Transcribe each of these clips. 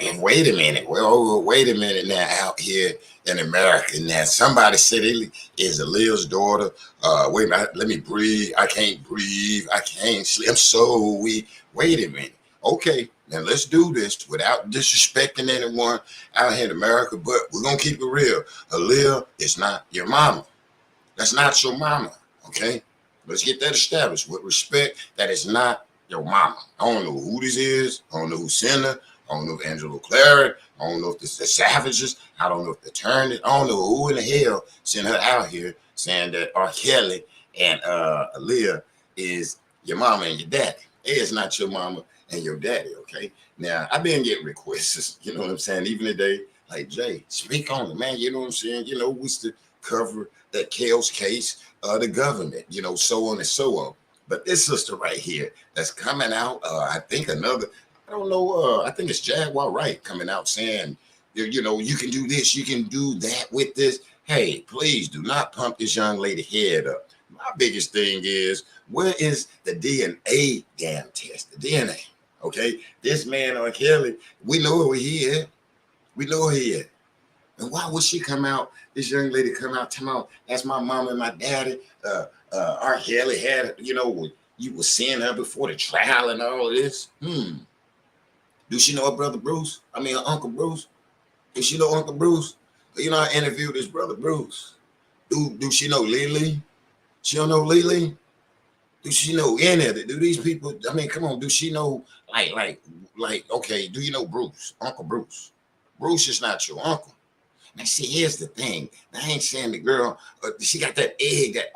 And wait a minute. Well, wait a minute now. Out here in America, now somebody said it is Aaliyah's daughter. Wait a minute. Let me breathe. I can't breathe. I can't sleep. I'm so weak. Wait a minute. Okay, now let's do this without disrespecting anyone out here in America. But we're gonna keep it real. Aaliyah is not your mama. That's not your mama. Okay, let's get that established with respect. That is not your mama. I don't know who this is. I don't know who sent her. I don't know if Angelo Clary. I don't know if it's the Savages. I don't know if the Turners. I don't know who in the hell sent her out here saying that R. Kelly and Aaliyah is your mama and your daddy. It is not your mama and your daddy, okay? Now, I've been getting requests, you know what I'm saying? Even today, like, Jay, speak on it, man. You know what I'm saying? You know, we used to cover that Kells case, the government, you know, so on and so on. But this sister right here that's coming out, I think another, I don't know. I think it's Jaguar Wright coming out saying, you know, you can do this, you can do that with this. Hey, please do not pump this young lady head up. My biggest thing is, where is the DNA damn test? The DNA. Okay, this man R. Kelly, we know who he is. We know who he is. And why would she come out? This young lady come out, that's my mom and my daddy. R. Kelly had, you know, you were seeing her before the trial and all of this. Do she know her brother Bruce? I mean, her Uncle Bruce? Does she know Uncle Bruce? You know, I interviewed his brother Bruce. Do she know Lily? She don't know Lily? Do she know any of it? Do these people, I mean, come on, do she know, okay, do you know Bruce? Uncle Bruce. Bruce is not your uncle. Now, see, here's the thing. I ain't saying the girl, she got that egg, that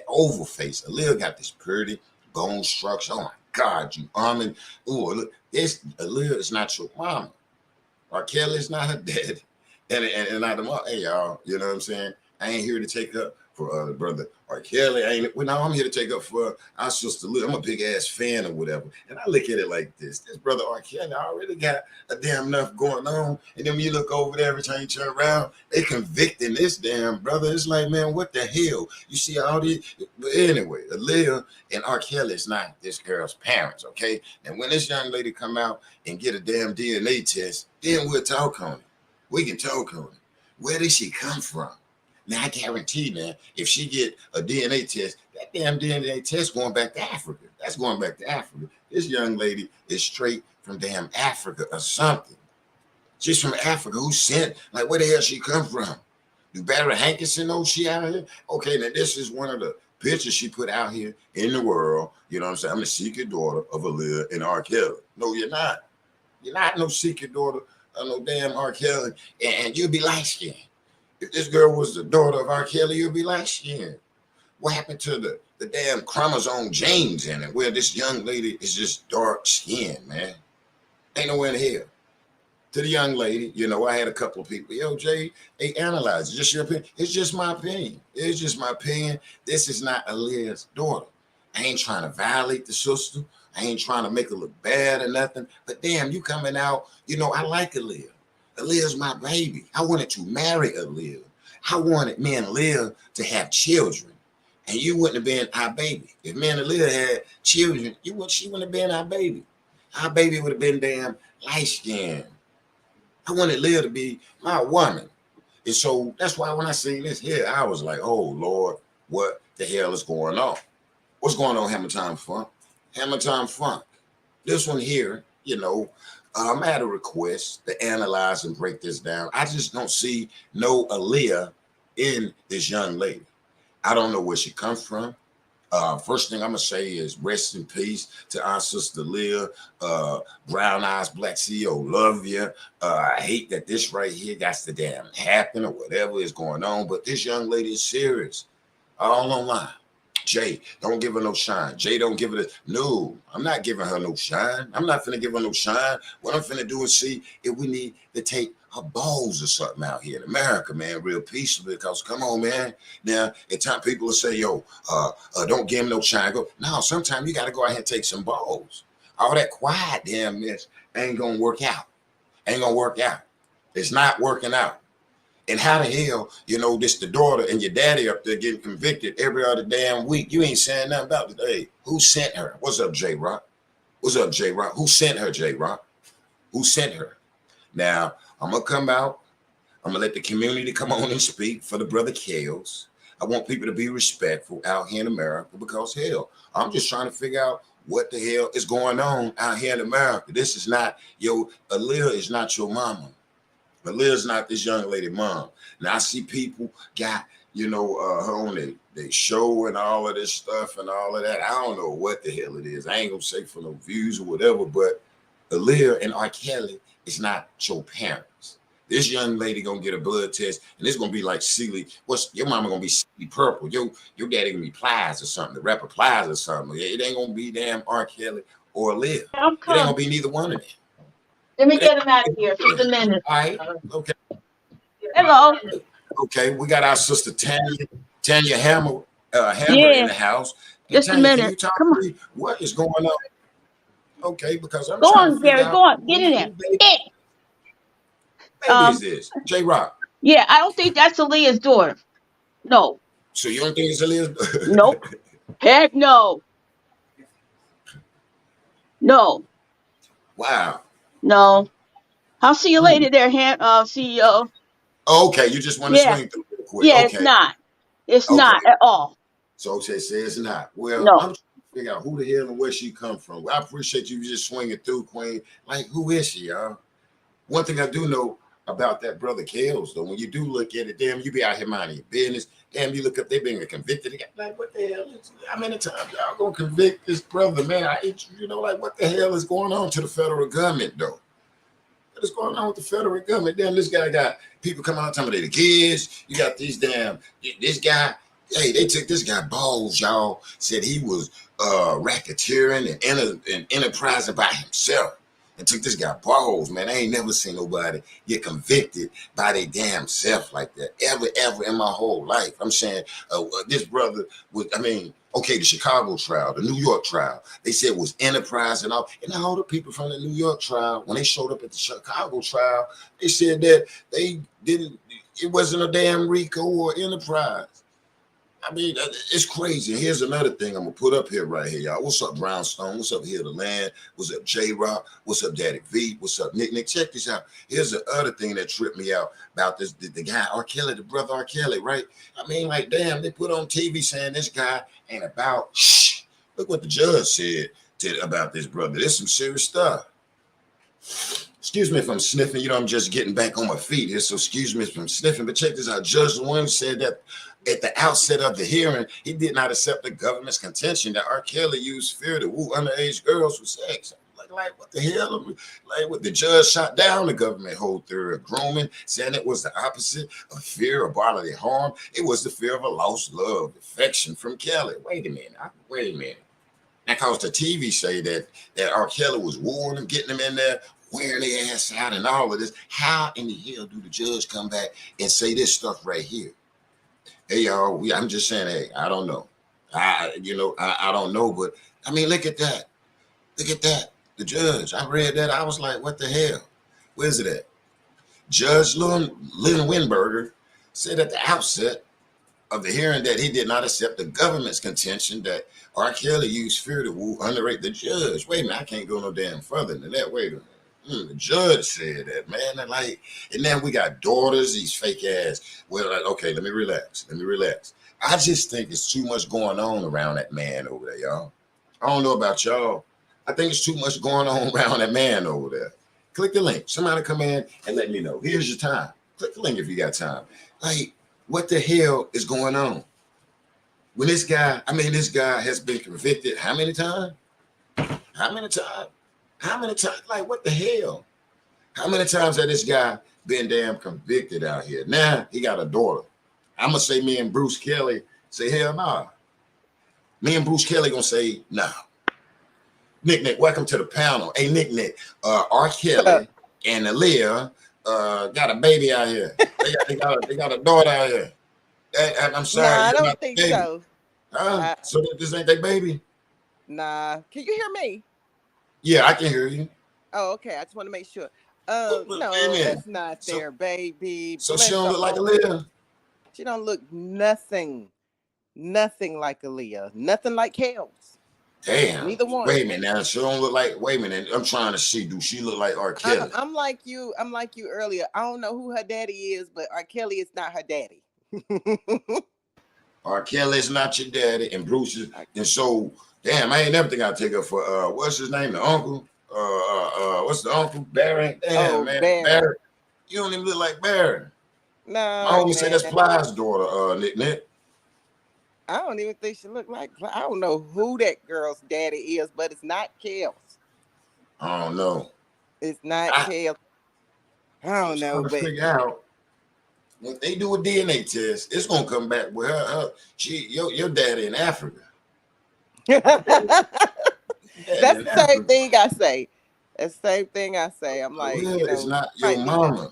oval face. Aaliyah got this pretty bone structure. Oh, my God, you almond. Ooh, look, this Aaliyah is not your mama. R. Kelly is not her daddy. And not the mom. Hey, y'all, you know what I'm saying? I ain't here to take up for the brother R. Kelly. Now I'm here to take up for our sister Aaliyah. I'm a big ass fan or whatever. And I look at it like this. This brother R. Kelly already got a damn enough going on. And then when you look over there, every time you turn around, they convicting this damn brother. It's like, man, what the hell? You see all these. But anyway, Aaliyah and R. Kelly is not this girl's parents, okay? And when this young lady come out and get a damn DNA test, then we'll talk on it. We can talk on it. Where did she come from? Now, I guarantee, man, if she get a DNA test, that damn DNA test going back to Africa. That's going back to Africa. This young lady is straight from damn Africa or something. She's from Africa. Who sent? Like, where the hell she come from? Do Barry Hankinson know she out here? Okay, now this is one of the pictures she put out here in the world. You know what I'm saying? I'm the secret daughter of Aaliyah and R. Kelly. No, you're not. You're not no secret daughter of no damn R. Kelly. And you'll be light-skinned. If this girl was the daughter of R. Kelly, you'd be light-skinned. What happened to the damn chromosome genes in it, where this young lady is just dark-skinned, man? Ain't nowhere in hell. To the young lady, you know, I had a couple of people, yo, Jay, they analyze it. Just your opinion. It's just my opinion. It's just my opinion. This is not Aaliyah's daughter. I ain't trying to violate the sister. I ain't trying to make her look bad or nothing. But damn, you coming out, you know, I like Aaliyah. Aaliyah's my baby. I wanted to marry Aaliyah. I wanted me and Aaliyah to have children. And you wouldn't have been our baby. If me and Aaliyah had children, she wouldn't have been our baby. Our baby would have been damn light-skinned. I wanted Aaliyah to be my woman. And so that's why when I seen this here, I was like, oh, Lord, what the hell is going on? What's going on, Hammer Time Funk? Hammer Time Funk. This one here, you know, I had a request to analyze and break this down. I just don't see no Aaliyah in this young lady. I don't know where she comes from. First thing I'm gonna say is rest in peace to our sister Leah, Brown Eyes Black CEO, love you. I hate that this right here got to damn happen or whatever is going on, but this young lady is serious. All online. Jay, don't give her no shine. Jay, don't give her no, I'm not giving her no shine. I'm not finna give her no shine. What I'm finna do is see if we need to take her balls or something out here in America, man, real peacefully, because come on, man. Now, at times people will say, yo, don't give him no shine. Go, no, sometimes you gotta go out here and take some balls. All that quiet damn mess ain't gonna work out. Ain't gonna work out. It's not working out. And how the hell, you know, this the daughter and your daddy up there getting convicted every other damn week. You ain't saying nothing about it. Hey, who sent her? What's up, J-Rock? What's up, J-Rock? Who sent her, J-Rock? Who sent her? Now, I'm going to come out. I'm going to let the community come on and speak for the brother Kellys. I want people to be respectful out here in America because, hell, I'm just trying to figure out what the hell is going on out here in America. This is not, Aaliyah is not your mama. Aaliyah's not this young lady mom. Now, I see people got, her on they show and all of this stuff and all of that. I don't know what the hell it is. I ain't going to say for no views or whatever, but Aaliyah and R.Kelly is not your parents. This young lady gonna get a blood test, and it's gonna be like Sealy. What's your mama gonna be Sealy Purple? Your daddy gonna be Plies or something, the rapper Plies or something. It ain't gonna be damn R. Kelly or Aaliyah. It ain't gonna be neither one of them. Let me get him out of here. Just a minute. All right. Okay. Hello. Okay. We got our sister Tanya Hammer in the house. And Just Tanya, a minute. can you talk Come to me? What is going on? Okay, because I'm Go trying on, to figure Gary. out Go on. Get in there. Baby is this? J-Rock. Yeah, I don't think that's Aaliyah's daughter. No. So you don't think it's Aaliyah's? Nope. Heck no. No. Wow. No. I'll see you later there, CEO. Okay, you just want to swing through real quick. Yeah, Okay. it's not. It's not at all. So okay, say it's not. Well, no. I'm trying to figure out who the hell and where she come from. I appreciate you just swinging through, Queen. Like, who is she, y'all? One thing I do know about that brother Kellys, though, when you do look at it, damn, you be out here minding your business. Damn, you look up, they being convicted. Like, what the hell? How many times y'all gonna convict this brother, man? Like, what the hell is going on to the federal government, though? What is going on with the federal government? Damn, this guy got people coming out telling me the kids. You got this guy. Hey, they took this guy balls, y'all. Said he was racketeering and enterprising by himself. And took this guy balls, man. I ain't never seen nobody get convicted by their damn self like that. Ever in my whole life. I'm saying this brother was, okay, the Chicago trial, the New York trial, they said was enterprise and all the people from the New York trial, when they showed up at the Chicago trial, they said that it wasn't a damn RICO or enterprise. It's crazy. Here's another thing I'm gonna put up here right here, y'all. What's up, Brownstone? What's up, Here to Land? What's up, J-Rock? What's up, Daddy V? What's up, Nick? Check this out. Here's the other thing that tripped me out about this, the guy, R. Kelly, the brother R. Kelly, right? Damn, they put on TV saying this guy ain't about shh. Look what the judge said about this brother. There's some serious stuff. Excuse me if I'm sniffing. I'm just getting back on my feet here, so excuse me if I'm sniffing. But check this out. Judge Williams said that at the outset of the hearing, he did not accept the government's contention that R. Kelly used fear to woo underage girls for sex. Like what the hell? Like what the judge shot down the government whole theory of grooming, saying it was the opposite of fear of bodily harm. It was the fear of a lost love, affection from Kelly. Wait a minute. Now, cause the TV say that R. Kelly was wooing them, getting them in there, wearing their ass out and all of this. How in the hell do the judge come back and say this stuff right here? Hey, y'all, I'm just saying, hey, I don't know. I don't know, but look at that. Look at that. The judge, I read that. I was like, what the hell? Where's it at? Judge Lynn Winberger said at the outset of the hearing that he did not accept the government's contention that R. Kelly used fear to woo underrate the judge. Wait a minute, I can't go no damn further than that. Wait a minute. The judge said that, man. And then we got daughters, these fake ass. Well, okay, let me relax. I just think it's too much going on around that man over there, y'all. I don't know about y'all. I think it's too much going on around that man over there. Click the link. Somebody come in and let me know. Here's your time. Click the link if you got time. Like, what the hell is going on? When this guy has been convicted how many times? Like, what the hell? How many times has this guy been damn convicted out here? Now he got a daughter. I'm gonna say me and Bruce Kelly say hell nah. Me and Bruce Kelly gonna say nah. Nick, welcome to the panel. Hey, Nick, R. Kelly and Aaliyah got a baby out here. They got a daughter out here. I'm sorry. Nah, I don't think so. So this ain't their baby? Nah. Can you hear me? Yeah, I can hear you. Oh, okay. I just want to make sure. No, that's not their baby. So she don't look like Aaliyah? She don't look nothing like Aaliyah. Nothing like Kellys. Damn. Neither one. Wait a minute now. She don't look like. Wait a minute. I'm trying to see. Do she look like R. Kelly? I'm like you. I'm like you earlier. I don't know who her daddy is, but R. Kelly is not her daddy. R. Kelly is not your daddy, and Bruce is. And so, damn, I ain't never think I'd take her for what's his name, the uncle. What's the uncle? Barry. Damn, Oh, man, Barry. Barry. You don't even look like Barry. My No, homie said that's man. Plies' daughter. Nick. I don't even think she looked like. I don't know who that girl's daddy is, but it's not Kels. I don't know. It's not I Kels. I don't was know, trying to but figure out. When they do a DNA test, it's gonna come back with your daddy in Africa. that's Daddy in the same Africa. thing I say. That's the same thing I say. I'm For like, real, it's not your might need to. mama.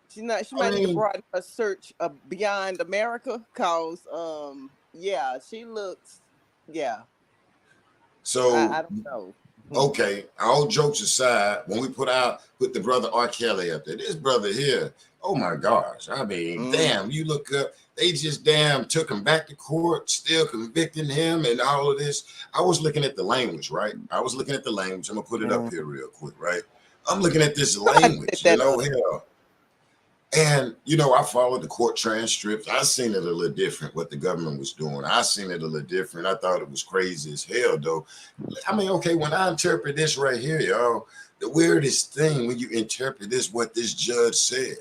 She not. She I might need to mean, broaden her search beyond America, cause yeah, she looks. Yeah, so I don't know. okay, all jokes aside, when we put the brother R. Kelly up there, this brother here, oh my gosh, I mean, damn, you look up, they just damn took him back to court, still convicting him and all of this. I was looking at the language, right? I was looking at the language. I'm gonna put it up here real quick, right? I'm looking at this language, hell. And I followed the court transcripts. I seen it a little different what the government was doing. I seen it a little different. I thought it was crazy as hell, though. I mean, okay, when I interpret this right here, y'all, the weirdest thing when you interpret this, what this judge said.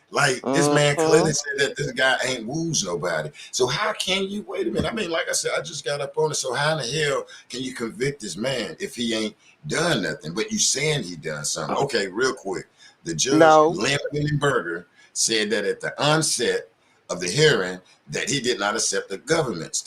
Like this man clearly said that this guy ain't woos nobody. So how can you wait a minute? I mean, like I said, I just got up on it. So how in the hell can you convict this man if he ain't done nothing? But you saying he done something? Okay, real quick. The judge, Lynn Berger, said that at the onset of the hearing that he did not accept the government's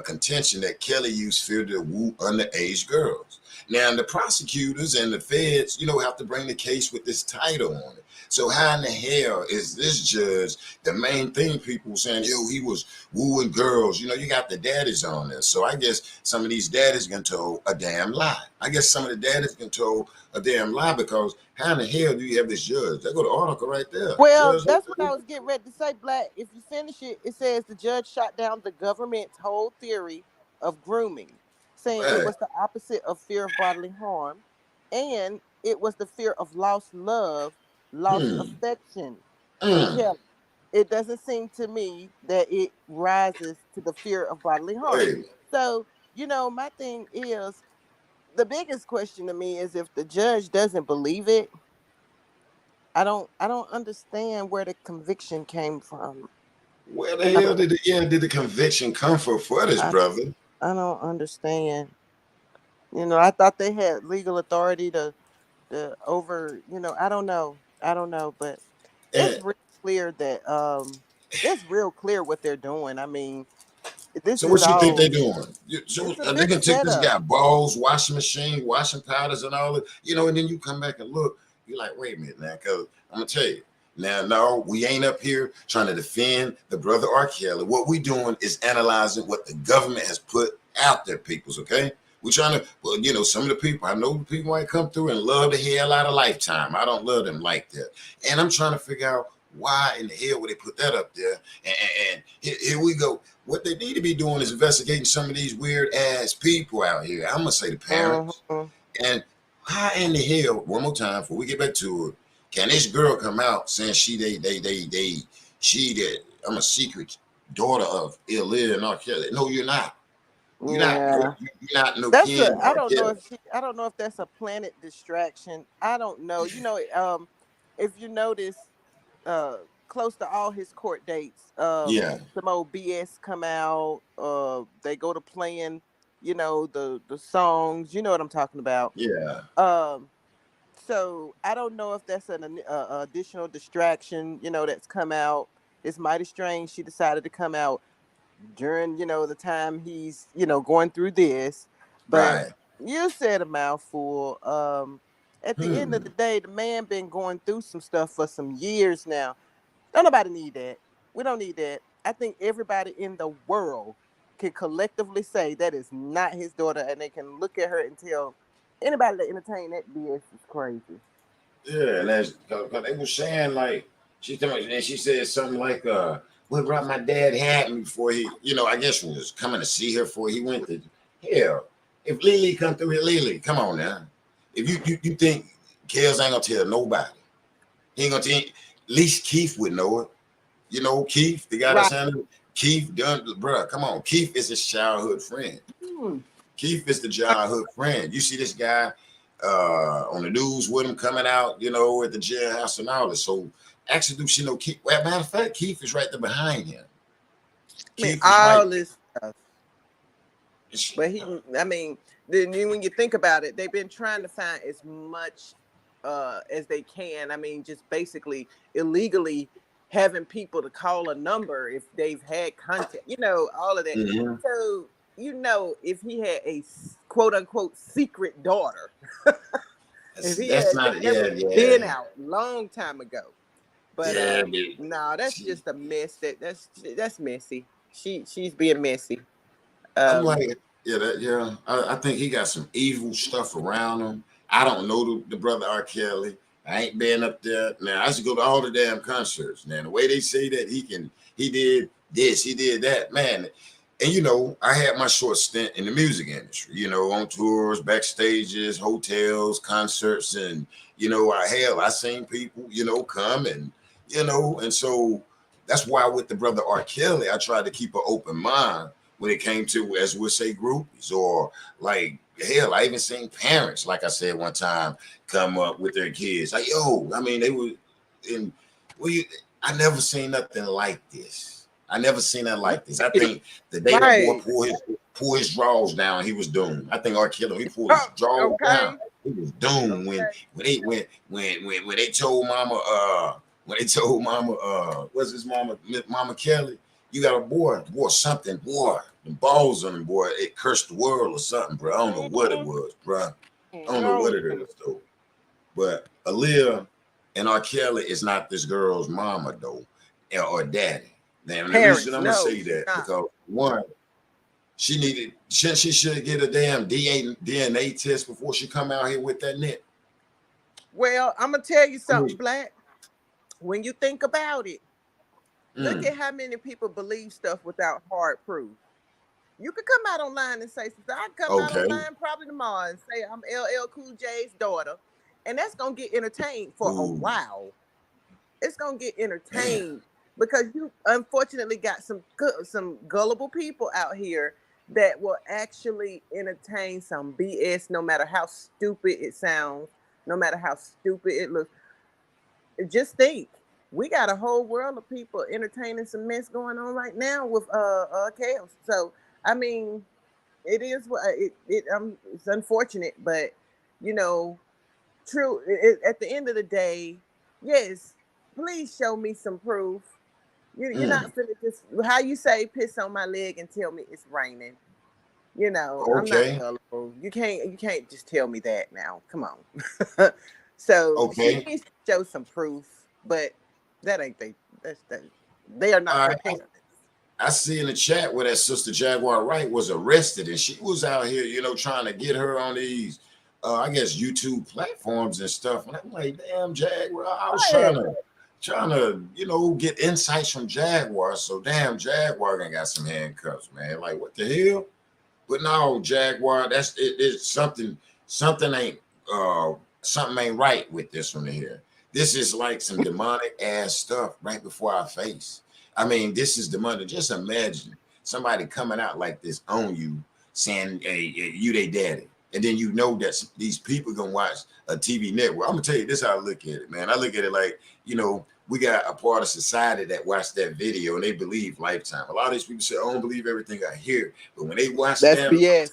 contention that Kelly used fear to woo underage girls. Now, the prosecutors and the feds, have to bring the case with this title on it. So how in the hell is this judge, the main thing people saying, yo, he was wooing girls. You got the daddies on this. So I guess some of these daddies can told a damn lie. I guess some of the daddies can told a damn lie because how in the hell do you have this judge? There go the article right there. Well, Judge, that's what I was getting ready to say, Black. If you finish it, it says the judge shot down the government's whole theory of grooming, saying it was the opposite of fear of bodily harm, and it was the fear of lost love, lost affection for Kelly. It doesn't seem to me that it rises to the fear of bodily harm. So, my thing is, the biggest question to me is if the judge doesn't believe it, I don't understand where the conviction came from. Where the hell did the conviction come from for this brother? I don't understand. I thought they had legal authority to over, I don't know. But it's real clear that it's real clear what they're doing. I mean, this So is what you think all they're doing? So it's a they big can take this setup. guy balls, washing machine, washing powders, and all that, and then you come back and look. You're like, wait a minute now, because I'm gonna tell you. Now, no, we ain't up here trying to defend the brother R. Kelly. What we doing is analyzing what the government has put out there, peoples. Okay, we trying to. Well, some of the people I know, the people might come through and love the hell out of Lifetime. I don't love them like that, and I'm trying to figure out why in the hell would they put that up there? And here we go. What they need to be doing is investigating some of these weird ass people out here. I'm gonna say the parents. And how in the hell, one more time before we get back to it, can this girl come out saying I'm a secret daughter of Aaliyah and R.KELLY? No, you're not. You're not. You're not no kin. I don't know if that's a planet distraction. I don't know. If you notice, close to all his court dates, some old BS come out. They go to playing, the songs. You know what I'm talking about. Yeah. So I don't know if that's an additional distraction, that's come out. It's mighty strange she decided to come out during, the time he's, going through this. But you said a mouthful. At the end of the day, the man been going through some stuff for some years now. Don't nobody need that. We don't need that. I think everybody in the world can collectively say that is not his daughter, and they can look at her and tell anybody that entertain that BS is crazy. Yeah, and that's because they were saying like and she said something like what my dad had me before he, I guess was coming to see her before he went to hell. If Lily come through here, Lily, come on now. If you think Kells ain't gonna tell nobody, he ain't gonna tell. At least Keith would know it. You know, Keith, the guy that's Right. handling Keith, bro, come on. Keith is his childhood friend. Keith is the childhood friend. You see this guy on the news with him coming out, you know, at the jailhouse and all this. So actually, do she know Keith? Well, matter of fact, Keith is right there behind him. I mean, Keith is right. all this stuff. But I mean, then when you think about it, they've been trying to find as much as they can. I mean, just basically illegally having people to call a number if they've had contact, you know, all of that. Mhm. So, you know, if he had a quote unquote secret daughter, if he That's had not, that yeah, would have been yeah, out long time ago. But yeah. no, that's She, just a mess. That's messy. She's being messy. I'm Um, like, yeah. I think he got some evil stuff around him. I don't know the brother R. Kelly. I ain't been up there. Now I used to go to all the damn concerts. Now the way they say that he did this, he did that, man. And you know, I had my short stint in the music industry. You know, on tours, backstages, hotels, concerts, and you know, I seen people, you know, come and you know, and so that's why with the brother R. Kelly, I tried to keep an open mind when it came to, as we'll say, groupies or like hell, I even seen parents, like I said one time, come up with their kids. Like, yo, I mean, they were in I never seen nothing like this. I never seen that like this. I think the day that boy right. pull his drawers down, he was doomed. I think R. Kelly, he pulled his drawers down, Okay. he was doomed when Okay. when they told mama what's his mama Kelly, you got a boy, something, boy, the balls on him, boy, it cursed the world or something, bro. I don't know what it was, bro. I don't know what it is though. But Aaliyah and R. Kelly is not this girl's mama though, or daddy. Now the reason Parents, I'm gonna no, say she's that not. because one, she should get a damn DNA test before she come out here with that net. Well, I'm gonna tell you I something, mean, Black. When you think about it, look mm, at how many people believe stuff without hard proof. You could come out online and say, so I come out okay. online probably tomorrow and say I'm LL Cool J's daughter, and that's gonna get entertained for a Ooh, while. It's gonna get man. entertained because you unfortunately got some gullible people out here that will actually entertain some BS, no matter how stupid it sounds, no matter how stupid it looks. Just think, we got a whole world of people entertaining some mess going on right now with chaos. So I mean, it is what it's unfortunate, but you know, true. At the end of the day, yes, please show me some proof. You're Mm, not finna just how you say piss on my leg and tell me it's raining. You know, I'm not okay, gullible. You can't just tell me that now. Come on. So she okay. needs to show some proof, but that ain't they. That's that. They are not All her right. parents. I see in the chat where that sister Jaguar Wright was arrested, and she was out here, you know, trying to get her on these, I guess, YouTube platforms and stuff. And I'm like, damn, Jaguar. I was Right. trying to, you know, get insights from Jaguar. So damn, Jaguar done got some handcuffs, man. Like, what the hell? But no, Jaguar, that's it. It's something ain't something ain't right with this one here. This is like some demonic ass stuff right before our face. I mean, this is demonic. Just imagine somebody coming out like this on you, saying, "Hey, you they daddy," and then you know that these people gonna watch a TV network. I'm gonna tell you this: how I look at it, man. I look at it like, you know, we got a part of society that watched that video and they believe Lifetime. A lot of these people say, "I don't believe everything I hear," but when they watch That's damn BS.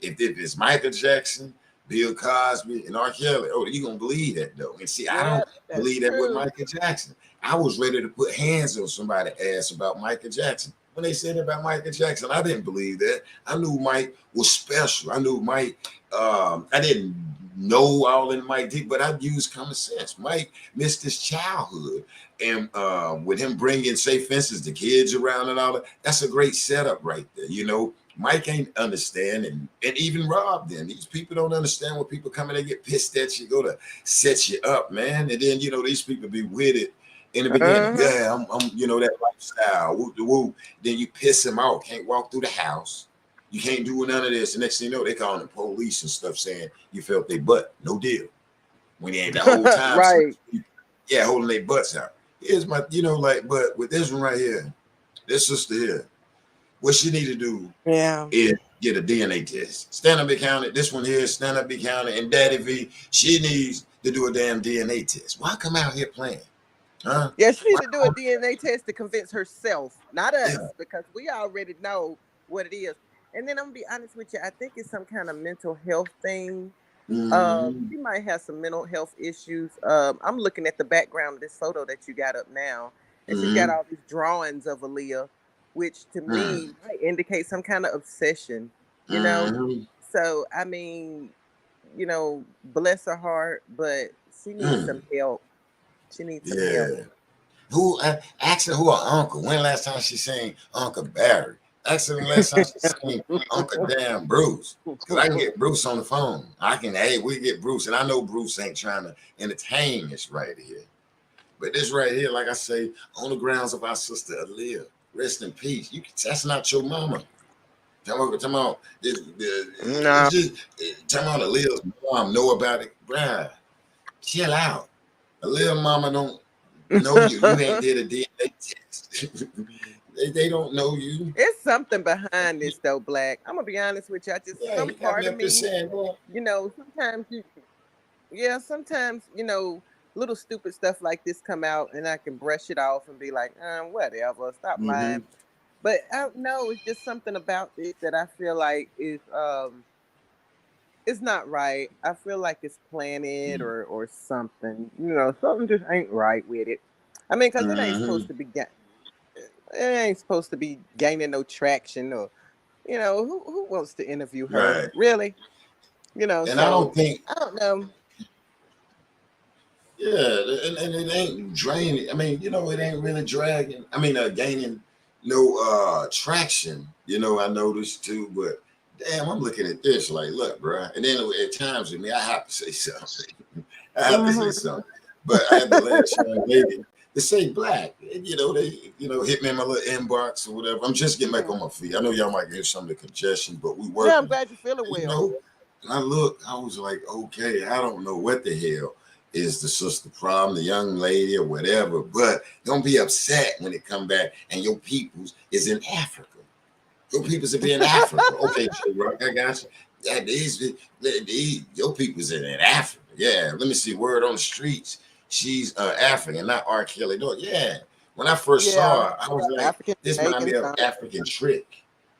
if it's Michael Jackson, Bill Cosby, and R. Kelly, oh, you gonna believe that though. And see, I Yeah, don't that's believe that with true. Michael Jackson. I was ready to put hands on somebody's ass about Michael Jackson. When they said about Michael Jackson, I didn't believe that. I knew Mike was special. I knew Mike, I didn't know all in Mike deep, but I used common sense. Mike missed his childhood. And with him bringing safe fences, the kids around and all that, that's a great setup right there. You know, Mike ain't understand, and even Rob. Then these people don't understand when people come and they get pissed at you, go to set you up, man. And then you know these people be with it in the beginning. Uh-huh. Yeah, I'm you know that lifestyle. Woo, woo. Then you piss him off. Can't walk through the house. You can't do none of this. The next thing you know, they calling the police and stuff saying you felt their butt. No deal. When they ain't the whole time, Right. yeah, holding their butts out. Here's my, like, but with this one right here, this sister here, what she need to do Yeah. is get a DNA test. Stand up be counted. This one here, stand up be counted. And Daddy V, she needs to do a damn DNA test. Why come out here playing? Huh? Yeah, she Why? need to do a DNA test to convince herself, not Yeah. us, because we already know what it is. And then I'm gonna be honest with you, I think it's some kind of mental health thing. Mm-hmm. She might have some mental health issues. I'm looking at the background of this photo that you got up now, and she's got Mm-hmm. all these drawings of Aaliyah, which to Mm-hmm. me might indicate some kind of obsession, you know. Mm-hmm. So I mean, bless her heart, but she needs some Mm. help. She needs some help. Yeah. Who asking who her uncle? When last time she seen Uncle Barry? Asking the last time she seen Uncle damn Bruce. Cause I can get Bruce on the phone. Hey, we get Bruce. And I know Bruce ain't trying to entertain this right here. But this right here, like I say, on the grounds of our sister Aaliyah, rest in peace. That's not your mama. Talking about this, No. it's just talking about Aaliyah's mom know about it. Bruh, chill out. Aaliyah mama don't know you. You ain't did a DNA test. they don't know you. It's something behind this though, Black. I'm gonna be honest with you. I just Yeah, some you got part me of up there me, saying, boy. sometimes sometimes, little stupid stuff like this come out and I can brush it off and be like, whatever, stop Mm-hmm. lying. But I don't know, it's just something about this that I feel like is it's not right. I feel like it's planted or something. Something just ain't right with it. I mean, because Mm-hmm. it ain't supposed to be gaining no traction or who wants to interview her Right. really, And I don't so think, I don't know. yeah, and it ain't draining. I mean, it ain't really dragging. I mean, gaining no traction. I noticed too, but damn, I'm looking at this like, look, bro. And then at times with me, I have to say something. I have to say Mhm. something. But I had to let young lady to say Black. And, they, hit me in my little inbox or whatever. I'm just getting back on Mhm. my feet. I know y'all might get some of the congestion, but we Yeah, I'm working. glad you're feeling You well. know, and I was like, okay, I don't know what the hell is the sister problem, the young lady or whatever, but don't be upset when it come back and your peoples is in Africa. Your peoples will be in Africa. Okay, J-Rock, I got you. Yeah, your peoples in Africa. Yeah, let me see. Word on the streets. She's African, not R.KELLY. Yeah. When I first Yeah, saw her, I was like, African this reminds Jamaican me of son. African Trick.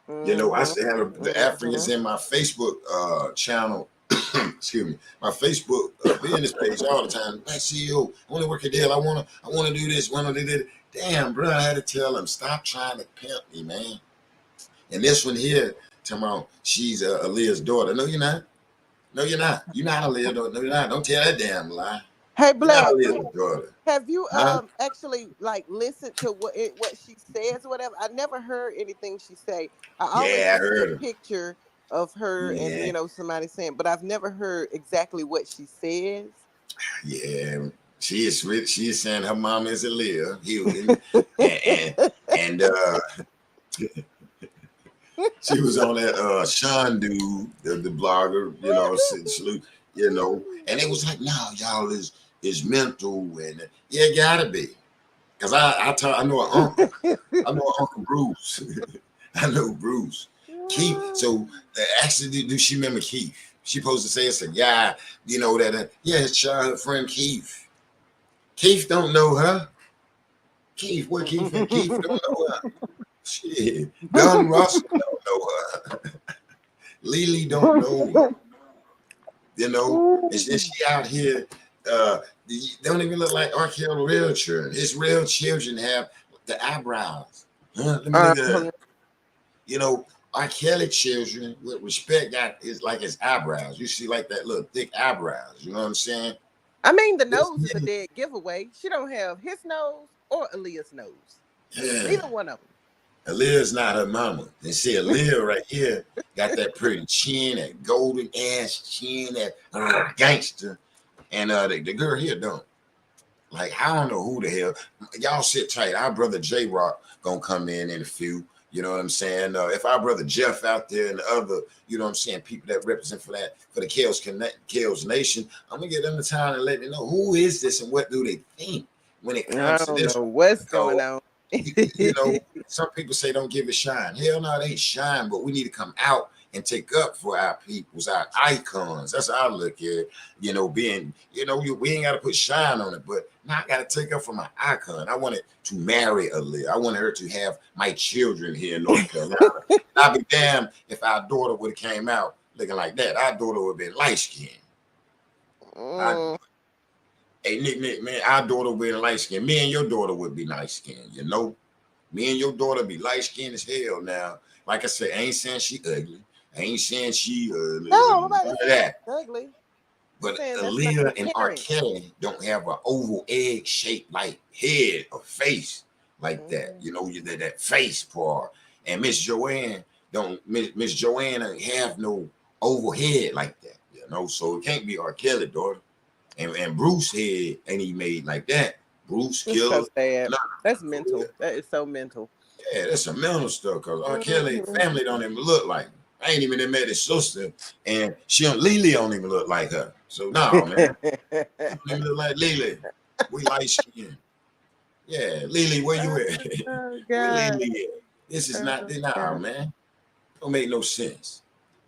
I Mhm. used to have the Africans Mhm. in my Facebook channel. Excuse me, my Facebook business page all the time. Hey, CEO, I want to work a deal. I wanna do this. Wanna do that. Damn, bro, I had to tell him stop trying to pimp me, man. And this one here, tomorrow, she's Aaliyah's daughter. No, you're not. No, you're not. You're not Aaliyah. No, you're not. Don't tell that damn lie. Hey, You're not Black, Aaliyah's daughter, have you huh? actually like listened to what she says or whatever? I never heard anything she say. I always Yeah, I just see a heard her. picture of her and Yeah, somebody saying, but I've never heard exactly what she says. yeah. She is saying her mom is Aaliyah Houston, and and, and she was on that Sean dude, the blogger, salute, and it was like, no, y'all is mental, and yeah, it gotta be, cause I know an uncle, I know Uncle Bruce, I know Bruce, Keith. So actually, do she remember Keith? She supposed to say it's a guy, that yeah, his childhood friend Keith. Keith don't know her. Keith, where Keith and Keith don't know her. Shit, Gun Russell don't know her. Lily don't know her. And then she out here, uh, don't even look like R.KELLY real children. His real children have the eyebrows. Huh? Let me look at that. You know, R.KELLY children with respect got his eyebrows. You see like that little thick eyebrows. You know what I'm saying? I mean, the This nose is a nigga, dead giveaway. She don't have his nose or Aaliyah's nose. yeah. Neither one of Aaliyah's not her mama. And see, them. Aaliyah right here got that pretty chin, that golden ass chin, that gangster. And the girl here don't. Like, I don't know who the hell. Y'all sit tight. Our brother J Rock gonna come in a few. You know what I'm saying? If our brother Jeff out there and the other, you know what I'm saying, people that represent for the Kells Nation, I'm gonna get them the time and let them know who is this and what do they think when it I comes to don't this. know what's Because going on. you know, some people say don't give it shine. Hell no, it ain't shine, but we need to come out and take up for our peoples, our icons. That's how I look at it. You know, being, you know, we ain't got to put shine on it, but now I got to take up for my icon. I wanted to marry Aaliyah. I wanted her to have my children here in North Carolina. I'd be damned if our daughter would have came out looking like that. Our daughter would have been light skinned. Mm. Hey, Nick, man, our daughter would be light skinned. Me and your daughter would be light skinned, you know? Me and your daughter be light skinned as hell now. Like I said, I ain't saying she ugly. I ain't saying she No, none nobody's of saying that. it's ugly. But Saying that's not Aaliyah and R. apparent. Kelly don't have an oval egg shaped like head or face like that. Mm-hmm. You know, that face part. And Miss Joanne Miss Joanne don't have no oval head like that. You know, so it can't be R. Kelly, daughter. And Bruce head ain't even made like that. Bruce It's so killed. sad. Nah, That's for real. mental. That is so mental. Yeah, that's some mental stuff because R. Kelly Mm-hmm. family don't even look like him. I ain't even met his sister, and Lily don't even look like her. So no, man, she don't even look like Lily. We light skin. Yeah, Lily, where you at? Oh Where God. Lily at? This is not Oh nah, God. man. Don't make no sense.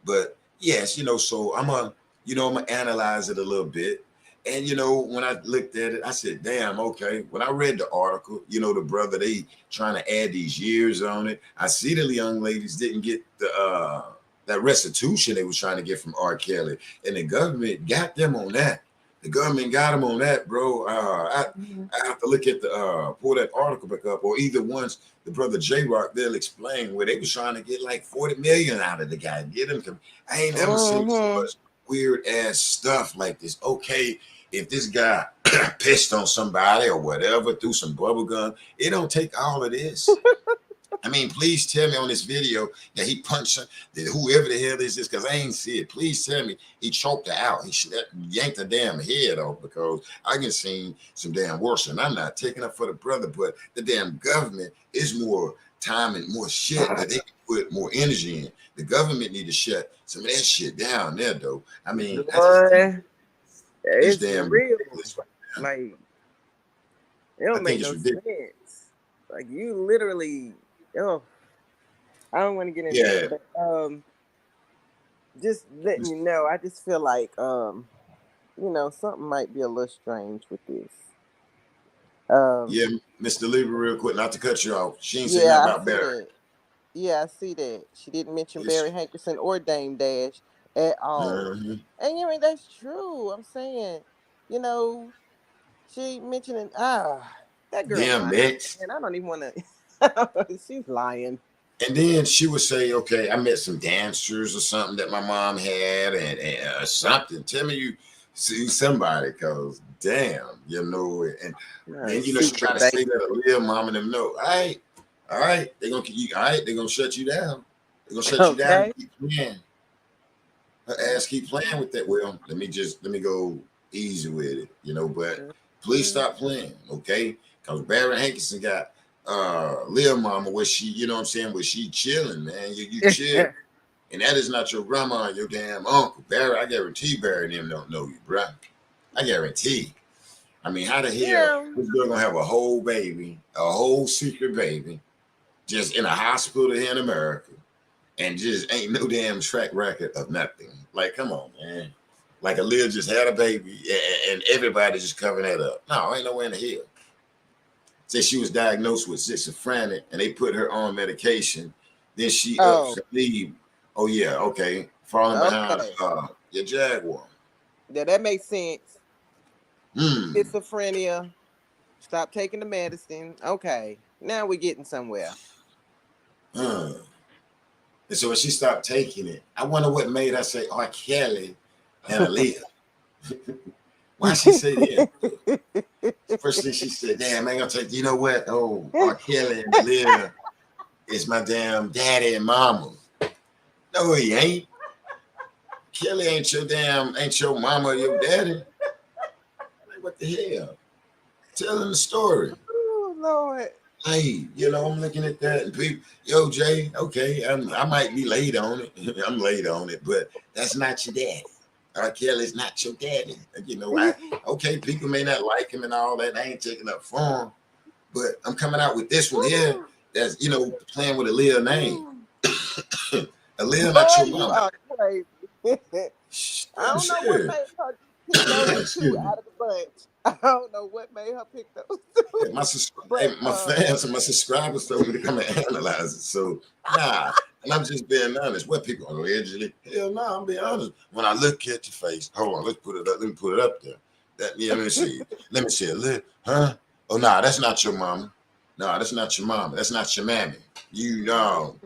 But yes, you know, so I'm gonna analyze it a little bit. And you know, when I looked at it, I said, damn, okay. When I read the article, you know, the brother, they trying to add these years on it. I see the young ladies didn't get the that restitution they was trying to get from R. Kelly. And the government got them on that. The government got them on that, bro. I have to look at the pull that article back up, or either once the brother J Rock, they'll explain where they was trying to get like 40 million out of the guy. Get him. I ain't never seen so Mm-hmm. much weird ass stuff like this. Okay, if this guy pissed on somebody or whatever, threw some bubble gum, it don't take all of this. I mean, please tell me on this video that he punched whoever the hell is this, because I ain't see it. Please tell me he choked her out. He should have yanked her damn head off, because I can see some damn worse. And I'm not taking up for the brother, but the damn government is more time and more shit that they can put more energy in. The government need to shut some of that shit down there, though. I mean, I just think Boy, it's it's damn real. ridiculous right now. Like it I don't think make it's no ridiculous. sense. Like you literally. Oh, I don't want to get into Yeah. that, but just letting you know, I just feel like something might be a little strange with this. Yeah, Mr. Lieber, real quick, not to cut you off. She ain't say Yeah, nothing I about see Barry. that. Yeah, I see that. She didn't mention It's, Barry Hankerson or Dame Dash at all. uh-huh. And that's true. I'm saying, you know, she ain't mentioning that girl Them lying. mixed. And I don't even wanna she's lying. And then she would say, okay, I met some dancers or something that my mom had, and something. Tell me you see somebody, because damn, you know, and then, you know, she Secret trying to baby. say that a real mom and them know. All right, they're gonna keep you, all right, they're gonna shut you down. They're gonna shut you down and Okay. keep playing. Her ass keep playing with that. Well, let me go easy with it, you know, but please stop playing, okay? Because Barry Hankinson got Lil Mama where she, you know what I'm saying, where she chilling, man. You chill. And that is not your grandma and your damn uncle. Barry, I guarantee Barry and them don't know you, bruh. I guarantee. I mean, how the hell Yeah. this girl gonna have a whole baby, a whole secret baby, just in a hospital here in America, and just ain't no damn track record of nothing? Like, come on, man. Like Aaliyah just had a baby, and everybody just covering that up. No, ain't nowhere in the hell. Say she was diagnosed with schizophrenic, and they put her on medication. Then she ups Oh, and leave. Oh yeah, okay. Falling behind okay. your Jaguar. Yeah, that makes sense. Hmm. Schizophrenia. Stop taking the medicine. Okay. Now we're getting somewhere. Hmm. And so when she stopped taking it, I wonder what made her say R. Kelly and Aaliyah. Why she say that? First thing she said, damn, I ain't gonna take, you know what? Oh, R. Kelly and Aaliyah is my damn daddy and mama. No, he ain't. Kelly ain't your mama or your daddy. Like, what the hell? Tell them the story. Oh Lord. Hey, I'm looking at that and people, yo, Jay, okay, I might be late on it. I'm late on it, but that's not your daddy. R.Kelly's not your daddy. Okay, people may not like him and all that. I ain't taking up for him, but I'm coming out with this one here that's, playing with Aaliyah's name. Aaliyah, not your Boy, you mama. are crazy. I don't know what made her pick those two out of the bunch. I don't know what made her pick those two. My fans and my subscribers told me to come and analyze it. So, nah. And I'm just being honest. What people allegedly? Hell no, I'm being honest. When I look at your face, hold on, let's put it up. Let me put it up there. Let me see. Let me see a little, huh? Oh, nah, that's not your mama. No, that's not your mama. That's not your mammy. No,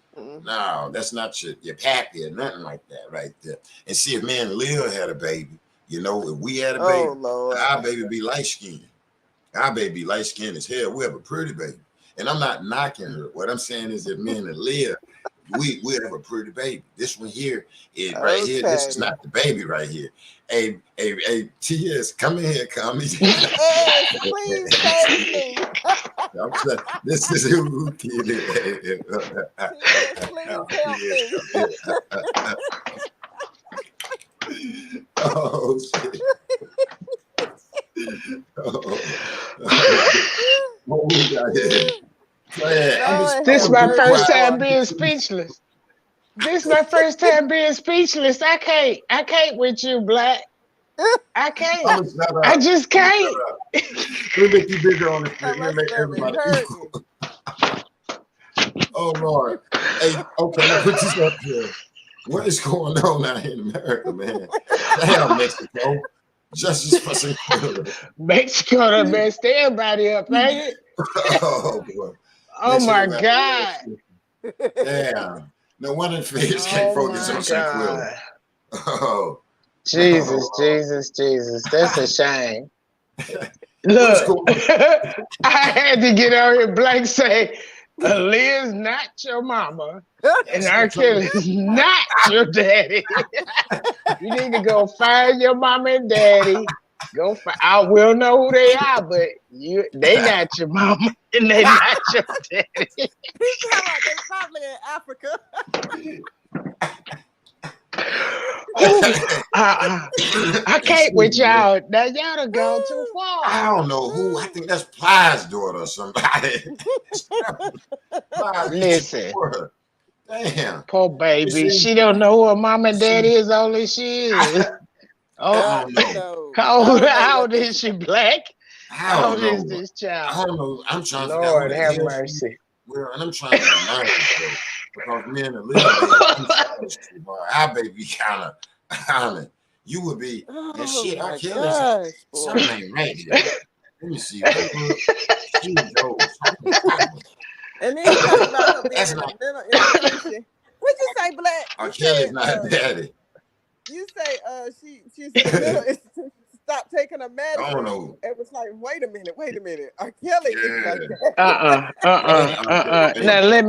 that's not your pappy or nothing like that right there. And see, if me and Lil had a baby, if we had a baby, our baby be light skinned. Our baby light skinned as hell. We have a pretty baby. And I'm not knocking her. What I'm saying is that me and Aaliyah, we have a pretty baby. This one here is right here. This is not the baby right here. Hey, TS, come in here, come in here. Yes, please save me. This is who kid TS, please help me. Oh, shit. What we got here? This is my first time being speechless. This is my first time being speechless. I can't with you, Black. I can't. I just can't. Let me make you bigger on the screen. Let me make everybody equal. Oh, Lord. Hey, okay, now put this up here. What is going on out here in America, man? Damn, Mexico. Justice for Sinclair. Mexico done messed everybody up, ain't it? Oh, boy. Oh, my God. Damn. No wonder the feds can't focus on Sinclair. Oh. Jesus. That's a shame. Look, I had to get out here. Black say, Aaliyah's not your mama, and R.Kelly's not your daddy. You need to go find your mama and daddy. I will know who they are, but they not your mama and they not your daddy. They probably in Africa. I can't with y'all. Now y'all done gone too far. I don't know who. I think that's Plies' daughter or somebody. Listen. Damn. Poor baby. She don't know who her mom and daddy is, only she is. Oh, no. How old is she, Black? How old is this child? I don't know. I'm trying to Lord have mercy. Well, and I'm trying to be nice, because me and the little baby, our baby kind of, you would be, that shit, R.Kelly, something ain't right here. Let me see. And then you talk about her being in the mental institution. What'd you say, Black? R.Kelly's not daddy. You say she's in the mental institution. Stop taking a medicine. I don't know. It was like, wait a minute. R.Kelly is like that. Now let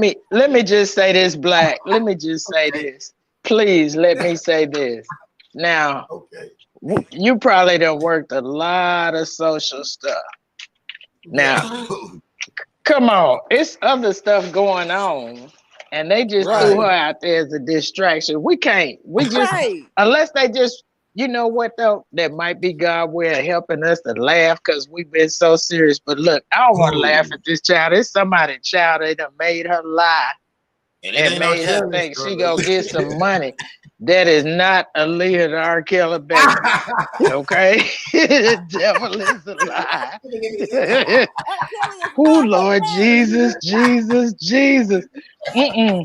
me just say this, Black. Let me just say this. Please let me say this. Now, you probably done worked a lot of social stuff. Now, come on, it's other stuff going on, and they just threw her out there as a distraction. We just unless they just. You know what though? That might be God way of helping us to laugh because we've been so serious. But look, I don't want to laugh at this child. It's somebody's child. They done made her lie and made her think she gonna get some money. That is not Aaliyah the R.Kelly baby. Okay? The devil is a lie. Oh Lord Jesus. Hey,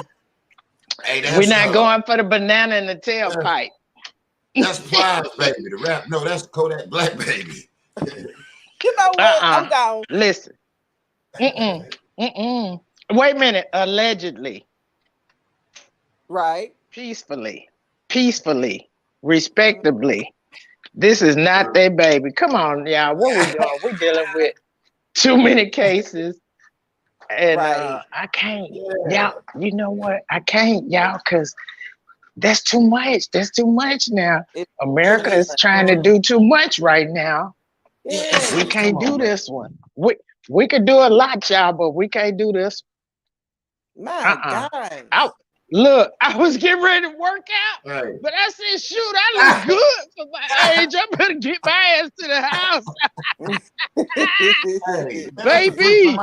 we're not going for the banana in the tailpipe. That's Plies' baby. The rap. No, that's Kodak Black baby. You know what? I'm gone. Listen. Wait a minute. Allegedly. Right. Peacefully. Respectably. This is not their baby. Come on, y'all. What we doing? We're dealing with too many cases. And I can't. Y'all, you know what? I can't, y'all, because that's too much. That's too much now. America is trying to do too much right now. We can't do this one. We could do a lot, y'all, but we can't do this. My God. Look, I was getting ready to work out, Right. but I said, shoot, I look good for my age. I better get my ass to the house. Hey, Baby.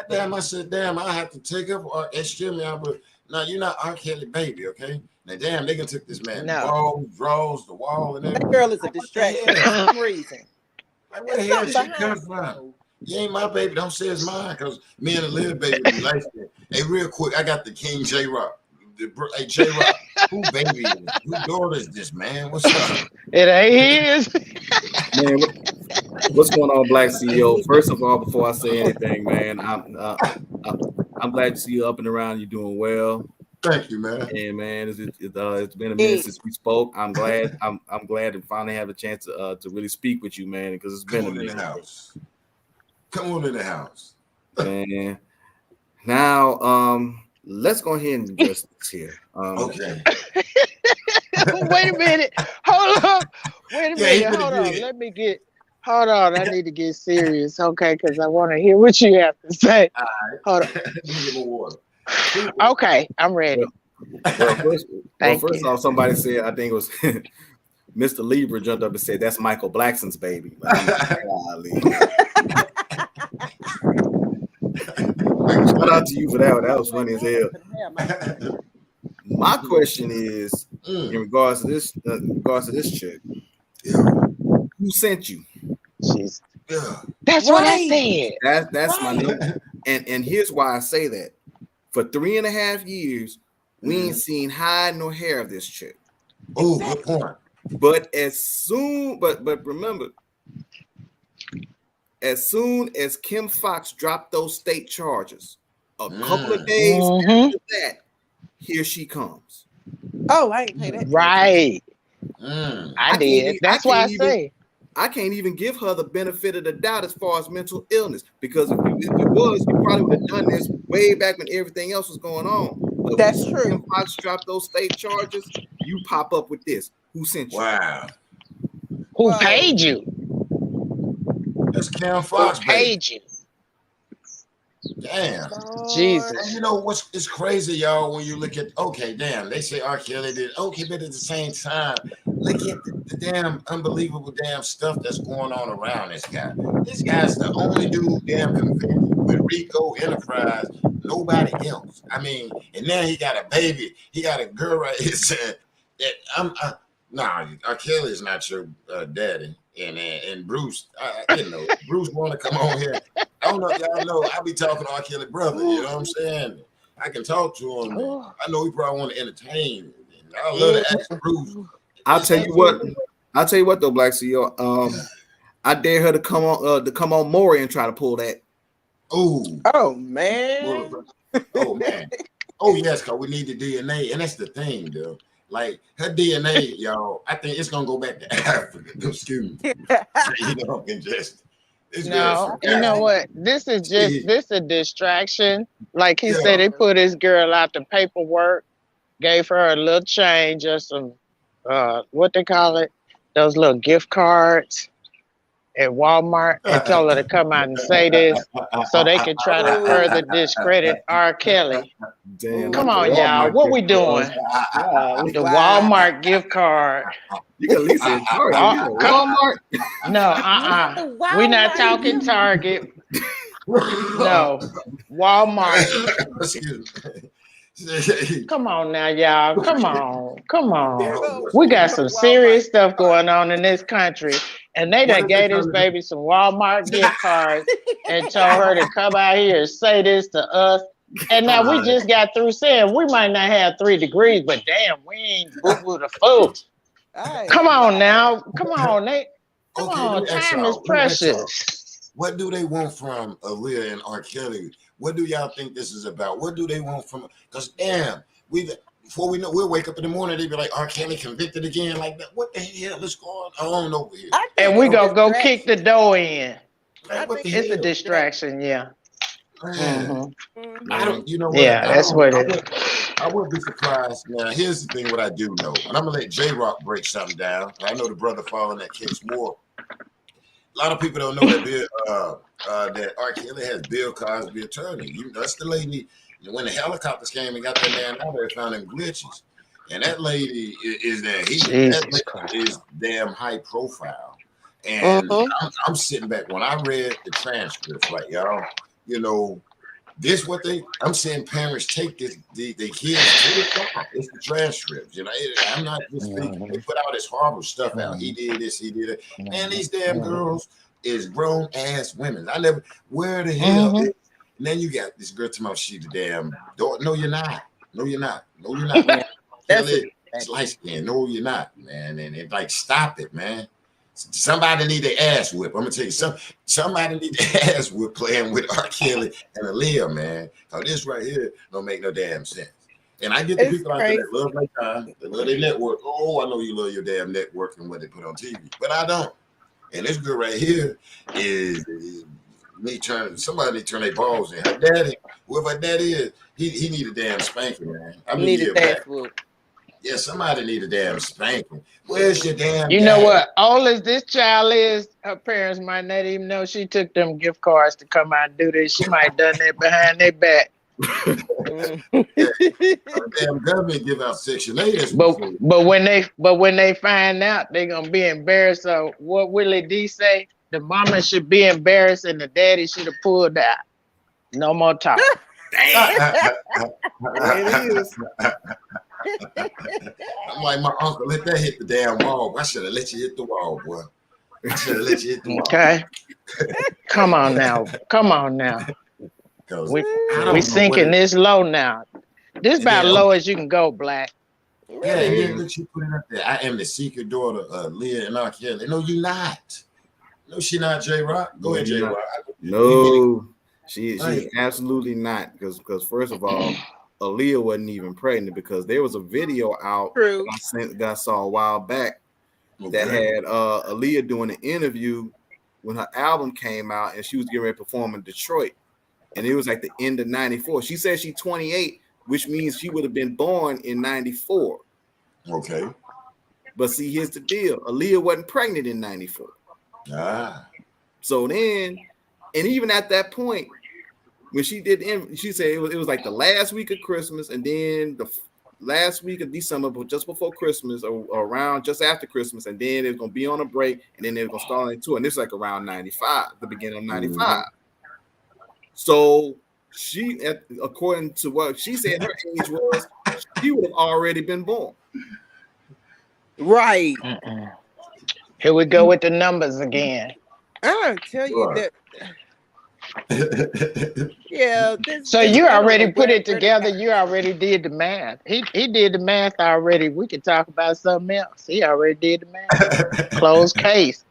Damn, I said, damn, I have to take up or excuse me, but now you're not R. Kelly baby, okay? Now damn, they can took this man balls, draws, the wall, and everything. That girl is a distraction for some reason. Like, where the hell she come from? You ain't my baby. Don't say it's mine, because me and the little baby be like, hey, real quick, I got the King J Rock. Hey, J Rock, who baby is this? Who daughter is this, man? What's up? It ain't his. Man, what's going on, Black CEO? First of all, before I say anything, man, I'm glad to see you up and around. You're doing well. Thank you, man. And man, it's been a minute since we spoke. I'm glad. I'm glad to finally have a chance to really speak with you, man, because it's been a minute. In the house. Come on in the house. Man. Now, let's go ahead and address this here. Okay. Wait a minute. Hold on. Wait a minute. Hold on. Hold on. I need to get serious, okay? Because I want to hear what you have to say. All right. Hold on. Okay, I'm ready. First off, somebody said, I think it was Mr. Libra jumped up and said, that's Michael Blackson's baby. Shout out to you for that one. That was funny as hell. My question is, in regards to this chick, who sent you? Jeez. That's what I said. That's my number. And here's why I say that. For 3.5 years, we ain't seen hide nor hair of this chick. Oh, good point. But remember, as soon as Kim Fox dropped those state charges, a couple of days after that, here she comes. Oh, I ain't pay that. Right. I did. That's why I say. I can't even give her the benefit of the doubt as far as mental illness, because if it was, you probably would have done this way back when everything else was going on. But that's true. Kim Fox dropped those state charges, you pop up with this. Who sent you? Wow. Who paid you? That's Kim Fox. Who paid you? Damn. Jesus. And you know it's crazy, y'all, when you look at, okay, damn, they say R. Kelly did, okay, but at the same time, look at the damn unbelievable damn stuff that's going on around this guy. This guy's the only dude damn convicted with Rico Enterprise, nobody else. I mean, and now he got a baby. He got a girl right here saying that R. Kelly is not your daddy. And Bruce, Bruce want to come on here. I don't know if y'all know, I be talking to R. Kelly brother, you know what I'm saying? I can talk to him. I know he probably want to entertain. I love to ask Bruce. I'll tell you what though, Black CEO. I dare her to come on Maury and try to pull that. Oh man. Oh man. Oh yes, because we need the DNA, and that's the thing, though. Like her DNA, y'all, I think it's gonna go back to Africa. Excuse me. You know, you know what? This is a distraction. Like he said, they put his girl out the paperwork, gave her a little change or some what they call it, those little gift cards at Walmart, and told her to come out and say this so they could try to further discredit R. Kelly. Damn, come on, y'all. What we doing? The Walmart gift card. You can at least say Target. Walmart. No, we're not talking Target. No, Walmart. Excuse me. Come on now, y'all. Come on. We got some serious stuff going on in this country. And they done gave this baby some Walmart gift cards and told her to come out here and say this to us. And now we just got through saying we might not have 3 degrees, but damn, we ain't boo-boo the food. Come on now. Come on. Come on. Time is precious. What do they want from Aaliyah and R. Kelly? What do y'all think this is about? What do they want from? Because damn, before we know, we'll wake up in the morning, they be like, R. Kelly convicted again, like that. What the hell is going on over here? And we gonna go kick the door in. Like, it's a distraction, yeah. I don't, you know what? Yeah, that's what it is. I wouldn't be surprised. Now, here's the thing: what I do know, and I'm gonna let J Rock break something down. I know the brother following that case more. A lot of people don't know that that R. Kelly has Bill Cosby attorney. That's the lady. When the helicopters came and got that man out there, found them glitches. And that lady is that Jesus lady Christ. is damn high profile. And I'm sitting back when I read the transcripts, like y'all, this what I'm saying. Parents take the kids to the top. It's the transcripts. I'm not just speaking. They put all this horrible stuff out. He did this. He did it. Man, these damn girls is grown ass women. I never. Where the hell? And then you got this girl talking about she the damn daughter. No, you're not. No, you're not. No, you're not. Man. It's light skin. No, you're not, man. And it like stop it, man. Somebody need their ass whip. I'm gonna tell you somebody need their ass whip playing with R. Kelly and Aaliyah, man. So this right here don't make no damn sense. And I get the people out there that love their time, that love their network. Oh, I know you love your damn network and what they put on TV, but I don't. And this girl right here is somebody need to turn their balls in. Her daddy, whoever her daddy is, he need a damn spanking, man. I mean, need a dance whoop. Yeah, somebody need a damn spanking. Where's your damn You know what? Old as this child is, her parents might not even know she took them gift cards to come out and do this. She might have done that behind their back. Damn government give out Section 8. But when they find out, they're gonna be embarrassed. So what Willie D say? The mama should be embarrassed and the daddy should have pulled out. No more talk. It is. I'm like my uncle, let that hit the damn wall. I should have let you hit the wall, boy. I should have let you hit the wall. Okay. Come on now. We sinking this low now. This about low as you can go, Black. Yeah, and then look, you put it up there. I am the secret daughter of Leah and R.KELLY. No, you not. No, she not J-Rock. Go ahead, J-Rock. No, she is absolutely not. Because first of all, Aaliyah wasn't even pregnant, because there was a video out that I saw a while back that had Aaliyah doing an interview when her album came out and she was getting ready to perform in Detroit. And it was like the end of 94. She said she's 28, which means she would have been born in 94. Okay. But see, here's the deal. Aaliyah wasn't pregnant in 94. So then, and even at that point, when she did, she said it was like the last week of Christmas, and then the last week of December, but just before Christmas, or around just after Christmas, and then it's gonna be on a break, and then they're gonna start on tour, and this is like around 95, the beginning of 95. So she, according to what she said, her age was, she would have already been born. Right. Here we go with the numbers again. I'll tell you that. Yeah. So you already put it together. You already did the math. He did the math already. We could talk about something else. He already did the math. Closed case.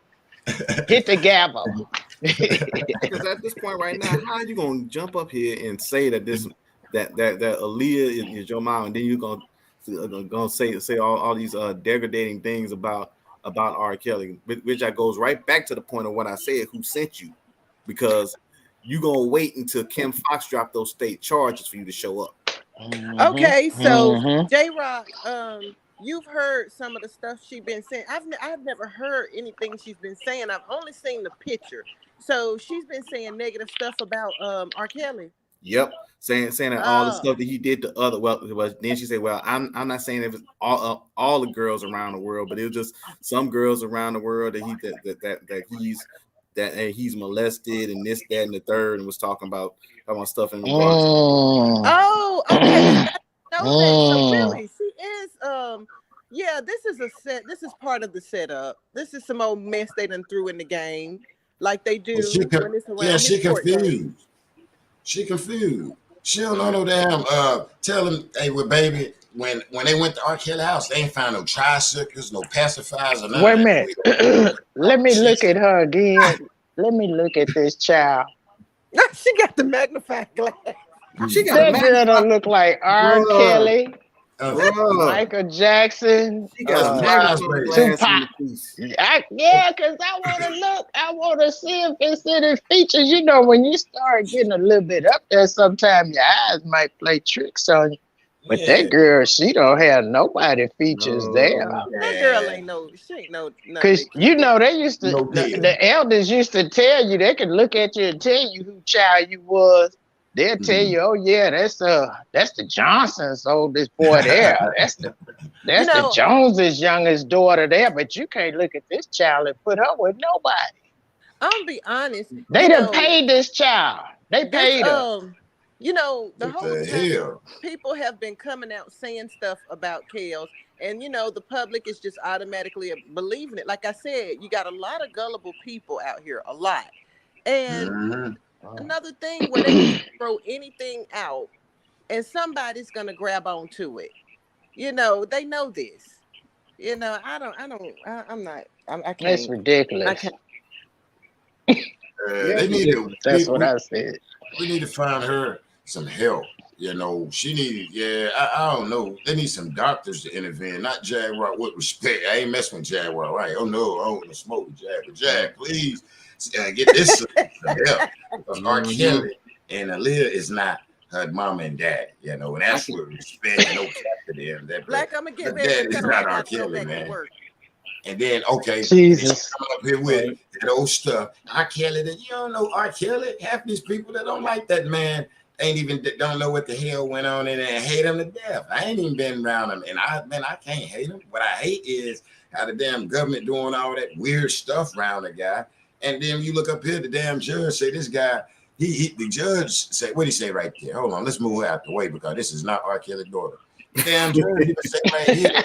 Hit the gavel. Because at this point right now, how are you gonna jump up here and say that that Aaliyah is your mom, and then you're gonna say all these degrading things about R. Kelly, which goes right back to the point of what I said, who sent you, because you gonna wait until Kim Fox dropped those state charges for you to show up. Okay, so J-Rock, you've heard some of the stuff she's been saying. I've never heard anything she's been saying. I've only seen the picture. So she's been saying negative stuff about R. Kelly. Yep, saying that all the stuff that he did to other. Well, then she said, "Well, I'm not saying it was all the girls around the world, but it was just some girls around the world that he's molested and this, that, and the third," and was talking about stuff in regards. Oh, okay. So really, she is. Yeah, this is a set. This is part of the setup. This is some old mess they done threw in the game, like they do. She confused. She confused. She don't know no damn. Tell them, hey, well, baby, when they went to R. Kelly house, they ain't find no tricycles, no pacifiers, or nothing. Wait a minute. Let me look at her again. Let me look at this child. She got the magnifying glass. That girl don't look like R. Kelly, Michael Jackson, Tupac. Yeah, because I want to look. I want to see if it's any features. When you start getting a little bit up there, sometimes your eyes might play tricks on you. But Yeah. that girl, she don't have nobody features there. That girl ain't no, she ain't no nothing. Cause you know they used to No the elders used to tell you, they could look at you and tell you who child you was. They'll tell you, oh yeah, that's the Johnson's oldest boy there. That's the Jones's youngest daughter there. But you can't look at this child and put her with nobody. I'm gonna be honest. They done paid this child. They paid her. You know, the What whole the time hell? people have been coming out saying stuff about Kels, and you know, the public is just automatically believing it. Like I said, you got a lot of gullible people out here, a lot. And another thing where they throw anything out and somebody's gonna grab onto it. You know, they know this. You know, I can't. That's ridiculous. I can't. They need to. That's what I said. We need to find her some help. You know, she needed. Yeah, I don't know. They need some doctors to intervene. Not Jaguar with respect. I ain't messing with Jaguar, right? Oh no, I don't want to smoke with Jag. But Jag, please get this some help. Because R.Kelly and Aaliyah is not her mom and dad. You know, and that's with respect. No cap to them. That Black, I'm gonna get that ready. is not R.Kelly, man. And then Jesus, come up here with that old stuff. R.Kelly, that you don't know R.Kelly. Half these people that don't like that man ain't even don't know what the hell went on in there and hate him to death. I ain't even been around him, and I can't hate him. What I hate is how the damn government doing all that weird stuff around the guy. And then you look up here, the damn judge say this guy. The judge say what he say right there. Hold on, let's move out the way because this is not R.Kelly's daughter. The damn judge say right here,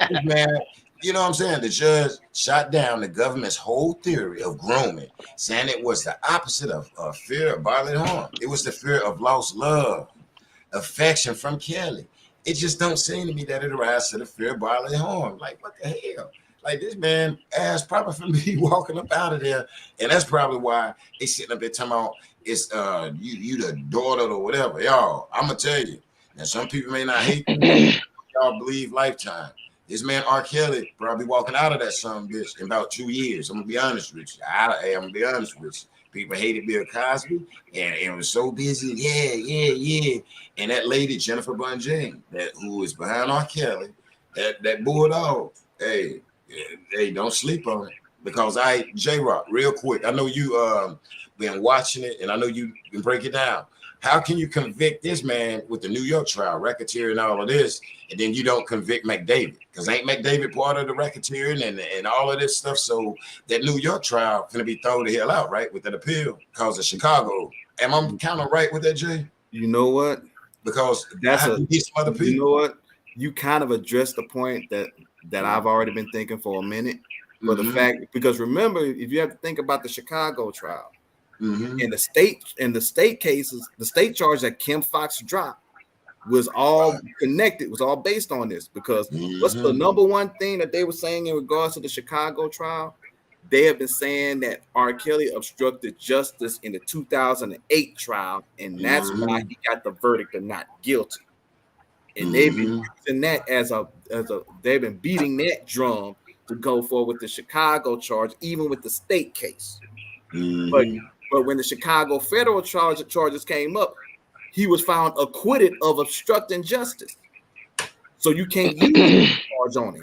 this man. You know what I'm saying? The judge shot down the government's whole theory of grooming, saying it was the opposite of fear of bodily harm. It was the fear of lost love, affection from Kelly. It just don't seem to me that it arises to the fear of bodily harm. Like, what the hell? Like, this man asked probably for me walking up out of there. And that's probably why they sitting up there talking about it's you the daughter or whatever. Y'all, I'm going to tell you. Now, some people may not hate me. Y'all believe lifetime. This man R.Kelly probably walking out of that son bitch in about 2 years. I'm gonna be honest with you. I'm gonna be honest with you. People hated Bill Cosby, and it was so busy. Yeah. And that lady Jennifer Bunjane, who is behind R.Kelly, that bulldog. Hey, don't sleep on it because J-Rock, real quick. I know you been watching it, and I know you can break it down. How can you convict this man with the New York trial, racketeering and all of this, and then you don't convict McDavid? Because ain't McDavid part of the racketeering and all of this stuff? So that New York trial gonna be thrown the hell out, right? With that appeal because of Chicago. Am I kind of right with that, Jay? You know what? Because that's some other people. You know what? You kind of addressed the point that I've already been thinking for a minute. But the fact, because remember, if you have to think about the Chicago trial. In the state cases, the state charge that Kim Fox dropped was all connected, was all based on this. Because what's the number one thing that they were saying in regards to the Chicago trial? They have been saying that R. Kelly obstructed justice in the 2008 trial, and that's why he got the verdict of not guilty. And they've been using that as they've been beating that drum to go forward with the Chicago charge, even with the state case. But when the Chicago federal charges came up, he was found acquitted of obstructing justice. So you can't use that charge on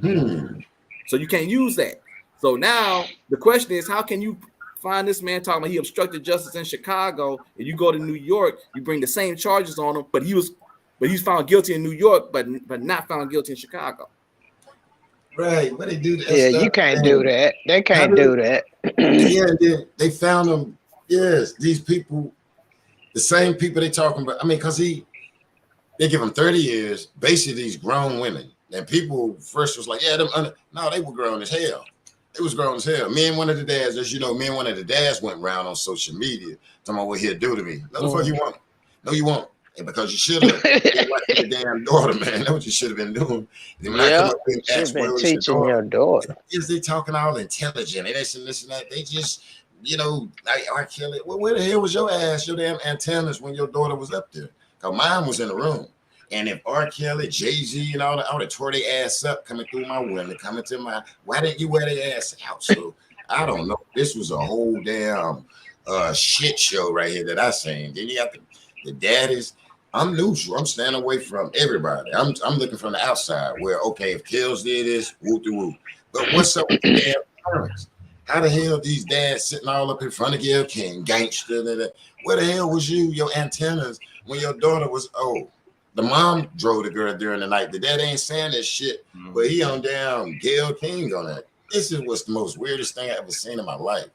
him. So you can't use that. So now the question is, how can you find this man talking about he obstructed justice in Chicago, and you go to New York, you bring the same charges on him, but he's found guilty in New York, but not found guilty in Chicago. Right, but they do that. Yeah, you can't do that. They can't do that. Yeah, they found them. Yes, these people, the same people they talking about. I mean, because they give them 30 years, basically these grown women. And people first was like, yeah, no, they were grown as hell. It was grown as hell. Me and one of the dads, as you know, one of the dads went around on social media talking about what he'll do to me. No, the fuck you want? No, you won't. And because you should have your damn daughter, man. That's what you should have been doing. Then when I come up and ask, been teaching your daughter. Is they talking all intelligent? And this and that. They just, like R.Kelly. Well, where the hell was your ass, your damn antennas when your daughter was up there? Because mine was in the room. And if R.Kelly, Jay-Z, and all that, I would have tore their ass up coming through my window, coming to my, why didn't you wear their ass out? So I don't know. This was a whole damn shit show right here that I seen. Then you got the daddies. I'm neutral. I'm staying away from everybody. I'm looking from the outside. Where okay, if Kells did this, whoop de whoop. But what's up with the damn parents? How the hell these dads sitting all up in front of Gayle King, gangster? Where the hell was you, your antennas, when your daughter was old? The mom drove the girl during the night. The dad ain't saying that shit, but he on down Gayle King on that. This is what's the most weirdest thing I ever seen in my life.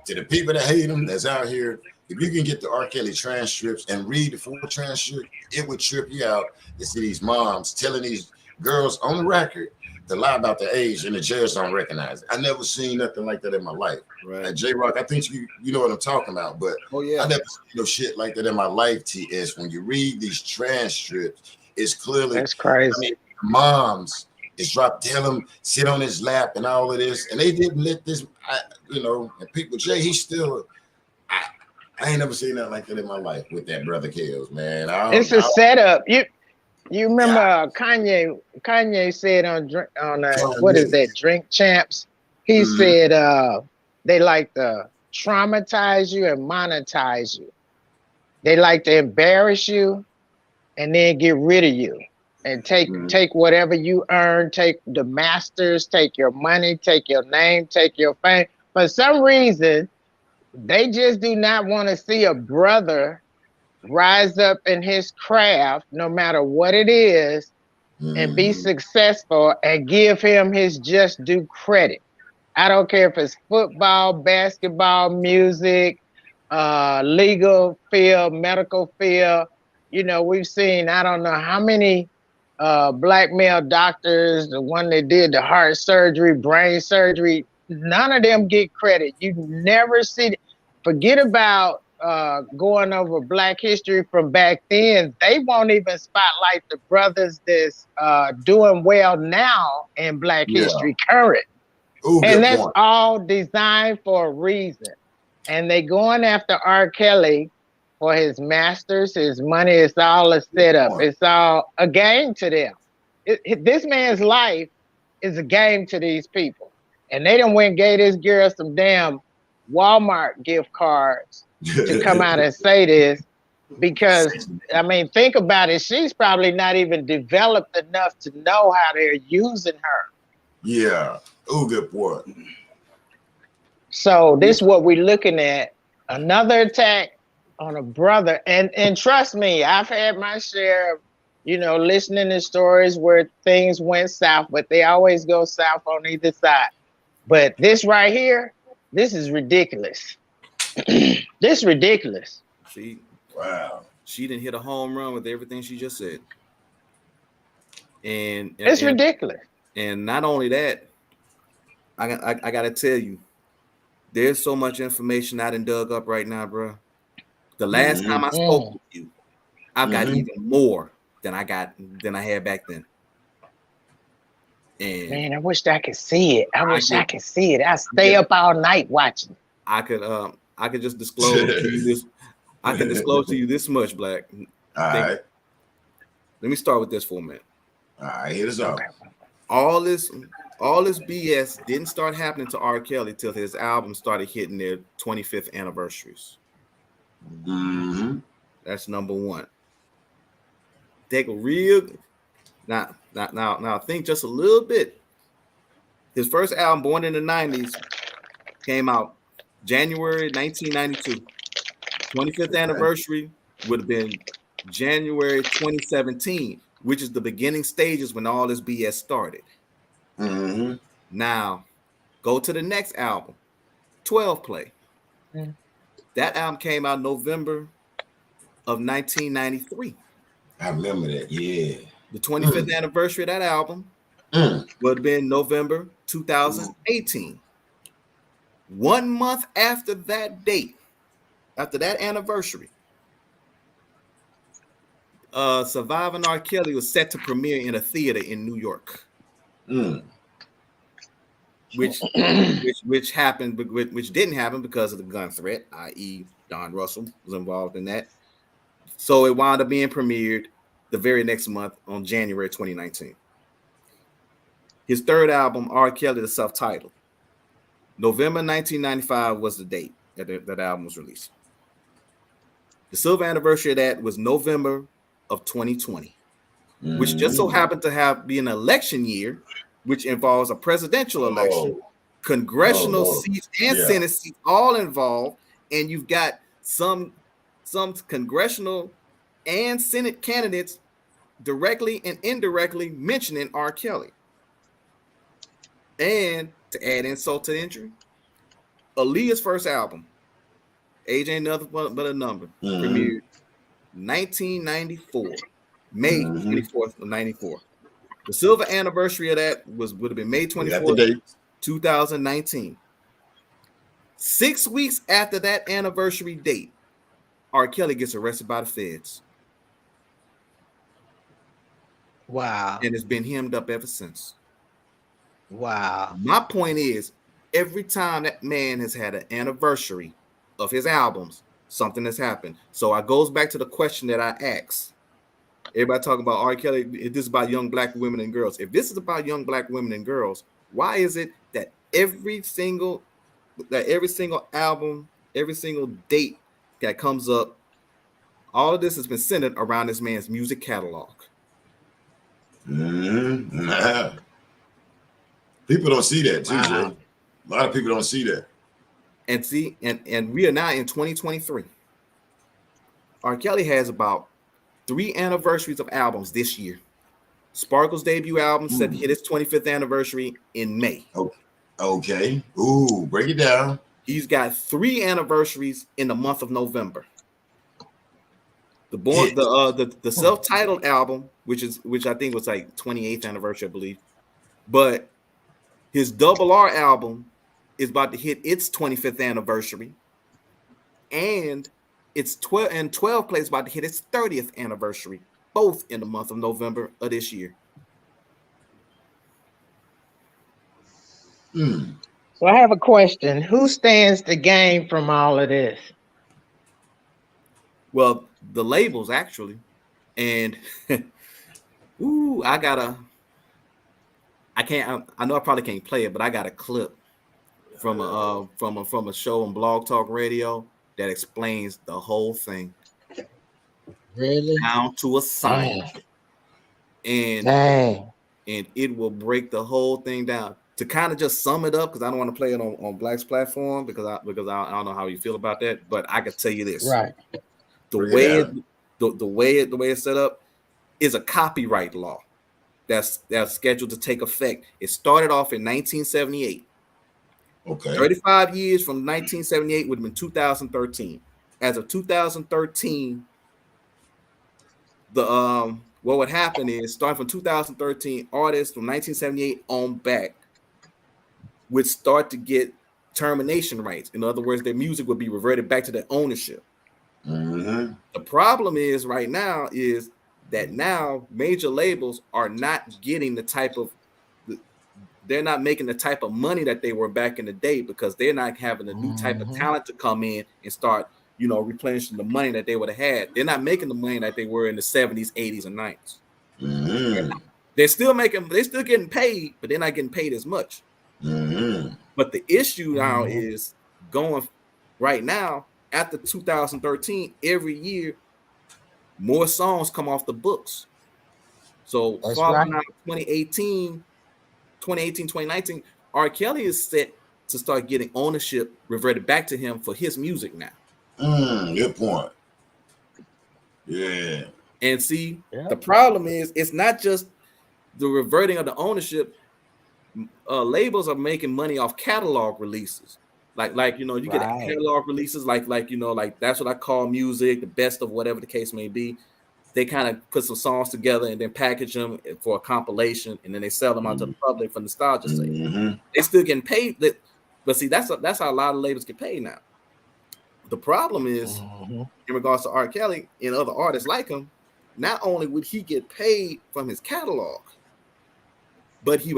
To the people that hate him, that's out here, if you can get the R. Kelly transcripts and read the full transcript, it would trip you out to see these moms telling these girls on the record to lie about their age and the judge don't recognize it. I never seen nothing like that in my life. Right. And J-Rock, I think you know what I'm talking about, but I never seen no shit like that in my life, TS. When you read these transcripts, it's clearly that's crazy. I mean, moms is dropped, tell him sit on his lap and all of this, and they didn't let this, and people, Jay, he's still, I ain't never seen nothing like that in my life with that brother Kells, man. It's a setup. You remember Kanye said on what is that, Drink Champs? He said they like to traumatize you and monetize you. They like to embarrass you and then get rid of you and take whatever you earn, take the masters, take your money, take your name, take your fame. For some reason, they just do not want to see a brother rise up in his craft, no matter what it is, and be successful and give him his just due credit. I don't care if it's football, basketball, music, legal field, medical field. You know, we've seen, I don't know how many black male doctors, the one that did the heart surgery, brain surgery, none of them get credit. You never see, forget about going over Black history from back then. They won't even spotlight the brothers that's doing well now in Black history current. Ooh, and that's point. All designed for a reason. And they going after R. Kelly for his masters, his money. It's all a setup. It's all a game to them. This man's life is a game to these people. And they done went and gave this girl some damn Walmart gift cards to come out and say this, because I mean, think about it. She's probably not even developed enough to know how they're using her. Yeah. Oh, good point. So this is what we're looking at. Another attack on a brother. And trust me, I've had my share of, listening to stories where things went south, but they always go south on either side. But this right here, this is ridiculous. This is ridiculous. Wow. She didn't hit a home run with everything she just said. And it's ridiculous. And not only that, I gotta tell you, there's so much information I done dug up right now, bro. The last time I spoke with you, I've got even more than I had back then. And man, I wish I could see it. I wish I could see it. I stay up all night watching. I could just disclose to you this. I can disclose to you this much, Black. All right. Let me start with this for a minute. All right, here's up. All this BS didn't start happening to R. Kelly till his album started hitting their 25th anniversaries. That's number one. Take a real now think just a little bit. His first album, Born in the 90s, came out January 1992. 25th anniversary would have been January 2017, which is the beginning stages when all this BS started. Now, go to the next album, 12 Play. That album came out November of 1993. I remember that, yeah. The 25th anniversary of that album would have been November 2018. 1 month after that date, after that anniversary, Surviving R. Kelly was set to premiere in a theater in New York. Which happened, which didn't happen because of the gun threat, i.e. Don Russell was involved in that. So it wound up being premiered the very next month on January 2019. His third album, R. Kelly, the self-titled. November 1995 was the date that album was released. The silver anniversary of that was November of 2020, which just so happened to be an election year, which involves a presidential election, congressional seats and Senate seats all involved, and you've got some congressional and Senate candidates directly and indirectly mentioning R. Kelly. And to add insult to injury, Aaliyah's first album, Age Ain't Nothing But a Number, premiered 1994, May 24th of 94. The silver anniversary of that would have been May 24th, 2019. 6 weeks after that anniversary date, R. Kelly gets arrested by the feds. Wow. And it's been hemmed up ever since. Wow. My point is, every time that man has had an anniversary of his albums, something has happened. So it goes back to the question that I asked. Everybody talking about R. Kelly, this is about young black women and girls. If this is about young black women and girls, why is it that every single album, every single date that comes up, all of this has been centered around this man's music catalog? People don't see that too, Jay. A lot of people don't see that. And we are now in 2023. R. Kelly has about 3 anniversaries of albums this year. Sparkle's debut album set to hit its 25th anniversary in May. Okay. Ooh, break it down. He's got 3 anniversaries in the month of November. The self-titled album, which I think was like 28th anniversary, I believe. But his Double R album is about to hit its 25th anniversary, and it's 12 Play is about to hit its 30th anniversary, both in the month of November of this year. So I have a question. Who stands to gain from all of this? Well, the labels actually, and I know I probably can't play it, but I got a clip from a show on Blog Talk Radio that explains the whole thing. Really? Down to a science. And it will break the whole thing down. To kind of just sum it up, because I don't want to play it on Black's platform because I don't know how you feel about that, but I can tell you this. Right. The way it's set up is a copyright law that's scheduled to take effect. It started off in 1978. Okay. 35 years from 1978 would have been 2013. As of 2013, what would happen is, starting from 2013, artists from 1978 on back would start to get termination rights. In other words, their music would be reverted back to their ownership. The problem is right now is that now major labels are not getting they're not making the type of money that they were back in the day, because they're not having a new type of talent to come in and start, replenishing the money that they would have had. They're not making the money that they were in the 70s, 80s, and 90s. They're still getting paid, but they're not getting paid as much. But the issue now is going right now, after 2013, every year, more songs come off the books. So following out 2018, 2019, R. Kelly is set to start getting ownership reverted back to him for his music now. Good point. Yeah. And see, the problem is, it's not just the reverting of the ownership. Labels are making money off catalog releases. Like you get catalog releases, like that's what I call music, the best of whatever the case may be. They kind of put some songs together and then package them for a compilation, and then they sell them out to the public for nostalgia's sake. They still getting paid, but see, that's how a lot of labels get paid now. The problem is, in regards to R. Kelly and other artists like him, not only would he get paid from his catalog, but they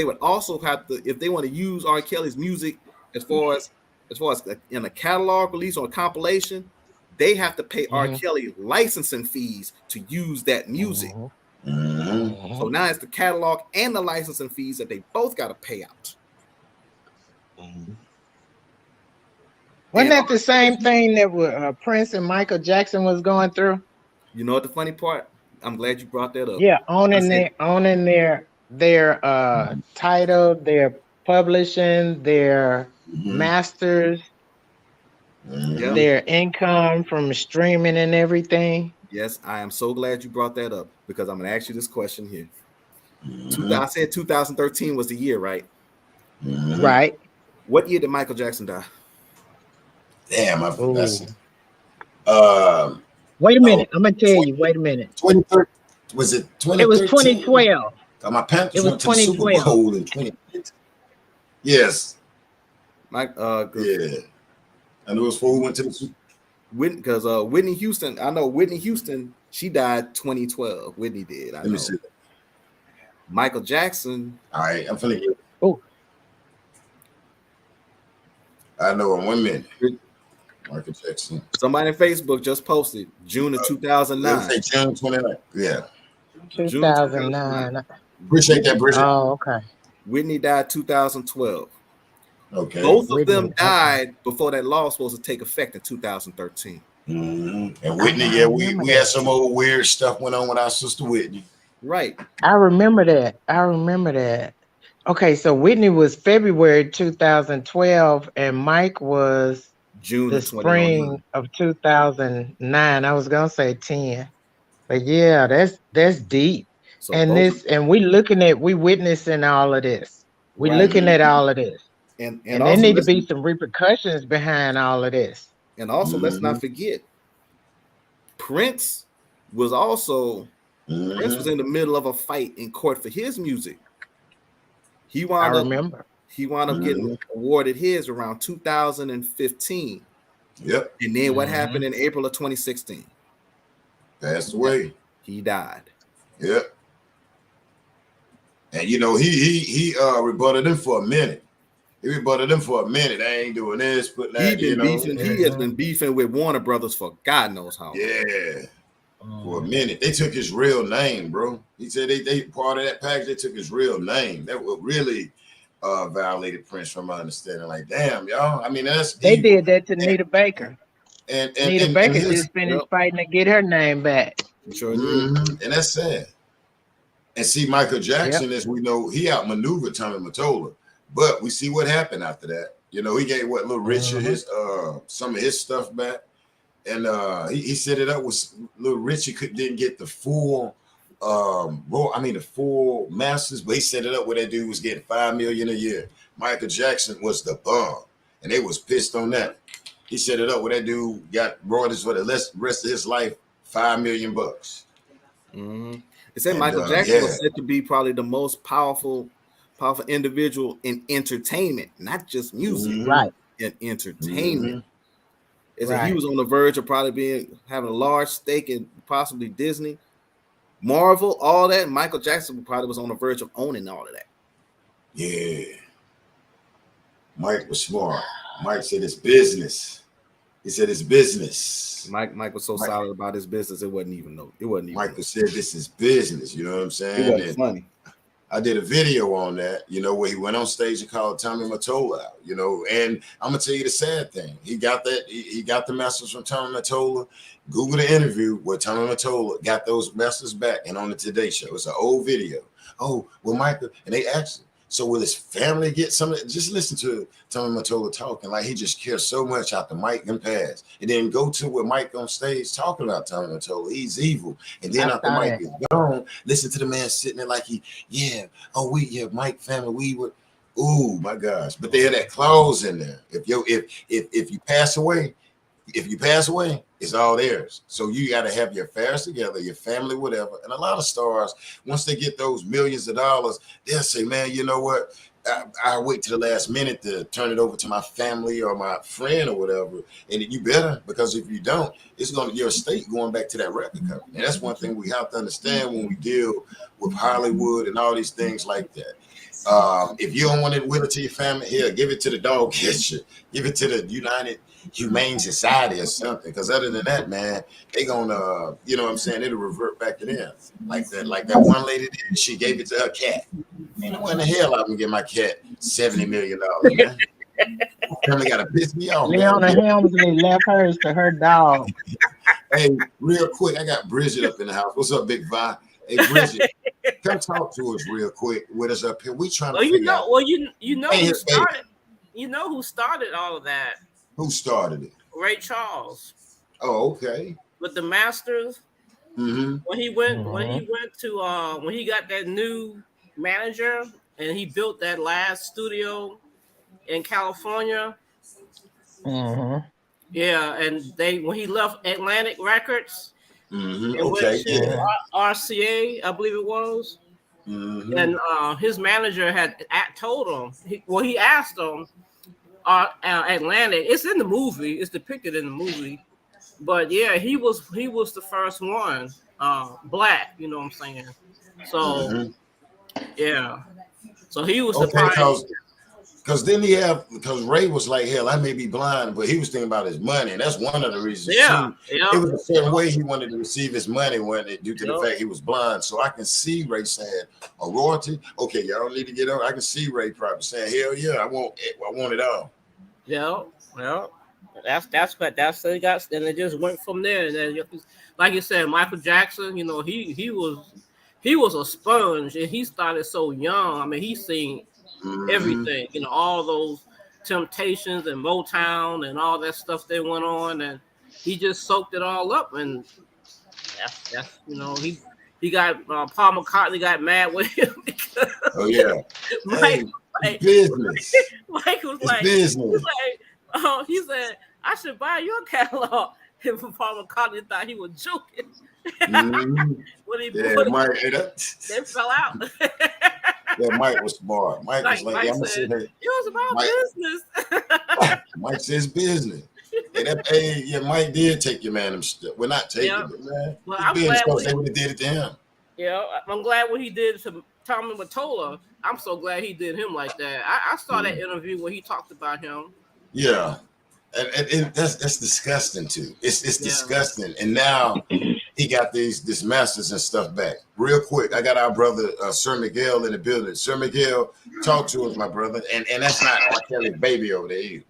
would also have to, if they want to use R. Kelly's music as far as in a catalog release or a compilation, they have to pay R. Kelly licensing fees to use that music. So now it's the catalog and the licensing fees that they both got to pay out. Wasn't that the same thing that Prince and Michael Jackson was going through? You know what the funny part? I'm glad you brought that up. Yeah, owning their title, their publishing, their masters, their income from streaming and everything. Yes, I am so glad you brought that up because I'm gonna ask you this question here. I said 2013 was the year, right? Right. What year did Michael Jackson die? Damn, I forgot. Wait a minute. I'm gonna tell you. Wait a minute. 2013. Was it 2013? It was 2012. My Panthers went to the Super Bowl in 2015. Yes. Mike. Yeah. I knew it was before we went to the Super Bowl. Because Whitney Houston, I know Whitney Houston, she died 2012. Whitney did. Let me see that. Michael Jackson. All right, I'm finna get. Oh. I know in 1 minute. Michael Jackson. Somebody on Facebook just posted June of 2009. Say June 29. Yeah. 2009. Appreciate that, Bridget. Oh, okay. Whitney died 2012. Okay. Both of them died before that law was supposed to take effect in 2013. And Whitney, we had some old weird stuff went on with our sister Whitney. Right. I remember that. Okay, so Whitney was February 2012 and Mike was June the spring of 2009. I was gonna say 10. But yeah, that's deep. So and we witnessing all of this. We're looking at all of this. And there need to be some repercussions behind all of this. And also, let's not forget, Prince was also Prince was in the middle of a fight in court for his music. He wound up getting awarded his around 2015. Yep. And then what happened in April of 2016? Passed away. He died. Yep. And you know, he rebutted him for a minute. He rebutted him for a minute. I ain't doing this, putting that. He has been beefing with Warner Brothers for God knows how long. Yeah. For a minute. They took his real name, bro. He said they part of that package, they took his real name. That would really violated Prince from my understanding. Like, damn, y'all. I mean, they did that to Nita Baker. And Nita Baker just finished fighting to get her name back. Sure and that's sad. And see, Michael Jackson, as we know, he outmaneuvered Tommy Mottola. But we see what happened after that. You know, he gave Little Richard his some of his stuff back. And he set it up with Little Richard didn't get the full the full masters, but he set it up where that dude was getting $5 million a year. Michael Jackson was the bomb, and they was pissed on that. He set it up where that dude got royalties for the rest of his life, $5 million. It said Michael Jackson was said to be probably the most powerful individual in entertainment, not just music, right? In entertainment. It's like he was on the verge of probably having a large stake in possibly Disney, Marvel, all that. Michael Jackson probably was on the verge of owning all of that. Yeah. Mike was smart. Mike said it's business. He said it's business. Mike was so solid about his business, it wasn't even. Michael said this is business. You know what I'm saying? It wasn't funny. I did a video on that, you know, where he went on stage and called Tommy Mottola out, you know, and I'm gonna tell you the sad thing. He got the message from Tommy Mottola. Google the interview where Tommy Mottola got those messages back and on the Today Show. It's an old video. Oh, well, Michael, and they asked him, so will his family get some of it? Just listen to Tommy Mottola talking like he just cares so much after Mike and pass. And then go to with Mike on stage talking about Tommy Mottola. He's evil. And then after Mike is gone, listen to the man sitting there like Mike family, we would, oh my gosh. But they had that clause in there. If you pass away, it's all theirs. So you got to have your affairs together, your family, whatever. And a lot of stars, once they get those millions of dollars, they'll say, man, you know what? I wait to the last minute to turn it over to my family or my friend or whatever. And you better, because if you don't, it's going to your estate going back to that record company. And that's one thing we have to understand when we deal with Hollywood and all these things like that. If you don't want it, will it to your family, here, give it to the dog catcher, give it to the United Humane Society or something, because other than that, man, they gonna, you know what I'm saying, it'll revert back to them. Like that one lady did, she gave it to her cat. Ain't no way in the hell I'm gonna get my cat $70 million, man. Family got to piss me off, man. Leona Helmsley left hers to her dog. Hey, real quick, I got Bridget up in the house. What's up, Big Vi? Hey, Bridget, come talk to us real quick with us up here. We trying to figure out. Well, you know Hey, who here, started. You know who started all of that? Who started it? Ray Charles. Oh, okay. With the Masters. Mm-hmm. When he went to when he got that new manager and he built that last studio in California. Mm-hmm. Yeah, and when he left Atlantic Records Mm-hmm. and went Okay. to RCA, I believe it was. Mm-hmm. And his manager had told him, he asked him, Atlantic, it's in the movie, it's depicted in the movie, but yeah, he was the first one, black, you know what I'm saying? So yeah, so he was the pioneer. Because Ray was like, hell, I may be blind, but he was thinking about his money, and that's one of the reasons too. It was a certain way he wanted to receive his money due to the fact he was blind. So I can see Ray saying a royalty. Okay, y'all don't need to get on. I can see Ray probably saying, hell yeah, I want it all. Yeah. That's what they got, and it just went from there. And then, like you said, Michael Jackson, you know, he was a sponge, and he started so young. I mean, he's seen everything, you know, all those Temptations and Motown and all that stuff they went on, and he just soaked it all up. And that's you know, he got Paul McCartney got mad with him because Mike was like business. He said, I should buy your catalog. And Paul McCartney thought he was joking. When he Mike, they fell out. Yeah, Mike was smart. Mike was like, I'm gonna sit here. It was about business. Mike says business. And Mike did take your man. We're not taking it, man. Well, I'm glad they would have did it to him. Yeah, I'm glad what he did to Tommy Mottola. I'm so glad he did him like that. I saw that interview where he talked about him. Yeah, and that's disgusting too. It's disgusting. And now he got this masters and stuff back. Real quick, I got our brother Sir Miguel in the building. Sir Miguel, talk to us, my brother. And that's not R.Kelly's baby over there either.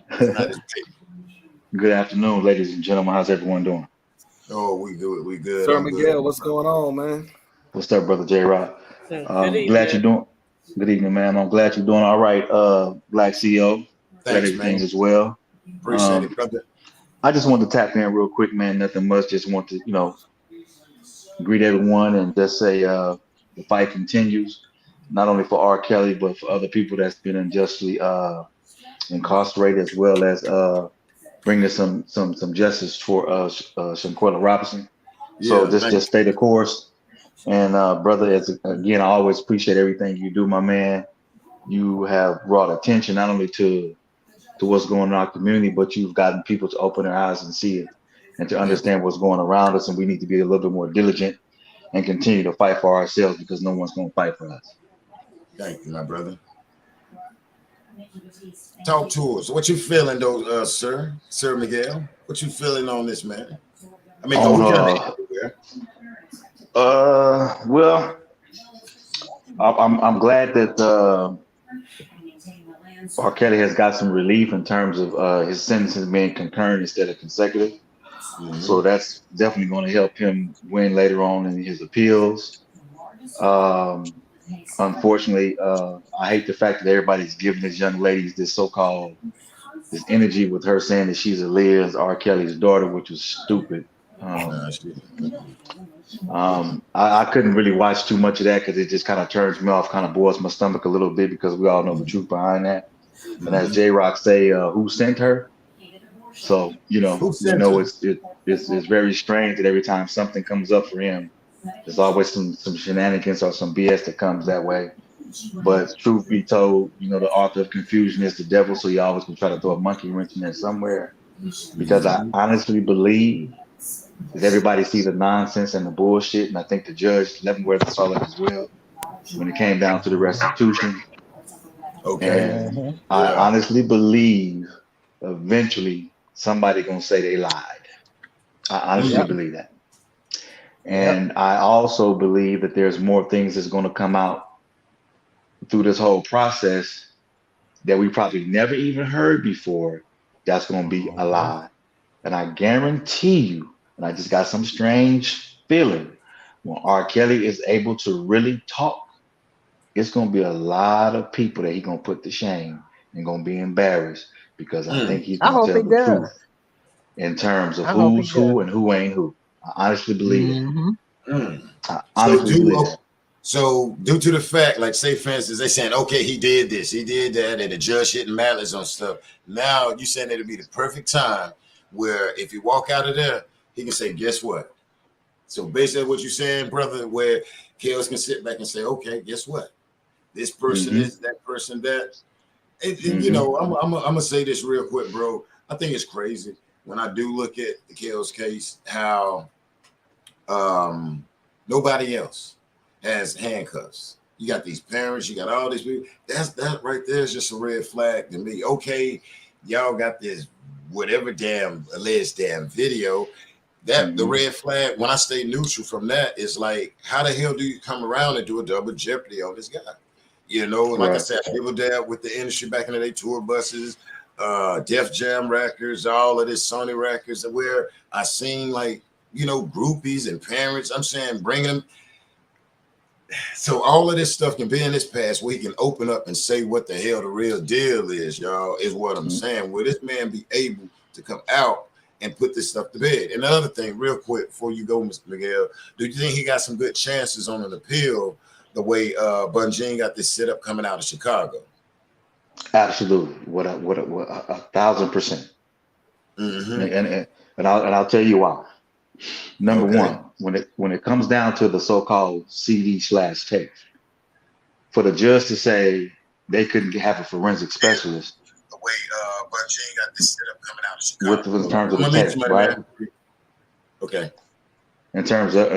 That's not his baby. Good afternoon, ladies and gentlemen. How's everyone doing? Oh, we good. We good. Sir Miguel, what's going on, man? What's up, brother J Rock? Glad you're doing. Good evening, man. I'm glad you're doing all right, Black CEO. Thanks, everything man. as well. Appreciate it, brother. I just wanted to tap in real quick, man. Nothing much. Just want to, greet everyone and just say the fight continues, not only for R. Kelly, but for other people that's been unjustly incarcerated, as well as bringing some justice for Shanquella Robinson. So just stay the course. And brother, again, I always appreciate everything you do, my man. You have brought attention not only to what's going on in our community, but you've gotten people to open their eyes and see it and to understand what's going around us. And we need to be a little bit more diligent and continue to fight for ourselves, because no one's going to fight for us. Thank you, my brother. Talk to us. What you feeling, though, Sir Miguel? What you feeling on this, man? I mean, well, I'm glad that R. Kelly has got some relief in terms of his sentences being concurrent instead of consecutive. So that's definitely going to help him win later on in his appeals. Unfortunately, I hate the fact that everybody's giving this young lady this this energy with her saying that she's Aaliyah R. Kelly's daughter, which was stupid. I couldn't really watch too much of that because it just kind of turns me off, kind of boils my stomach a little bit, because we all know the truth behind that. And as J Rock say, who sent her? So it's very strange that every time something comes up for him, there's always some shenanigans or some BS that comes that way. But truth be told, the author of confusion is the devil, so you always can try to throw a monkey wrench in there somewhere. Because I honestly believe that everybody sees the nonsense and the bullshit, and I think the judge Leavenworth saw it as well when it came down to the restitution. And I honestly believe eventually somebody gonna say they lied. I honestly believe that. And I also believe that there's more things that's gonna come out through this whole process that we probably never even heard before that's going to be alive. And I guarantee you, and I just got some strange feeling, when R. Kelly is able to really talk, it's going to be a lot of people that he's going to put to shame and going to be embarrassed because I think he's I going to hope tell he the truth does. in terms of I hope he who's does. who and who ain't who. I honestly believe that. Mm-hmm. I So honestly believe that. so due to the fact, like say for instance, they saying, okay, he did this, he did that, and the judge hitting malice on stuff. Now you saying it'll be the perfect time where if you walk out of there, he can say, guess what? So basically what you're saying, brother, where Kells can sit back and say, okay, guess what? This person is that person that. And, you know, I'm gonna say this real quick, bro. I think it's crazy when I do look at the Kells case, how nobody else has handcuffs. You got these parents, you got all these people. That right there is just a red flag to me. Okay, y'all got this whatever damn alleged damn video. That the red flag. When I stay neutral from that is like, how the hell do you come around and do a double jeopardy on this guy? You know, like I said, people there with the industry back in the day, tour buses, Def Jam records, all of this Sony records, where I seen like, you know, groupies and parents. I'm saying bring them. So all of this stuff can be in this past where he can open up and say what the hell the real deal is, y'all, is what I'm saying. Will this man be able to come out and put this stuff to bed? And the other thing, real quick, before you go, Mr. Miguel, do you think he got some good chances on an appeal the way Bunjin got this setup coming out of Chicago? Absolutely. What 1,000%. Mm-hmm. And I'll tell you why. Number Okay. one, when it comes down to the so-called CD/tape, for the judge to say they couldn't have a forensic specialist The way Bunjin got this setup coming out of with Chicago. in terms of I'm the gonna leave tape, somebody, right? man. Okay. In terms of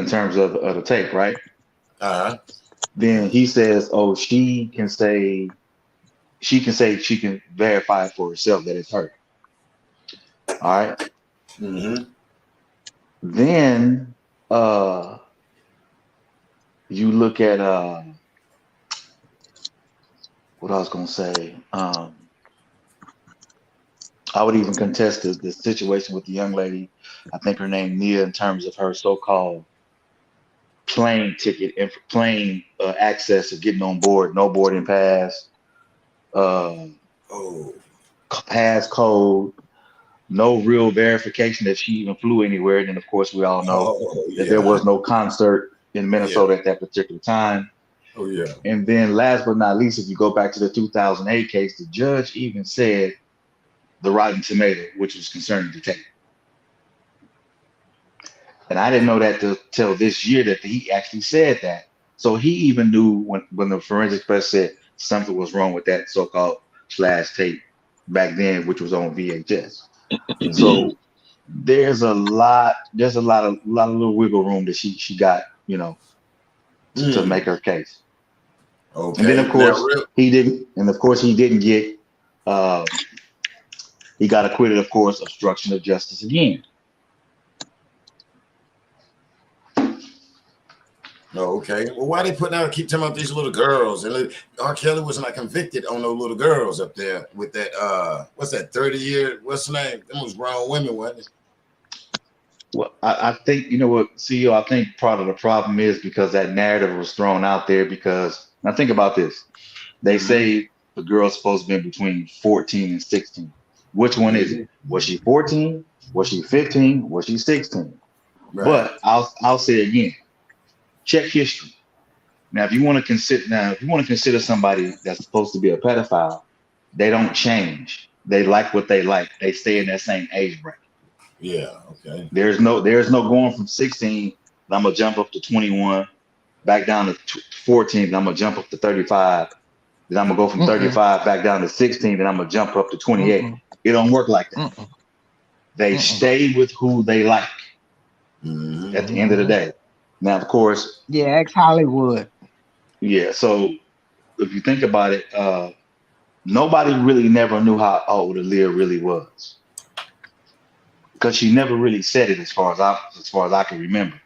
the tape, right? Uh-huh. Then he says, "Oh, she can verify for herself that it's her." All right. Mm-hmm. Then you look at what I was gonna say. I would even contest the situation with the young lady. I think her name Nia, in terms of her so-called plane ticket and plane access of getting on board, no boarding pass, uh, Oh. pass code, no real verification that she even flew anywhere. And then, of course, we all know Oh that there yeah. was no concert in Yeah. Minnesota at that particular time. Oh yeah. And then, last but not least, if you go back to the 2008 case, the judge even said the Rotten Tomato, which was concerning the tape. And I didn't know that till this year that he actually said that. So he even knew when the forensic specialist said something was wrong with that so-called slash tape back then, which was on VHS. Mm-hmm. So there's a lot of little wiggle room that she got, to make her case. And then Okay. of Now, course real. he didn't get he got acquitted, of course, obstruction of justice again. Oh, okay. Well, why they putting out keep talking about these little girls? And R. Kelly was not convicted on those little girls up there with that what's that 30-year, what's the name? Them was grown women, wasn't it? Well, I think, you know what, CEO, I think part of the problem is because that narrative was thrown out there because now think about this. They Mm-hmm. say the girl's supposed to be between 14 and 16. Which one is it? Mm-hmm. Was she 14? Was she 15? Was she 16? Right. But I'll say again, check history. Now, if you want to consider somebody that's supposed to be a pedophile, they don't change. They like what they like. They stay in that same age bracket. Yeah. Okay. There's no going from 16, and I'm gonna jump up to 21, back down to 14, and I'm gonna jump up to 35. Then I'm gonna go from Mm-mm. 35 back down to 16, then I'm gonna jump up to 28. Mm-mm. It don't work like that. Mm-mm. They Mm-mm. stay with who they like Mm-hmm. at the end of the Mm-hmm. day. Now, of course, Yeah, ex Hollywood. yeah. So if you think about it, nobody really never knew how old Aaliyah really was because she never really said it as far as I can remember.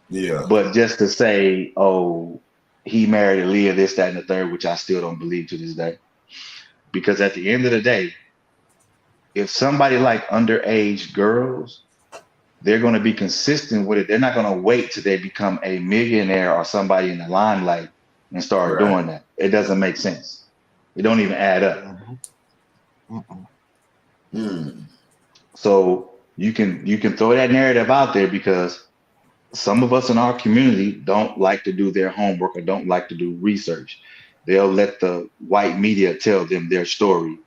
Yeah. But just to say, oh, he married Aaliyah, this, that, and the third, which I still don't believe to this day, because at the end of the day, if somebody like underage girls, they're going to be consistent with it. They're not going to wait till they become a millionaire or somebody in the limelight and start doing that. It doesn't make sense. It don't even add up. So you can throw that narrative out there because some of us in our community don't like to do their homework or don't like to do research. They'll let the white media tell them their story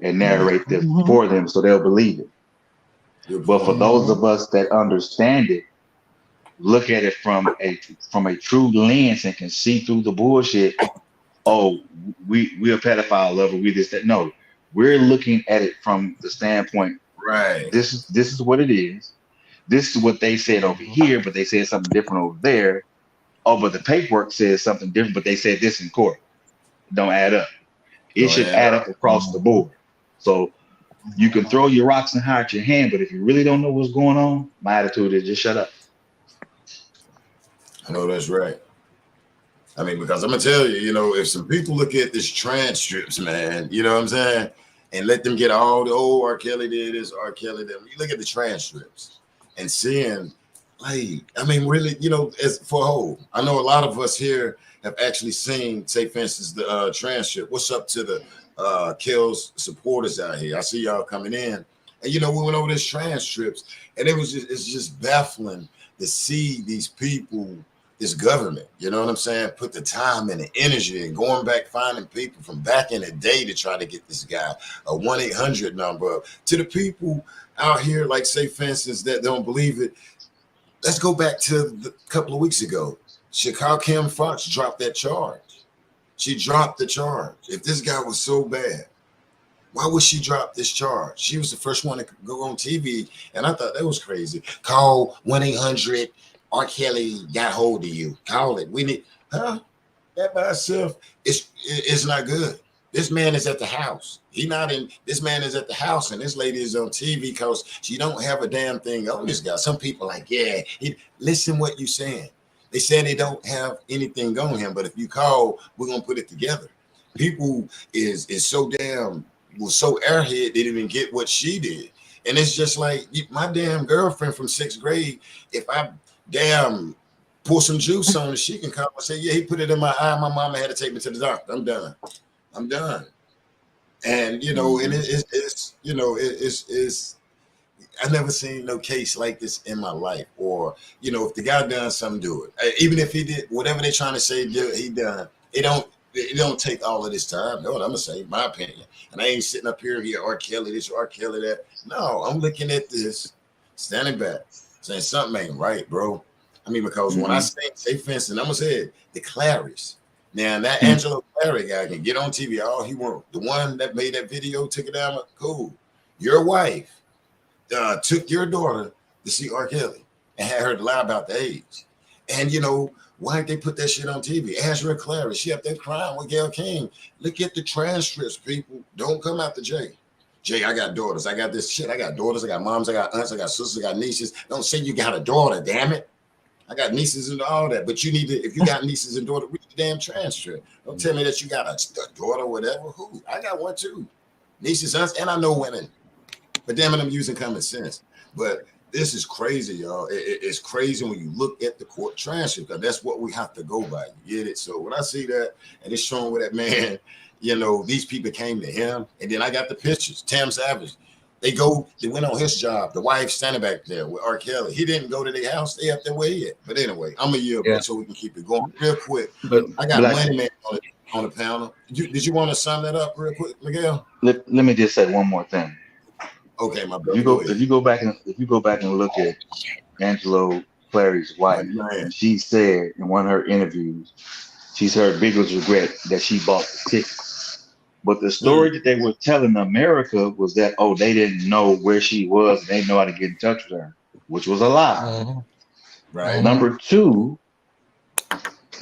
and narrate them for them so they'll believe it. But for those of us that understand it, look at it from a true lens and can see through the bullshit. Oh, we're a pedophile lover. We this that. No, we're looking at it from the standpoint. Right. This is what it is. This is what they said over here, but they said something different over there. Oh, but the paperwork says something different, but they said this in court. Don't add up. It should add up across the board. So you can throw your rocks and hide your hand, but if you really don't know what's going on, my attitude is just shut up. I know that's right. I mean, because I'm gonna tell you, if some people look at this transcripts, man, you know what I'm saying, and let them get all the R. Kelly did this, R. Kelly did. You look at the transcripts and seeing, like, I mean, really, as for a whole, I know a lot of us here have actually seen, say, for instance, the transcript. What's up to the Kells supporters out here? I see y'all coming in, and we went over this transcripts, and it's just baffling to see these people. This government, you know what I'm saying, put the time and the energy and going back finding people from back in the day to try to get this guy a 1-800 number to the people out here, like, say, for instance, that don't believe it. Let's go back to a couple of weeks ago. Chicago Kim Fox dropped that charge. She dropped the charge. If this guy was so bad, why would she drop this charge? She was the first one to go on TV, and I thought that was crazy. Call 1-800 R. Kelly got hold of you. Call it. We need, that by itself is not good. This man is at the house. This man is at the house, and this lady is on TV because she don't have a damn thing on this guy. Some people like, listen what you saying. They say they don't have anything on him, but if you call, we're gonna put it together. People was so airhead they didn't even get what she did. And it's just like my damn girlfriend from 6th grade, if I pour some juice on it, she can come and say, he put it in my eye. My mama had to take me to the doctor. I'm done. And and it's I never seen no case like this in my life. Or if the guy done something, do it. Even if he did whatever they're trying to say, he done. It don't take all of this time. No, I'm gonna say my opinion. And I ain't sitting up here R. Kelly this, R. Kelly that. No, I'm looking at this, standing back, saying something ain't right, bro. I mean, because when I say fence, and I'm gonna say it, the Clarys. Now that Angelo Clary guy can get on TV all he wants. The one that made that video took it down. Cool. Your wife took your daughter to see R. Kelly and had her to lie about the age. And why didn't they put that shit on TV? Angela Clary, she up there crying with Gayle King. Look at the transcripts, people. Don't come out to Jay. Jay, I got daughters. I got this shit. I got daughters. I got moms. I got aunts. I got sisters. I got nieces. Don't say you got a daughter, damn it. I got nieces and all that. But you need to, if you got nieces and daughters, read the damn transcript. Don't tell me that you got a daughter or whatever. Who? I got one too. Nieces, aunts, and I know women. But damn it, I'm using common sense. But this is crazy, y'all. It's crazy when you look at the court transcript, because that's what we have to go by. You get it? So when I see that, and it's showing where that man, these people came to him, and then I got the pictures. Tam Savage, they went on his job. The wife standing back there with R. Kelly. He didn't go to their house. They up their way yet. But anyway, I'm a year back so we can keep it going real quick. But I got Money Man on the panel. Did you want to sum that up real quick, Miguel? Let me just say one more thing. Okay, my brother. If you go back and look at Angelo Clary's wife, and she said in one of her interviews, she's her biggest regret that she bought the ticket. But the story that they were telling America was that they didn't know where she was and they didn't know how to get in touch with her, which was a lie. Right. Number two,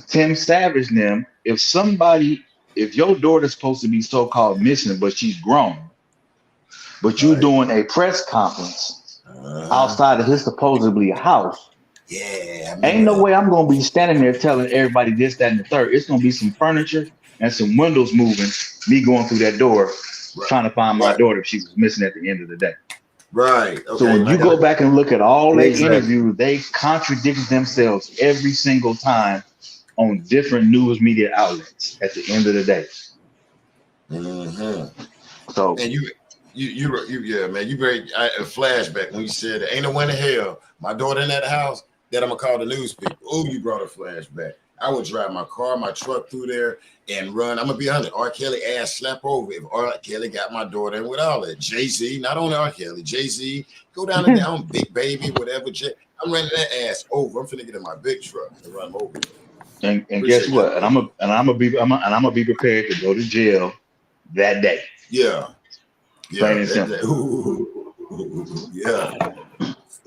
Tim Savage them. If your daughter's supposed to be so-called missing, but she's grown. But you're doing a press conference outside of his supposedly house. Yeah. Ain't no way I'm going to be standing there telling everybody this, that, and the third. It's going to be some furniture and some windows moving, me going through that door trying to find my daughter if she was missing at the end of the day. Right. Okay. So when you go back and look at all their Exactly. interviews, they contradict themselves every single time on different news media outlets at the end of the day. Mm-hmm. So and you yeah, man, you very a flashback when you said ain't no one in hell. My daughter in that house that I'm gonna call the news people. Oh, you brought a flashback. I would drive my car, my truck through there and run. I'm gonna be honest. R. Kelly ass slap over if R. Kelly got my daughter in with all that. Jay-Z, not only R. Kelly, Jay-Z, go down and down, Big Baby, whatever. I'm running that ass over. I'm finna get in my big truck and run over. And guess what? And I'm gonna be prepared to go to jail that day. Yeah. Plain and simple. Yeah.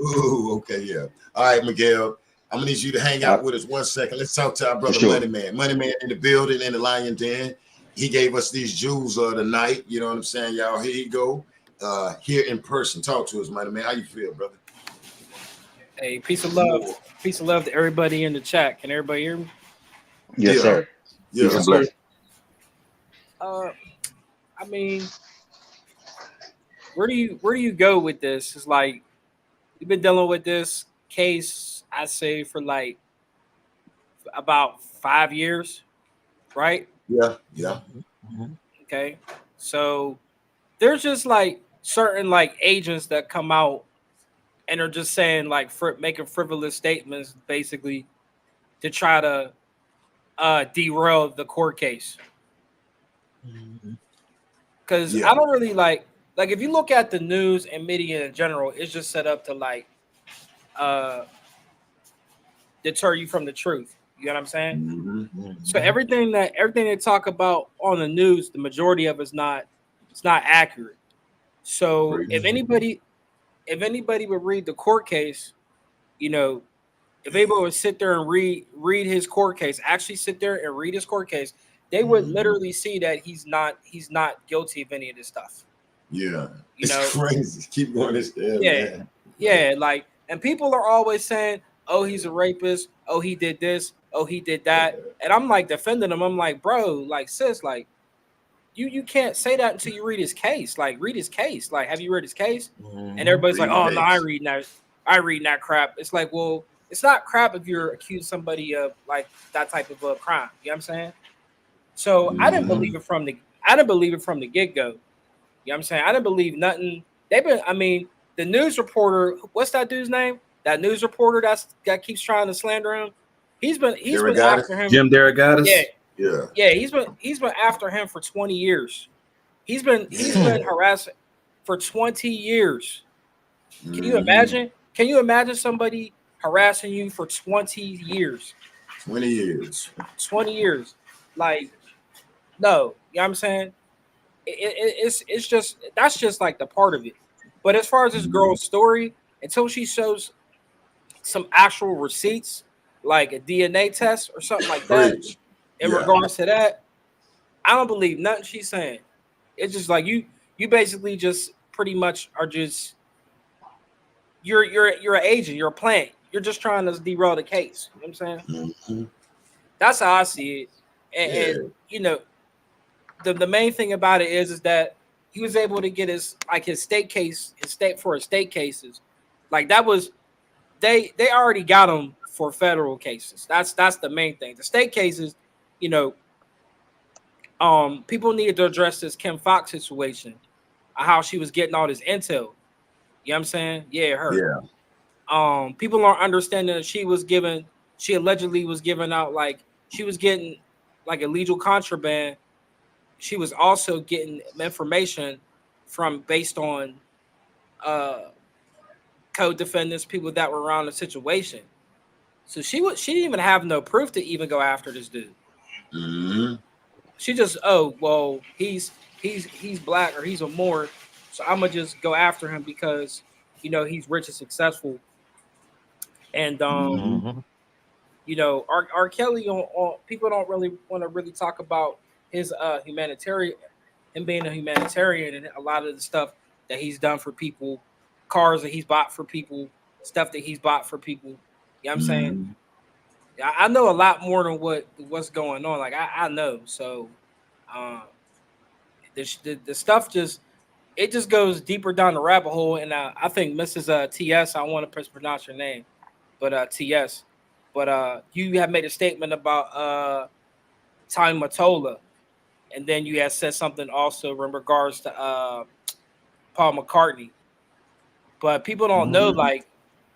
Ooh, okay, yeah. All right, Miguel. I'm gonna need you to hang out with us 1 second. Let's talk to our brother Money Man. Money Man in the building in the Lion Den. He gave us these jewels tonight. You know what I'm saying, y'all? Here you go. Here in person. Talk to us, Money Man. How you feel, brother? Hey, peace of love. Peace of love to everybody in the chat. Can everybody hear me? Yes, sir. Yeah. Yes, sir. I mean, where do you go with this? It's like we've been dealing with this case, I say, for like about 5 years, right? Yeah. Okay. So there's just like certain like agents that come out and are just saying like making frivolous statements basically to try to derail the court case. Because I don't really like if you look at the news and media in general, it's just set up to like deter you from the truth. You know what I'm saying? Mm-hmm. So everything they talk about on the news, the majority of it's not accurate. So if anybody would read the court case, you know, if anybody would sit there and read his court case, actually sit there and read his court case, they would literally see that he's not guilty of any of this stuff. Yeah, you know, it's crazy. Keep going this there, man. Yeah, like, and people are always saying, "Oh, he's a rapist. Oh, he did this. Oh, he did that." And I'm like defending him. I'm like, bro, like, sis, like, you can't say that until you read his case. Like, read his case. Like, have you read his case? And everybody's like, "Oh no, I read that crap." It's like, well, it's not crap if you're accusing somebody of like that type of a crime. You know what I'm saying? So I didn't believe it from the get-go. You know what I'm saying? I didn't believe nothing. The news reporter, what's that dude's name? That news reporter that keeps trying to slander him. He's been after him. Jim Derogatis? Yeah. He's been after him for 20 years. He's been harassing for 20 years. Can you imagine? Can you imagine somebody harassing you for 20 years? 20 years. 20 years. Like, no, you know what I'm saying? It's just, that's just like the part of it. But as far as this girl's story, until she shows some actual receipts, like a DNA test or something like that, in regards to that, I don't believe nothing she's saying. It's just like you basically just pretty much are just you're an agent, you're a plant. You're just trying to derail the case. You know what I'm saying? Mm-hmm. That's how I see it. And you know, the main thing about it is that he was able to get his state cases. Like, that was they already got him for federal cases. That's the main thing. The state cases, you know, people needed to address this Kim Fox situation, how she was getting all this intel. You know what I'm saying? Yeah, her. Yeah. People aren't understanding that she allegedly was giving out, like, she was getting like illegal contraband. She was also getting information based on co-defendants, people that were around the situation. So she didn't even have no proof to even go after this dude. Mm-hmm. She just, he's black, or he's a Moor, so I'm gonna just go after him because, you know, he's rich and successful. And you know, R. Kelly on people don't really want to really talk about his humanitarian, him being a humanitarian, and a lot of the stuff that he's done for people, cars that he's bought for people, stuff that he's bought for people. You know what I'm saying? I know a lot more than what's going on. Like, I know. So The stuff just it just goes deeper down the rabbit hole. And I think Mrs. TS, I want to pronounce your name, but TS, but you have made a statement about Tommy Mottola, and then you had said something also in regards to Paul McCartney. But people don't know, like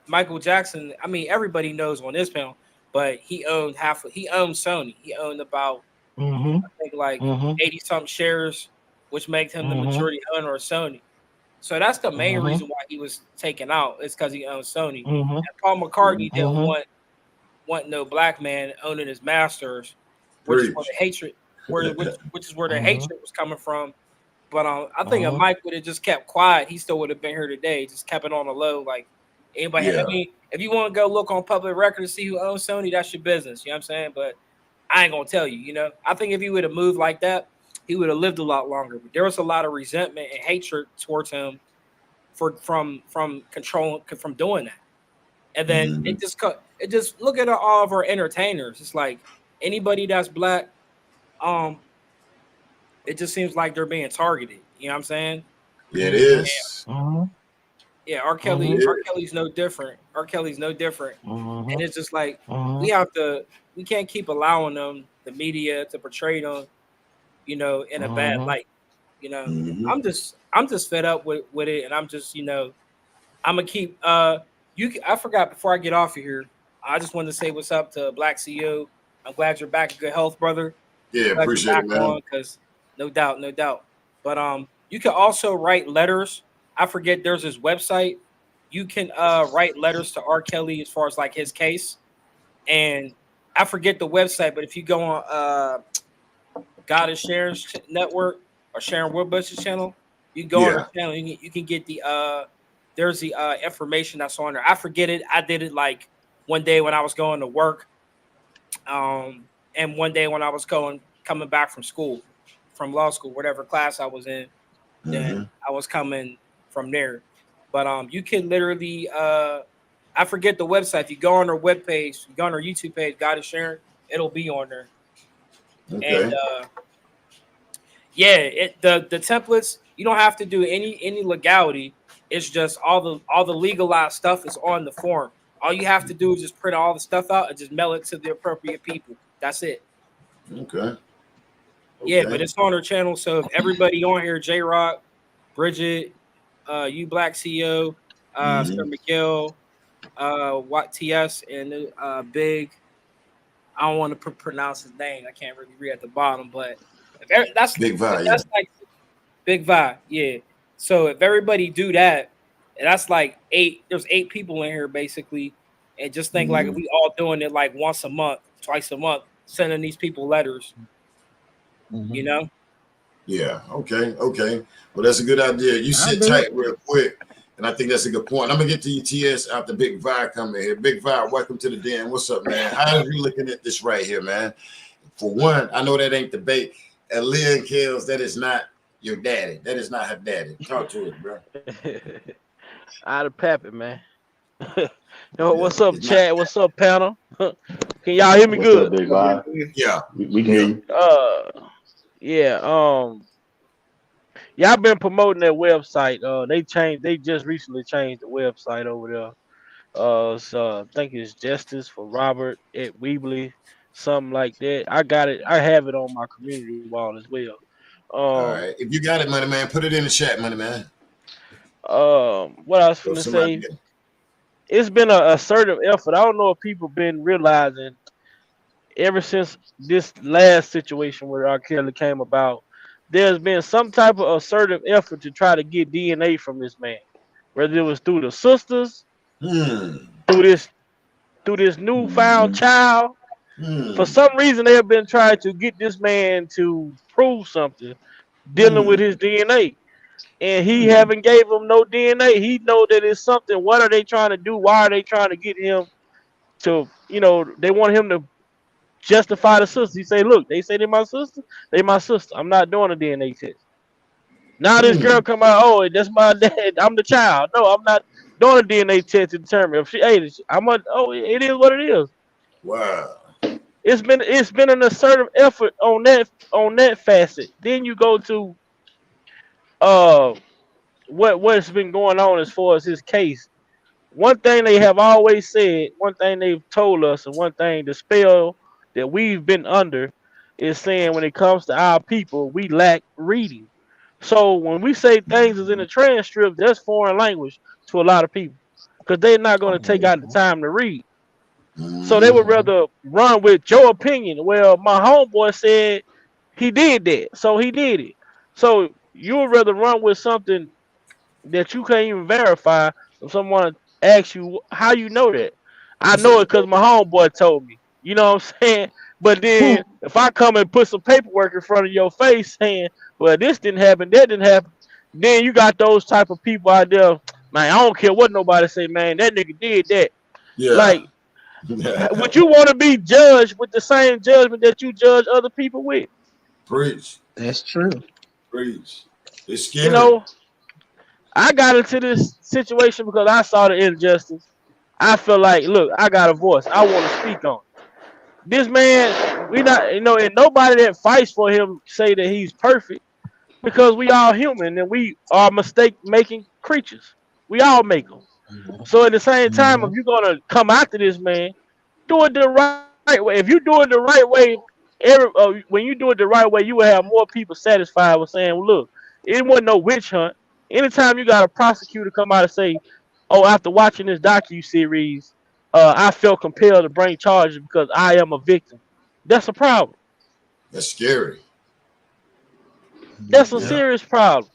Michael Jackson. I mean, everybody knows on this panel, but he owned he owned Sony. He owned about I think like 80 something shares, which makes him the majority owner of Sony. So that's the main reason why he was taken out. Is because he owns Sony. And Paul McCartney didn't want no black man owning his masters, which is where the hatred, which is where the hatred was coming from. But I think if Mike would have just kept quiet, he still would have been here today. Just kept it on the low. Like anybody, I mean, if you want to go look on public record to see who owns Sony, that's your business. You know what I'm saying? But I ain't gonna tell you. You know, I think if he would have moved like that, he would have lived a lot longer. But there was a lot of resentment and hatred towards him from controlling from doing that. And then it just look at all of our entertainers. It's like anybody that's black, it just seems like they're being targeted. You know what I'm saying? Yeah, it is. Yeah, R.Kelly's no different. R.Kelly's no different. And it's just like we can't keep allowing them, the media, to portray them, you know, in a bad light. You know, I'm just fed up with it, and I'm just, you know, I'm gonna keep I forgot before I get off of here. I just wanted to say what's up to Black CEO. I'm glad you're back in good health, brother. Yeah, appreciate it, man. Because no doubt. But you can also write letters. I forget there's his website. You can write letters to R. Kelly as far as like his case. And I forget the website, but if you go on God is Sharon's network or Sharon Woodbush's channel, you go on her channel, you can get the there's the information that's on there. I forget it. I did it like one day when I was going to work. And one day when I was coming back from school, from law school, whatever class I was in, then I was coming from there. But you can literally I forget the website. If you go on her webpage, you go on her YouTube page, God is Sharon, it'll be on there. Okay. And the templates, you don't have to do any legality. It's just all the legalized stuff is on the form. All you have to do is just print all the stuff out and just mail it to the appropriate people. That's it. Okay. Yeah, but it's on her channel. So if everybody on here, J Rock, Bridget, you Black CEO, Sir Miguel, Watt TS, and Big. I don't want to pronounce his name. I can't really read at the bottom, but that's Big Vi. That's like Big Vi. Yeah. So if everybody do that, and that's like 8. There's 8 people in here basically, and just think like if we all doing it like once a month, twice a month, sending these people letters. You know? Yeah. Okay. Well, that's a good idea. You sit tight real quick, and I think that's a good point. I'm gonna get to you, TS, after Big Vi come in here. Big Vi, welcome to the den. What's up, man? How are you looking at this right here, man? For one, I know that ain't debate. Aaliyah R.Kellys, that is not your daddy. That is not her daddy. Talk to it, bro. Out of Pappy, man. Yo, what's up, chat? What's up, panel? Can y'all hear me good? Up, Big Vi? Yeah, we can hear you. Y'all been promoting that website. They just recently changed the website over there. So I think it's Justice for Robert at Weebly, something like that. I got it. I have it on my community wall as well. All right. If you got it, Money Man, put it in the chat, Money Man. What I was going to say, it's been an assertive effort. I don't know if people been realizing ever since this last situation where R. Kelly came about, there's been some type of assertive effort to try to get DNA from this man, whether it was through the sisters, through this newfound child. For some reason, they have been trying to get this man to prove something dealing with his DNA, and he haven't gave him no DNA. He know that it's something. What are they trying to do? Why are they trying to get him to? They want him to justify the sister. He say, look, they say they're my sister. They my sister. I'm not doing a DNA test. Now this girl come out, oh, that's my dad. I'm the child. No, I'm not doing a DNA test to determine if she ate it. It is what it is. Wow. It's been an assertive effort on that facet. Then you go to uh what's been going on as far as his case. One thing they have always said, one thing they've told us, and one thing the spell that we've been under is saying when it comes to our people, we lack reading. So when we say things is in the transcript, that's foreign language to a lot of people because they're not going to take out the time to read. So they would rather run with your opinion. Well, my homeboy said he did that, so he did it. So you would rather run with something that you can't even verify if someone asks you how you know that. I know it because my homeboy told me. You know what I'm saying? But then if I come and put some paperwork in front of your face saying, well, this didn't happen, that didn't happen, then you got those type of people out there, man, I don't care what nobody say, man, that nigga did that. Yeah. Like, would you want to be judged with the same judgment that you judge other people with? Preach. That's true. Preach. It's You scary. know, I got into this situation because I saw the injustice. I feel like, look, I got a voice. I want to speak on it. This man, we not, and nobody that fights for him say that he's perfect because we all human and we are mistake making creatures. We all make them. So at the same time, if you're gonna come after this man, do it the right way. If you do it the right way, when you do it the right way, you will have more people satisfied with saying, well, look, it wasn't no witch hunt. Anytime you got a prosecutor come out and say, oh, after watching this docu-series, I felt compelled to bring charges because I am a victim. That's a problem. That's scary. That's a Yeah. serious problem.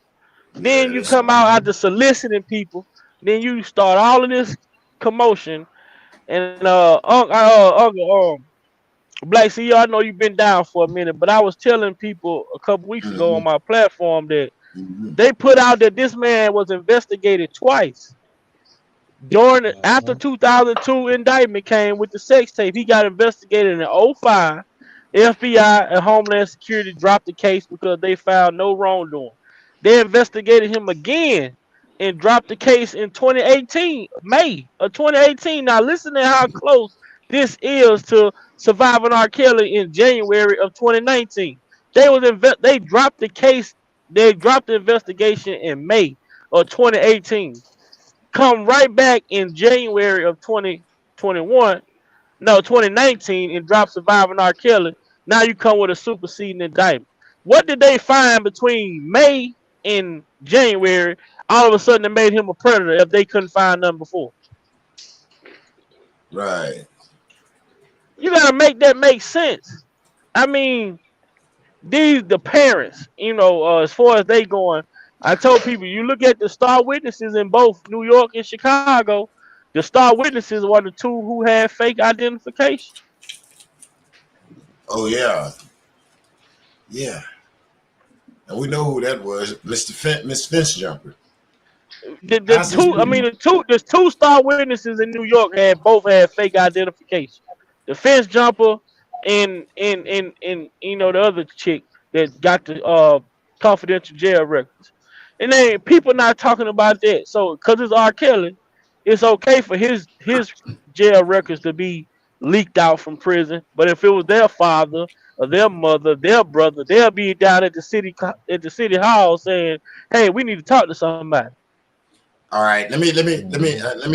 Yeah. Then you come out after soliciting people. Then you start all of this commotion. And Black CEO, I know you've been down for a minute, but I was telling people a couple weeks ago on my platform that they put out that this man was investigated twice. After 2002 indictment came with the sex tape, he got investigated in '05. FBI and Homeland Security dropped the case because they found no wrongdoing. They investigated him again and dropped the case in 2018, May of 2018. Now listen to how close this is to surviving R. Kelly in January of 2019. They dropped the case. They dropped the investigation in May of 2018. Come right back in January of 2021, no 2019, and drop Surviving R. Kelly. Now you come with a superseding indictment. What did they find between May and January? All of a sudden, it made him a predator if they couldn't find none before. Right. You gotta make that make sense. I mean, the parents, as far as they going, I told people you look at the star witnesses in both New York and Chicago. The star witnesses were the two who had fake identification. Oh yeah. Yeah. And we know who that was, Miss Fence Jumper. The two, I mean, there's two star witnesses in New York both had fake identification. The fence jumper and the other chick that got the confidential jail records. And then people not talking about that. So because it's R. Kelly, it's okay for his jail records to be leaked out from prison. But if it was their father or their mother, their brother, they'll be down at the city hall saying, "Hey, we need to talk to somebody." All right, let me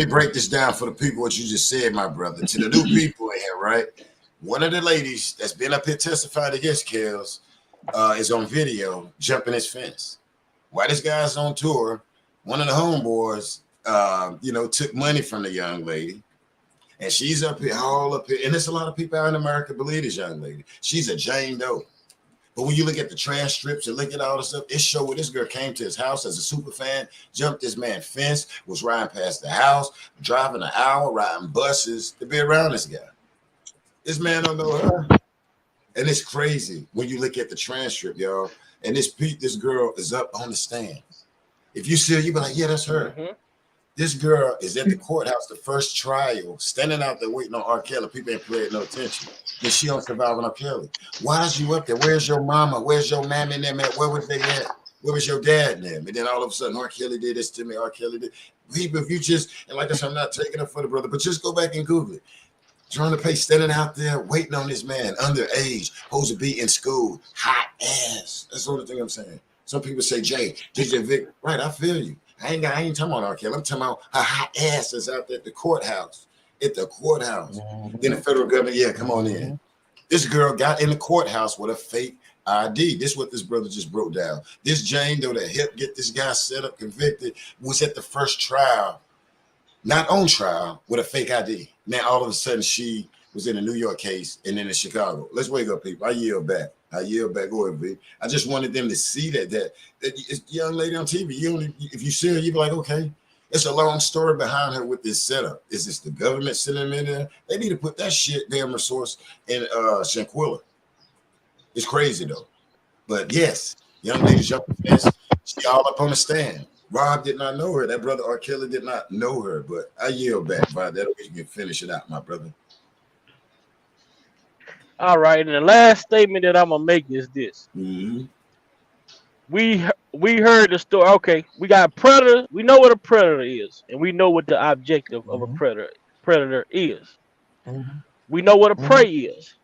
break this down for the people. What you just said, my brother, to the new people in here, right? One of the ladies that's been up here testifying against Kells is on video jumping his fence. While this guy's on tour, one of the homeboys, took money from the young lady, and she's up here, all up here, and there's a lot of people out in America believe this young lady. She's a Jane Doe. But when you look at the transcripts and look at all the stuff, it showed where this girl came to his house as a super fan, jumped this man's fence, was riding past the house, driving an hour, riding buses to be around this guy. This man don't know her. And it's crazy when you look at the transcript, y'all. And this girl is up on the stand. If you see her, you be like, yeah, that's her. Mm-hmm. This girl is at the courthouse, the first trial, standing out there waiting on R. Kelly. People ain't paying no attention. Then she on Surviving R. Kelly. Why is you up there? Where's your mama? Where's your mammy and them at? Where was they at? Where was your dad and them? And then all of a sudden, R. Kelly did this to me. R. Kelly did. If you just, and like I said, I'm not taking it for the brother, but just go back and Google it. Trying to pay, standing out there, waiting on this man, underage, supposed to be in school, hot ass. That's the only thing I'm saying. Some people say, Jay, did you evict? Right, I feel you. I ain't talking about R.Kelly. I'm talking about her hot ass is out there at the courthouse. At the courthouse. Then the federal government, yeah, come on in. This girl got in the courthouse with a fake ID. This is what this brother just broke down. This Jane Doe that helped get this guy set up, convicted, was at the first trial, not on trial, with a fake ID. Now all of a sudden she was in a New York case and then in Chicago. Let's wake up, people. I yield back. Go ahead, B. I just wanted them to see that young lady on TV. If you see her, you be like, okay. It's a long story behind her with this setup. Is this the government sending them in there? They need to put that shit damn resource in Shanquilla. It's crazy though. But yes, young lady jumping fence. She all up on the stand. Rob did not know her. That brother R. Kelly did not know her. But I yield back, Bob. That way you can finish it out, my brother. All right, and the last statement that I'm gonna make is this: we heard the story. Okay, we got predator. We know what a predator is, and we know what the objective of a predator is. We know what a prey is.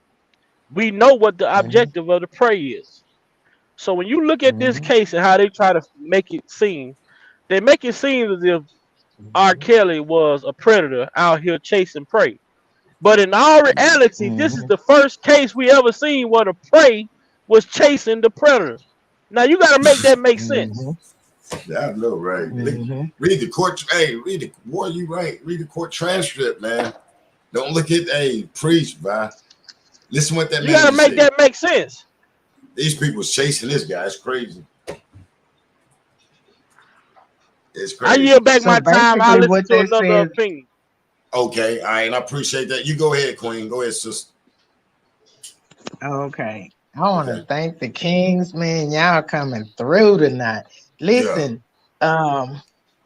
We know what the objective of the prey is. So when you look at this case and how they try to make it seem, they make it seem as if R. Kelly was a predator out here chasing prey. But in all reality, this is the first case we ever seen where the prey was chasing the predator. Now you got to make that make sense. Yeah, I know, right? Read the court. Hey, read the boy. You right. Read the court transcript, man. Don't look at preach, bro. Listen what that you got to make that make sense. These people chasing this guy. It's crazy. It's crazy. I yield back my time. I'll listen to another opinion. Okay, all right. I appreciate that. You go ahead, Queen. Go ahead, sister. Okay. I want to thank the Kings, man. Y'all coming through tonight. Listen,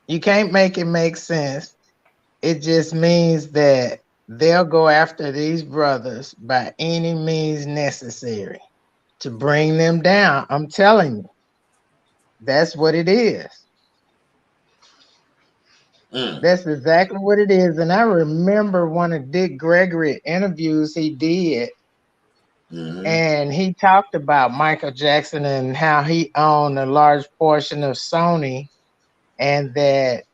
you can't make it make sense. It just means that they'll go after these brothers by any means necessary to bring them down. I'm telling you, that's what it is. That's exactly what it is. And I remember one of Dick Gregory interviews he did. And he talked about Michael Jackson and how he owned a large portion of Sony, and that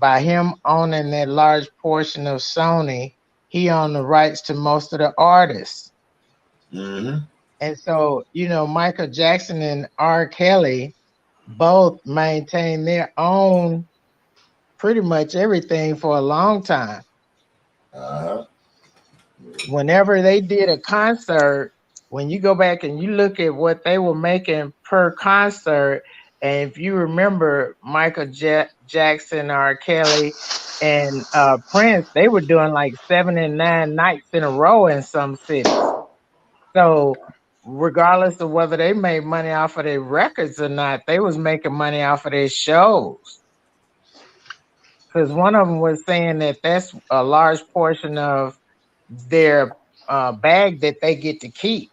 by him owning that large portion of Sony, he owned the rights to most of the artists. And so, Michael Jackson and R. Kelly both maintained their own pretty much everything for a long time. Whenever they did a concert, when you go back and you look at what they were making per concert, and if you remember Michael Jackson, R. Kelly, and Prince, they were doing like 7 and 9 nights in a row in some cities. So regardless of whether they made money off of their records or not, they was making money off of their shows. Because one of them was saying that that's a large portion of their bag that they get to keep.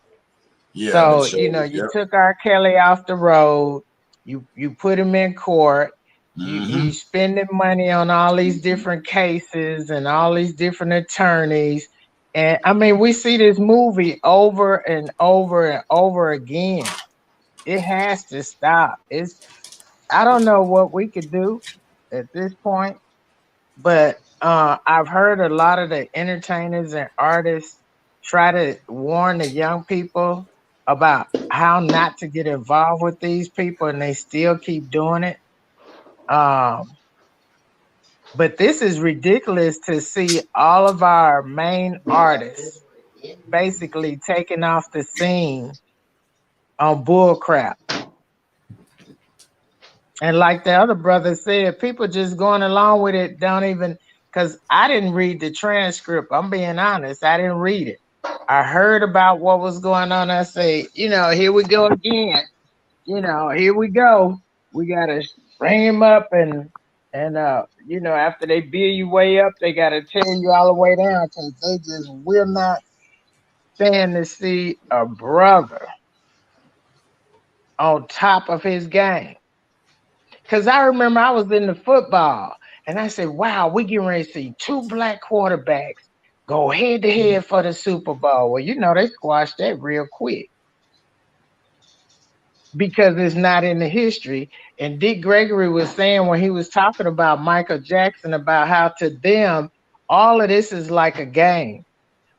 So you took R. Kelly off the road, you put him in court, he's spending money on all these different cases and all these different attorneys. And I mean, we see this movie over and over and over again. It has to stop. I don't know what we could do at this point, but I've heard a lot of the entertainers and artists try to warn the young people about how not to get involved with these people, and they still keep doing it. But this is ridiculous to see all of our main artists basically taking off the scene on bull crap. And like the other brother said, people just going along with it don't even, because I didn't read the transcript. I'm being honest. I didn't read it. I heard about what was going on. I say, here we go again. Here we go. We got to bring him up and after they build you way up, they got to tear you all the way down, because they just will not stand to see a brother on top of his game. Because I remember I was in the football and I said, wow, we getting ready to see 2 black quarterbacks go head to head for the Super Bowl. Well, they squashed that real quick. because it's not in the history. And Dick Gregory was saying when he was talking about Michael Jackson about how to them all of this is like a game,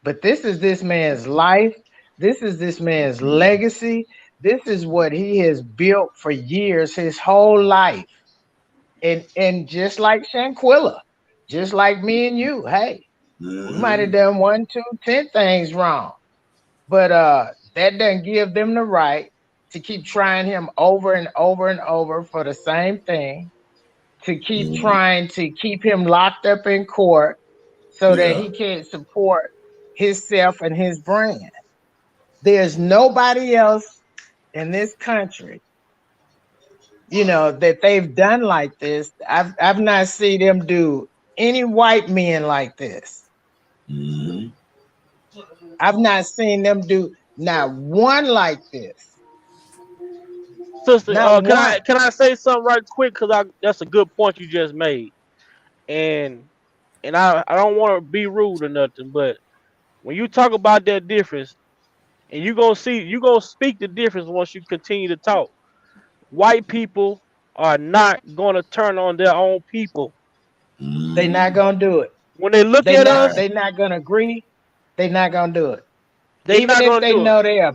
but this is this man's life. This is this man's legacy. This is what he has built for years, his whole life. And just like Shanquilla, just like me and you, hey, we might have done 1, 2, 10 things wrong, but that doesn't give them the right to keep trying him over and over and over for the same thing, to keep trying to keep him locked up in court so that he can't support himself and his brand. There's nobody else in this country, that they've done like this. I've not seen them do any white men like this. I've not seen them do not one like this. Sister, can I say something right quick? Because that's a good point you just made, and I don't want to be rude or nothing, but when you talk about that difference, and you gonna speak the difference once you continue to talk. White people are not gonna turn on their own people. They're not gonna do it. When they look at us, they're not gonna agree. They're not gonna do it. They Even not if gonna they do know it. they are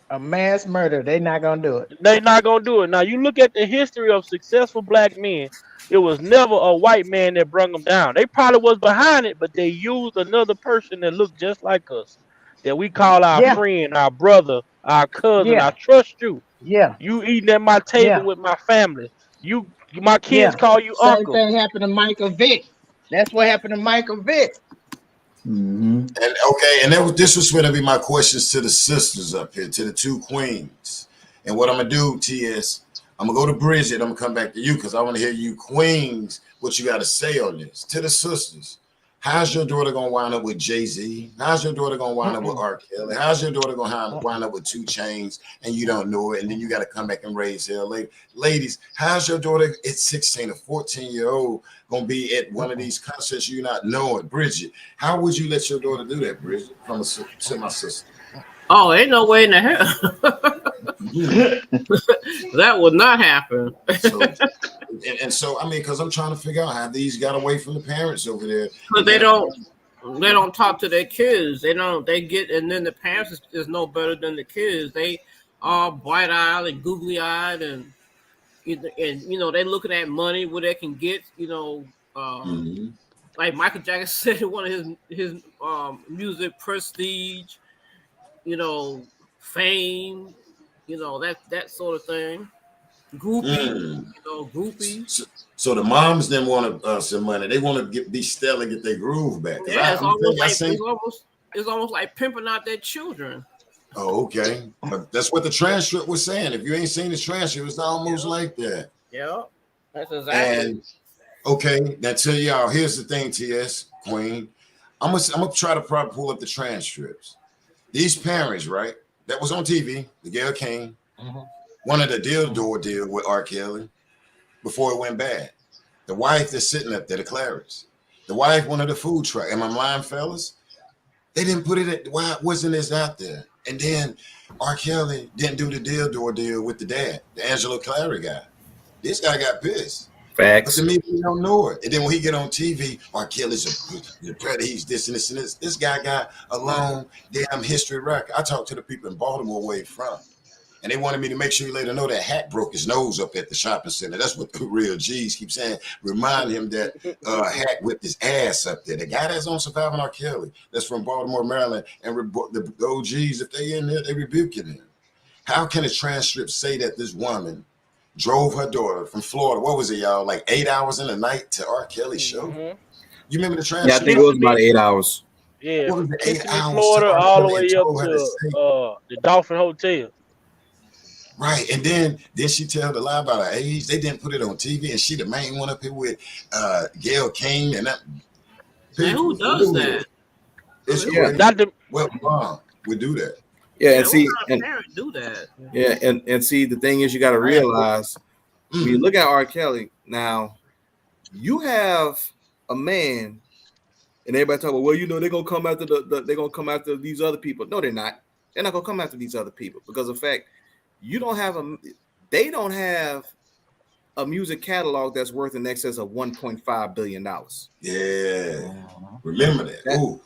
a mass murder, they're not gonna do it. They not gonna do it. Now you look at the history of successful black men. It was never a white man that brought them down. They probably was behind it, but they used another person that looked just like us, that we call our friend, our brother, our cousin. I trust you. Yeah. You eating at my table with my family. My kids call you Same uncle. thing happened to Michael Vick. That's what happened to Michael Vick. And this was going to be my questions to the sisters up here, to the two queens. And what I'm gonna do, TS, I'm gonna go to Bridget. I'm gonna come back to you because I want to hear you queens what you got to say on this. To the sisters, how's your daughter gonna wind up with Jay-Z? How's your daughter gonna wind up with R. Kelly? How's your daughter gonna wind up with 2 Chainz and you don't know it, and then you got to come back and raise hell later? Ladies, how's your daughter at 16 or 14-year-old gonna be at one of these concerts you not knowing? Bridget, how would you let your daughter do that, Bridget? To my sister. Oh, ain't no way in the hell. That would not happen. So I mean, because I'm trying to figure out how these got away from the parents over there. But they don't talk to their kids. They get, and then the parents is no better than the kids. They are bright-eyed and googly-eyed, and they looking at money where they can get, like Michael Jackson said in one of his music, prestige, fame, that sort of thing. Groupie, groupie. So the moms didn't want some money. They want to be stellar, get their groove back. Yeah, it's almost like pimping out their children. Oh, okay. But that's what the transcript was saying. If you ain't seen the transcript, it's almost like that. Yeah, that's exactly. And okay, now tell y'all, here's the thing, TS Queen. I'm gonna try to probably pull up the transcripts. These parents, right? That was on TV. The girl came. Wanted a deal with R. Kelly before it went bad. The wife that's sitting up there, the Clarence. The wife wanted a food truck. Am I lying, fellas? They didn't put it. Why wasn't this out there? And then R. Kelly didn't do the deal with the dad, the Angelo Clary guy. This guy got pissed. Facts. But to me, we don't know it. And then when he get on TV, R. Kelly's a predator. He's this and this and this. This guy got a long damn history record. I talked to the people in Baltimore where he from. And they wanted me to make sure he let her know that Hack broke his nose up at the shopping center. That's what the real G's keep saying. Remind him that Hack whipped his ass up there. The guy that's on Surviving R. Kelly, that's from Baltimore, Maryland, and the OGs, if they in there, they rebuking him. How can a transcript say that this woman drove her daughter from Florida, what was it, y'all, like 8 hours in the night to R. Kelly's show? You remember the transcript? Yeah, I think it was about 8 hours. Yeah, what was the 8 hours Florida, to all the way up to the Dolphin Hotel. Right, and then she tell the lie about her age. They didn't put it on TV, and she the main one up here with Gayle King and that. Man, who does that? It's well, mom would do that. Yeah, and see, parent do that. Yeah, and see, the thing is, you got to realize when you look at R. Kelly now, you have a man, and everybody talk about, well, they're gonna come after they're gonna come after these other people. No, they're not. They're not gonna come after these other people because of the fact. they don't have a music catalog that's worth in excess of $1.5 billion. Yeah. Remember that. Ooh.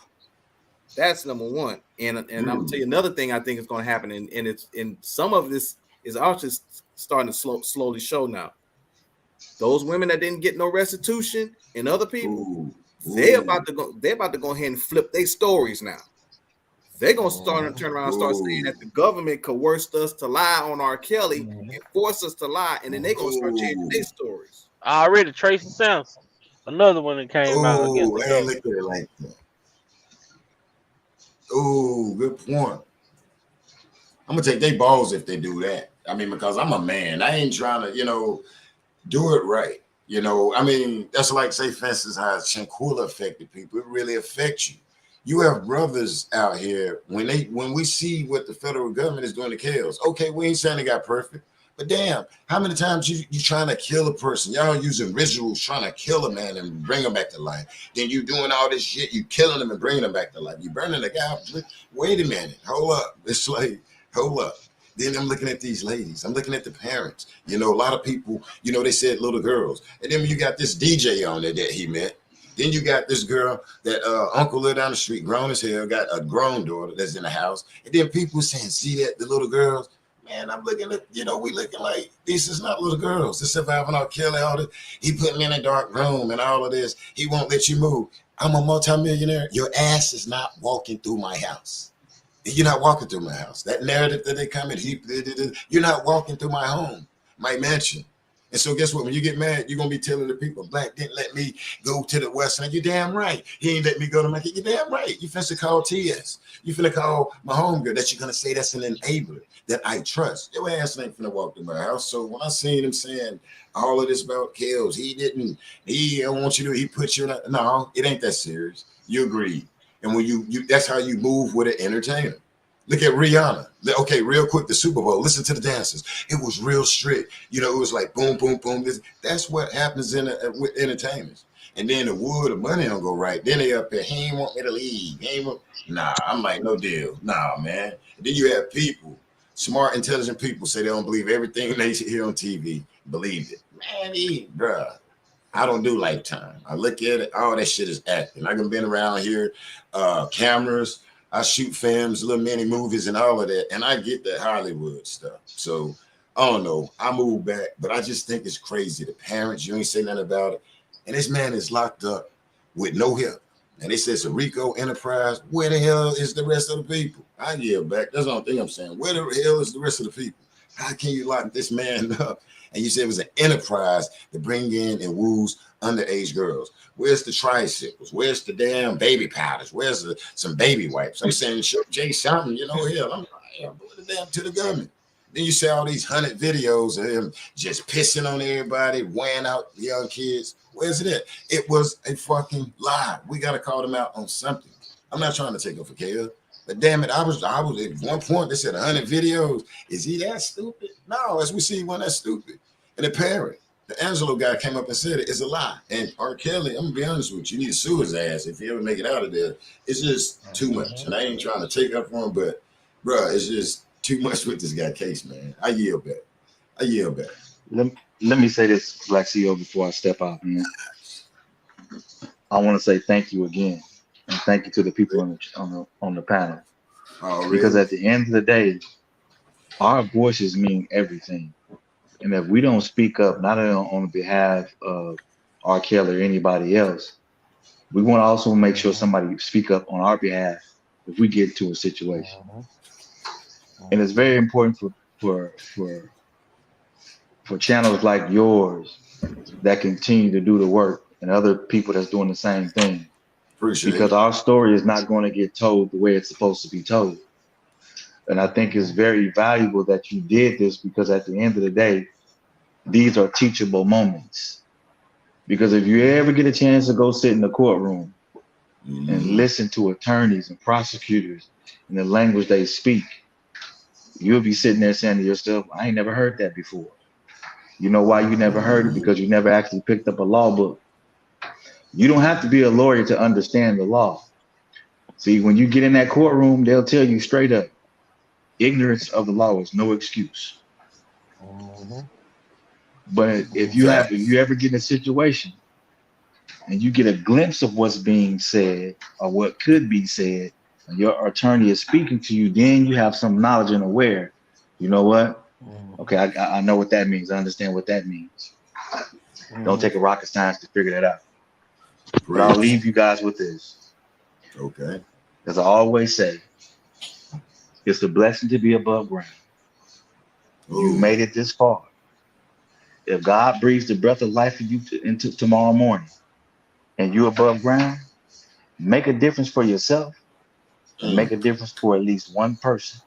That's number one. And I'm gonna tell you another thing I think is gonna happen, and it's in some of this is also starting to slowly show now. Those women that didn't get no restitution and other people, they're about to go ahead and flip their stories now. They're gonna start to turn around and start saying that the government coerced us to lie on R. Kelly and forced us to lie, and then they're gonna start changing their stories. Already Tracy Sampson, another one that came out against the government. Look at it like that. Oh, good point. I'm gonna take their balls if they do that. I mean, because I'm a man. I ain't trying to, do it right. I mean, that's like, say, for instance, how Shanquilla affected people. It really affects you. You have brothers out here, when we see what the federal government is doing to Kells, okay, we ain't saying they got perfect, but damn, how many times you trying to kill a person? Y'all using rituals trying to kill a man and bring him back to life. Then you doing all this shit, you killing him and bringing him back to life. You burning the guy. Wait a minute, hold up. It's like, hold up. Then I'm looking at these ladies. I'm looking at the parents. A lot of people, they said little girls. And then you got this DJ on there that he met. Then you got this girl that uncle lived down the street, grown as hell, got a grown daughter that's in the house. And then people saying, see that, the little girls? Man, I'm looking at, we looking like, this is not little girls. This surviving R.KELLY, all this. He put me in a dark room and all of this. He won't let you move. I'm a multimillionaire. Your ass is not walking through my house. You're not walking through my house. That narrative that they come in, you're not walking through my home, my mansion. And so guess what? When you get mad, you're going to be telling the people, Black didn't let me go to the West End. You're damn right. He ain't let me go to my kid. You're damn right. You finna call TS. You finna call my homegirl that you're going to say that's an enabler that I trust. Your ass ain't finna walk through my house. So when I seen him saying all of this about Kells, he don't want you to, he put you in a, no, it ain't that serious. You agreed. And when you that's how you move with an entertainer. Look at Rihanna. Okay, real quick, the Super Bowl. Listen to the dances. It was real strict. It was like boom, boom, boom. That's what happens with entertainers. And then the wood, the money don't go right. Then they up there, he ain't want me to leave. Nah, I'm like, no deal. Nah, man. And then you have people, smart, intelligent people say they don't believe everything they hear on TV. Believe it. Man, bruh. I don't do Lifetime. I look at it, all that shit is acting. I done been around here, cameras. I shoot films, little mini movies and all of that. And I get that Hollywood stuff. So I don't know. I moved back, but I just think it's crazy. The parents, you ain't say nothing about it. And this man is locked up with no help. And they say it's a RICO enterprise. Where the hell is the rest of the people? I yield back. That's the only thing I'm saying. Where the hell is the rest of the people? How can you lock this man up? And you said it was an enterprise to bring in and woos underage girls. Where's the tricycles? Where's the damn baby powders? Where's some baby wipes? I'm saying, show Jay something, hell, I'm put it down to the government. Then you see all these 100 videos of him just pissing on everybody, wearing out young kids. Where's it at? It was a fucking lie. We got to call them out on something. I'm not trying to take over Kells. But damn it, I was at one point, they said 100 videos. Is he that stupid? No, as we see, he wasn't that stupid. And the parent, the Angelo guy came up and said it's a lie. And R.KELLY, I'm gonna be honest with you, you need to sue his ass if he ever make it out of there. It's just too much. And I ain't trying to take up for him, but bro, it's just too much with this guy case, man. I yield back. Let me say this, Black CEO, before I step out, man. I want to say thank you again. And thank you to the people on the panel. Oh, really? Because at the end of the day, our voices mean everything. And if we don't speak up, not only on behalf of R.KELLY or anybody else, we want to also make sure somebody speak up on our behalf if we get into a situation. And it's very important for channels like yours that continue to do the work and other people that's doing the same thing. Because our story is not going to get told the way it's supposed to be told. And I think it's very valuable that you did this, because at the end of the day, these are teachable moments. Because if you ever get a chance to go sit in the courtroom and listen to attorneys and prosecutors and the language they speak, you'll be sitting there saying to yourself, I ain't never heard that before. You know why you never heard it? Because you never actually picked up a law book. You don't have to be a lawyer to understand the law. See, when you get in that courtroom, they'll tell you straight up, ignorance of the law is no excuse. But if you ever get in a situation and you get a glimpse of what's being said or what could be said, and your attorney is speaking to you, then you have some knowledge and aware. You know what? Okay, I know what that means. I understand what that means. Don't take a rocket science to figure that out. But I'll leave you guys with this. Okay. As I always say, it's a blessing to be above ground. You made it this far. If God breathes the breath of life in you into tomorrow morning, and you're above ground, make a difference for yourself and make a difference for at least one person.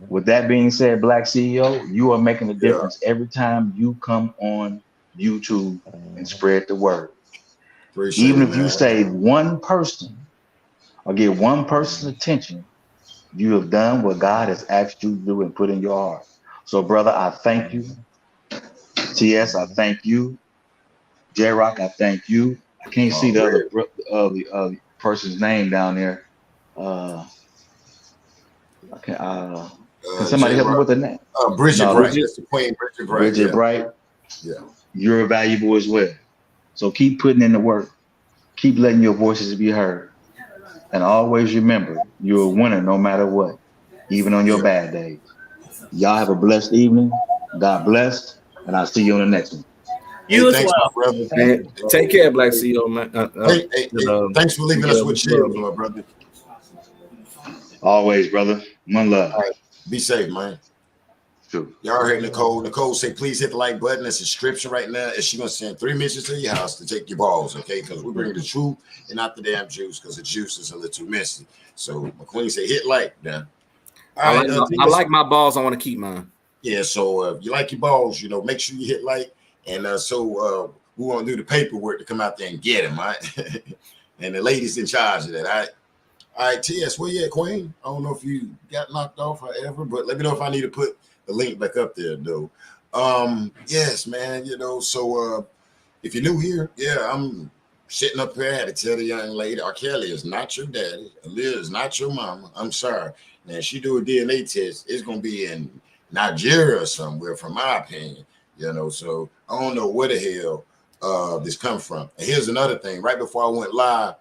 With that being said, Black CEO, you are making a difference every time you come on YouTube and spread the word. Appreciate Even it, if you man. save one person or get one person's attention, you have done what God has asked you to do and put in your heart. So, brother, I thank you. TS, I thank you. J-Rock, I thank you. I can't see the other person's name down there. Okay, can somebody help me with the name? Bridget No, Bright. That's the Queen, Bridget Bright. Bridget Bright. Yeah. You're valuable as well. So keep putting in the work. Keep letting your voices be heard. And always remember, you're a winner no matter what, even on your bad days. Y'all have a blessed evening. God bless. And I'll see you on the next one. You as thanks, well. my brother. Man, take care, Black CEO, man. Thanks for leaving us with chills, my brother. Always, brother. One love. All right. Be safe, man. Sure. Y'all heard Nicole. Nicole say, please hit the like button. It's a subscription right now. And she's going to send 3 missions to your house to take your balls, okay? Because we bring the truth and not the damn juice, because the juice is a little too messy. So my queen say, hit like now. I like my balls. I want to keep mine. Yeah, so if you like your balls, you know, make sure you hit like. And so we want to do the paperwork to come out there and get them, right? And the ladies in charge of that, all right? All right, TS, where you at, Queen? I don't know if you got knocked off or ever, but let me know if I need to put the link back up there, though. Yes, man, you know, so if you're new here, yeah, I'm sitting up here. I had to tell the young lady, R.KELLY is not your daddy. Aaliyah is not your mama. I'm sorry. Now, if she do a DNA test, it's going to be in Nigeria or somewhere, from my opinion, you know, so I don't know where the hell this come from. And here's another thing. Right before I went live,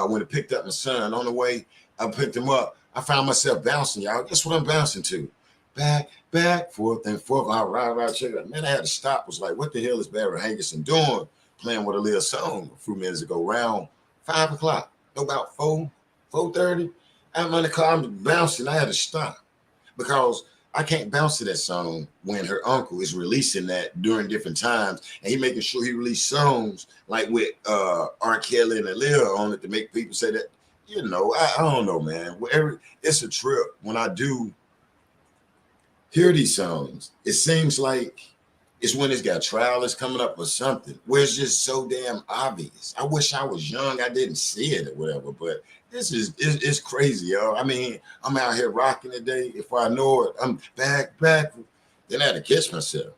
when I picked up my son on the way, I picked him up. I found myself bouncing, y'all. Guess what I'm bouncing to? Back, forth and forth. I ride, check it out. Man, I had to stop. Was like, what the hell is Barry Hankerson doing? Playing with a little song a few minutes ago, around 5 o'clock. No, about 4:30. I'm in the car, I'm bouncing. I had to stop because I can't bounce to that song when her uncle is releasing that during different times, and he making sure he release songs like with R.KELLY and Aaliyah on it to make people say that, you know, I don't know, man. Whatever, it's a trip when I do hear these songs. It seems like it's when it's got trial is coming up or something, where it's just so damn obvious. I wish I was young, I didn't see it or whatever, but it's crazy, y'all. I mean, I'm out here rocking today. If I know it, I'm back. Then I had to catch myself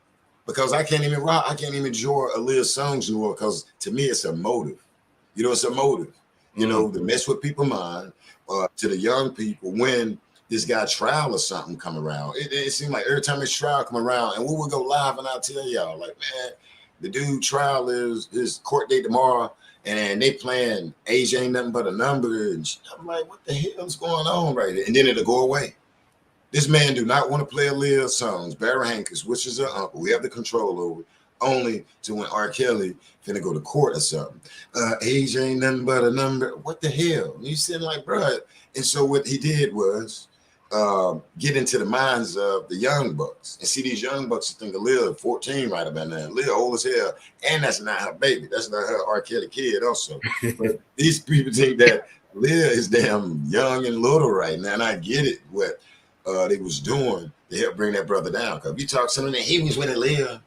because I can't even rock. I can't even enjoy Aaliyah's songs anymore because to me, it's a motive. You know, it's a motive, you know, to mess with people's mind, to the young people when this guy trial or something come around. It seemed like every time his trial come around, and we would go live and I'll tell y'all, like, man, the dude trial is his court date tomorrow, and they playing age ain't nothing but a number. And I'm like, what the hell is going on right here? And then it'll go away. This man do not want to play Aaliyah songs, Barry Hankins, which is her uncle. We have the control over it, only to when R.KELLY finna go to court or something. Age ain't nothing but a number. What the hell? And you sitting like, bro. And so what he did was get into the minds of the young bucks and see these young bucks think Aaliyah 14 right about now. Aaliyah old as hell, and that's not her baby. That's not her R.KELLY kid also. But these people think that Aaliyah is damn young and little right now, and I get it what they was doing to help bring that brother down. Because if you talk to something that he was with Aaliyah,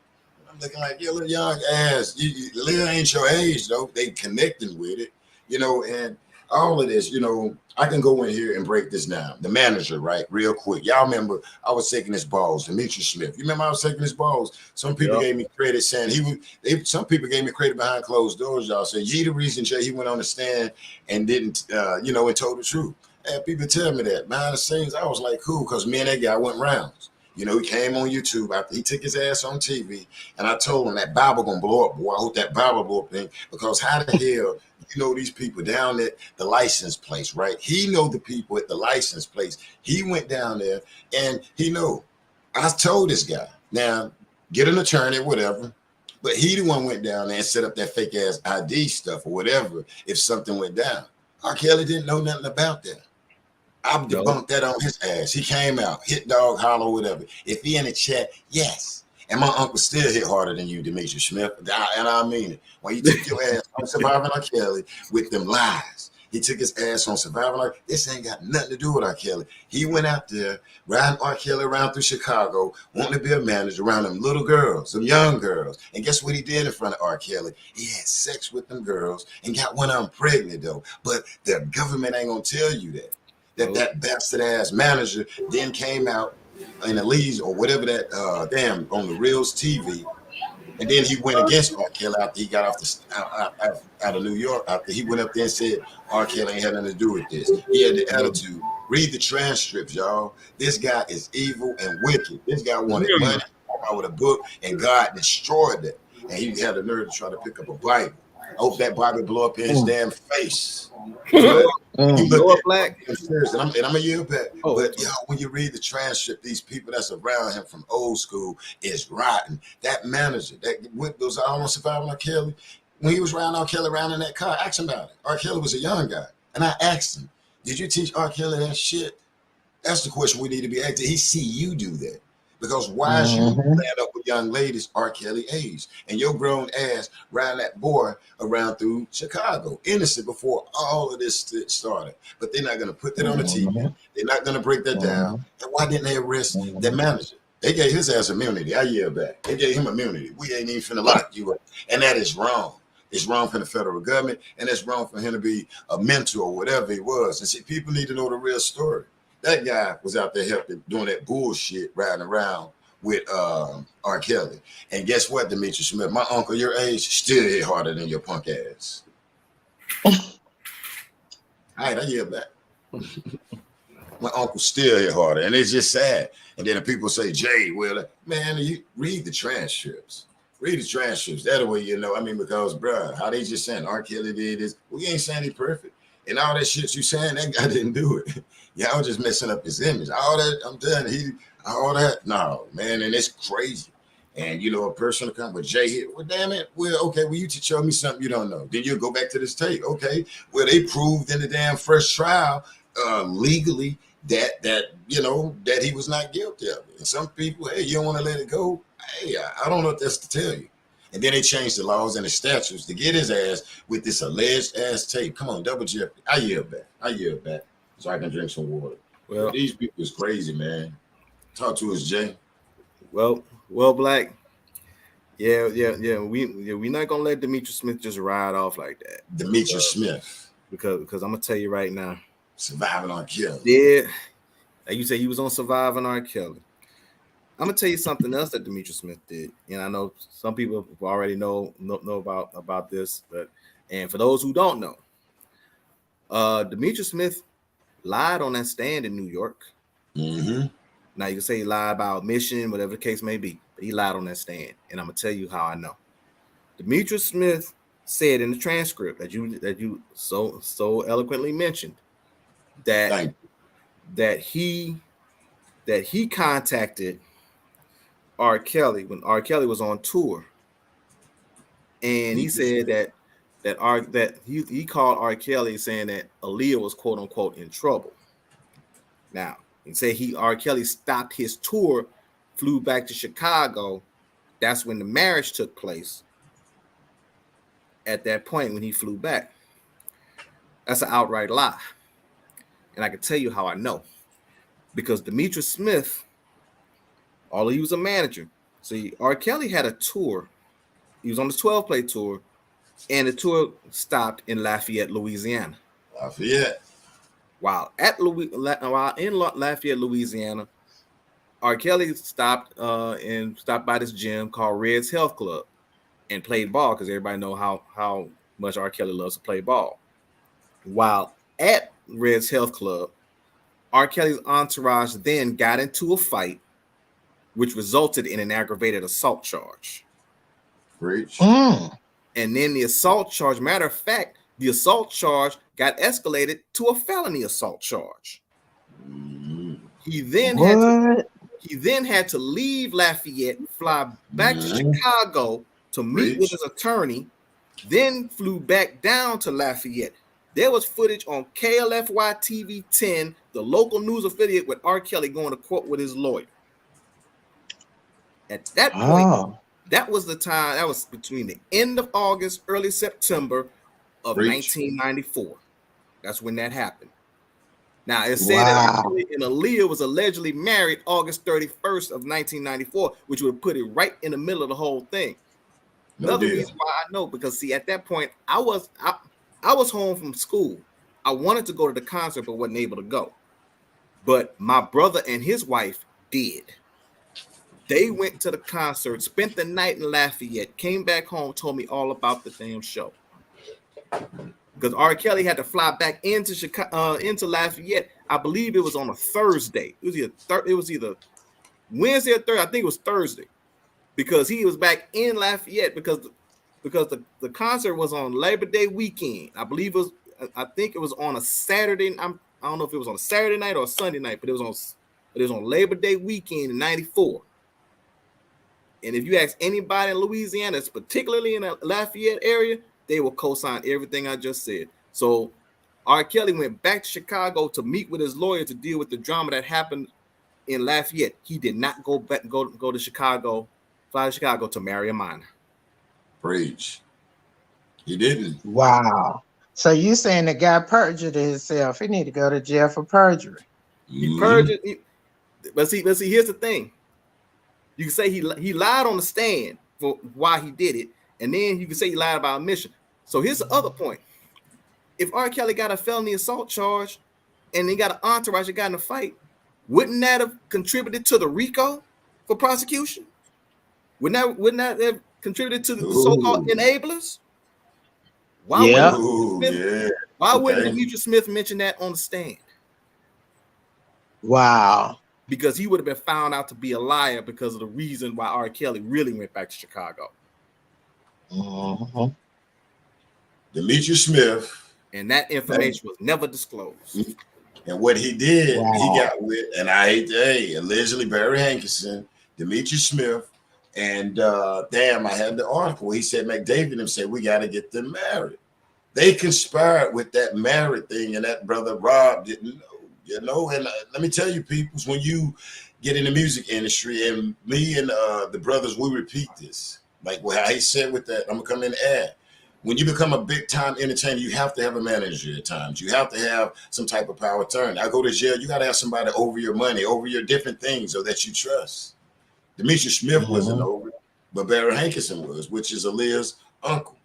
I'm looking like, you little young ass. Aaliyah ain't your age though. They connecting with it, you know, and all of this, you know, I can go in here and break this down. The manager, right, real quick. Y'all remember I was taking his balls, Demetrius Smith. You remember I was taking his balls? Some people gave me credit saying he was. Some people gave me credit behind closed doors. Y'all said, "Ye the reason Jay he went on the stand and didn't, and told the truth." And people tell me that behind the scenes, I was like, cool, because me and that guy went rounds. You know, he came on YouTube after he took his ass on TV, and I told him that Bible gonna blow up, boy. I hope that Bible blow up thing, because how the hell you know these people down at the license place, right? He know the people at the license place. He went down there, and he know. I told this guy, now get an attorney, whatever. But he the one went down there and set up that fake ass ID stuff or whatever if something went down. R. Kelly didn't know nothing about that. I debunked that on his ass. He came out, hit dog, hollow, whatever. If he in the chat, yes. And my uncle still hit harder than you, Demetrius Smith. And I mean it. When you took your ass on Surviving R. Kelly with them lies, he took his ass on Surviving R. This ain't got nothing to do with R. Kelly. He went out there, riding R. Kelly around through Chicago, wanting to be a manager around them little girls, some young girls. And guess what he did in front of R. Kelly? He had sex with them girls and got one of them pregnant, though. But the government ain't going to tell you that. That bastard ass manager then came out in the leads or whatever that on the Reels TV, and then he went against R. Kelly after he got off out of New York. After he went up there and said R. Kelly ain't had nothing to do with this. He had the attitude. Read the transcripts, y'all. This guy is evil and wicked. This guy wanted money out with a book, and God destroyed it. And he had the nerve to try to pick up a Bible. I hope that Bible blow up in his damn face. He looked at Black, and I'm a year back. But y'all, when you read the transcript, these people that's around him from old school is rotten. That manager, that what goes on Surviving R. Kelly, when he was around R. Kelly around in that car, ask him about it. R. Kelly was a young guy, and I asked him, "Did you teach R. Kelly that shit?" That's the question we need to be asking. He see you do that. Because why is you land up with young ladies R. Kelly age and your grown ass riding that boy around through Chicago, innocent before all of this started. But they're not going to put that on the TV. They're not going to break that down. And why didn't they arrest that manager? They gave his ass immunity. I year back. They gave him immunity. We ain't even finna lock you up. And that is wrong. It's wrong for the federal government, and it's wrong for him to be a mentor or whatever he was. And see, people need to know the real story. That guy was out there helping doing that bullshit, riding around with R. Kelly. And guess what, Demetrius Smith? My uncle, your age, still hit harder than your punk ass. All right, I hear that. My uncle still hit harder, and it's just sad. And then the people say, Jay, well, man, you read the transcripts. Read the transcripts. That way you know. I mean, because, bruh, how they just saying R. Kelly did this. We ain't saying he perfect. And all that shit you saying, that guy didn't do it. Y'all just messing up his image. All that, I'm done. All that, no, man, and it's crazy. And, you know, a person to come with Jay here, well, damn it. Well, okay, well, you to show me something you don't know. Then you'll go back to this tape. Okay, well, they proved in the damn first trial legally that you know, that he was not guilty of it. And some people, hey, you don't want to let it go. Hey, I don't know what that's to tell you. And then they changed the laws and the statutes to get his ass with this alleged ass tape. Come on, double jeopardy. I yield back. So I can drink some water. Well, but these people is crazy, man. Talk to us, Jay. Well, Black. Yeah. We're not gonna let Demetrius Smith just ride off like that. Demetrius Smith. Because I'm gonna tell you right now. Surviving R. Kelly. Yeah. Like you say, he was on Surviving R. Kelly. I'm gonna tell you something else that Demetrius Smith did, and I know some people already know about this, and for those who don't know, Demetrius Smith lied on that stand in New York. Now you can say he lied about omission, whatever the case may be, but he lied on that stand, and I'm gonna tell you how I know. Demetrius Smith said in the transcript that you so eloquently mentioned that he contacted R. Kelly when R. Kelly was on tour, and he said that he called R. Kelly saying that Aaliyah was quote unquote in trouble. Now he said R. Kelly stopped his tour, flew back to Chicago. That's when the marriage took place. At that point, when he flew back, that's an outright lie, and I can tell you how I know, because Demetrius Smith, although he was a manager, see, R. Kelly had a tour. He was on the 12-play tour, and the tour stopped in Lafayette, Louisiana. While in Lafayette, Louisiana, R. Kelly stopped by this gym called Red's Health Club and played ball, because everybody know how much R. Kelly loves to play ball. While at Red's Health Club, R. Kelly's entourage then got into a fight which resulted in an aggravated assault charge. Preach. And then the assault charge, matter of fact, the assault charge got escalated to a felony assault charge. He then had to leave Lafayette, fly back to Chicago to meet with his attorney, then flew back down to Lafayette. There was footage on KLFY TV 10, the local news affiliate, with R. Kelly going to court with his lawyer. At that point, that was the time, that was between the end of August, early September of 1994. That's when that happened. Now, it said that R. Kelly and Aaliyah was allegedly married August 31st of 1994, which would put it right in the middle of the whole thing. Another reason why I know, because see, at that point, I was home from school. I wanted to go to the concert, but wasn't able to go. But my brother and his wife did. They went to the concert, spent the night in Lafayette, came back home, told me all about the damn show. Because R. Kelly had to fly back into Chicago, into Lafayette. I believe it was on a Thursday. It was either Wednesday or Thursday. I think it was Thursday, because he was back in Lafayette because the concert was on Labor Day weekend. I believe I think it was on a Saturday. I don't know if it was on a Saturday night or a Sunday night, but it was on Labor Day weekend in '94. And if you ask anybody in Louisiana, particularly in the Lafayette area, they will co-sign everything I just said. So R. Kelly went back to Chicago to meet with his lawyer to deal with the drama that happened in Lafayette. He did not go to Chicago, fly to Chicago to marry a minor. Preach. He didn't. Wow. So you saying the guy perjured himself? He need to go to jail for perjury. He perjured. But see, here's the thing. You can say he lied on the stand for why he did it, and then you can say he lied about omission. So here's the other point. If R. Kelly got a felony assault charge and he got an entourage that got in a fight, wouldn't that have contributed to the RICO for prosecution? Wouldn't that have contributed to the so-called enablers? Why wouldn't Demetrius Smith mention that on the stand? Wow. Because he would have been found out to be a liar because of the reason why R. Kelly really went back to Chicago. Demetrius Smith. And that information was never disclosed. And what he did, he got with, and I hate to say, allegedly Barry Hankerson, Demetrius Smith, and I had the article. He said McDavid and said, we got to get them married. They conspired with that married thing, and that brother Rob didn't know. And let me tell you, people, when you get in the music industry, and me and the brothers, we repeat this. Like what I said with that, I'm going to come in and add. When you become a big-time entertainer, you have to have a manager at times. You have to have some type of power turn. I go to jail, you got to have somebody over your money, over your different things, so that you trust. Demetrius Smith wasn't over it, but Barry Hankerson was, which is Aaliyah's uncle.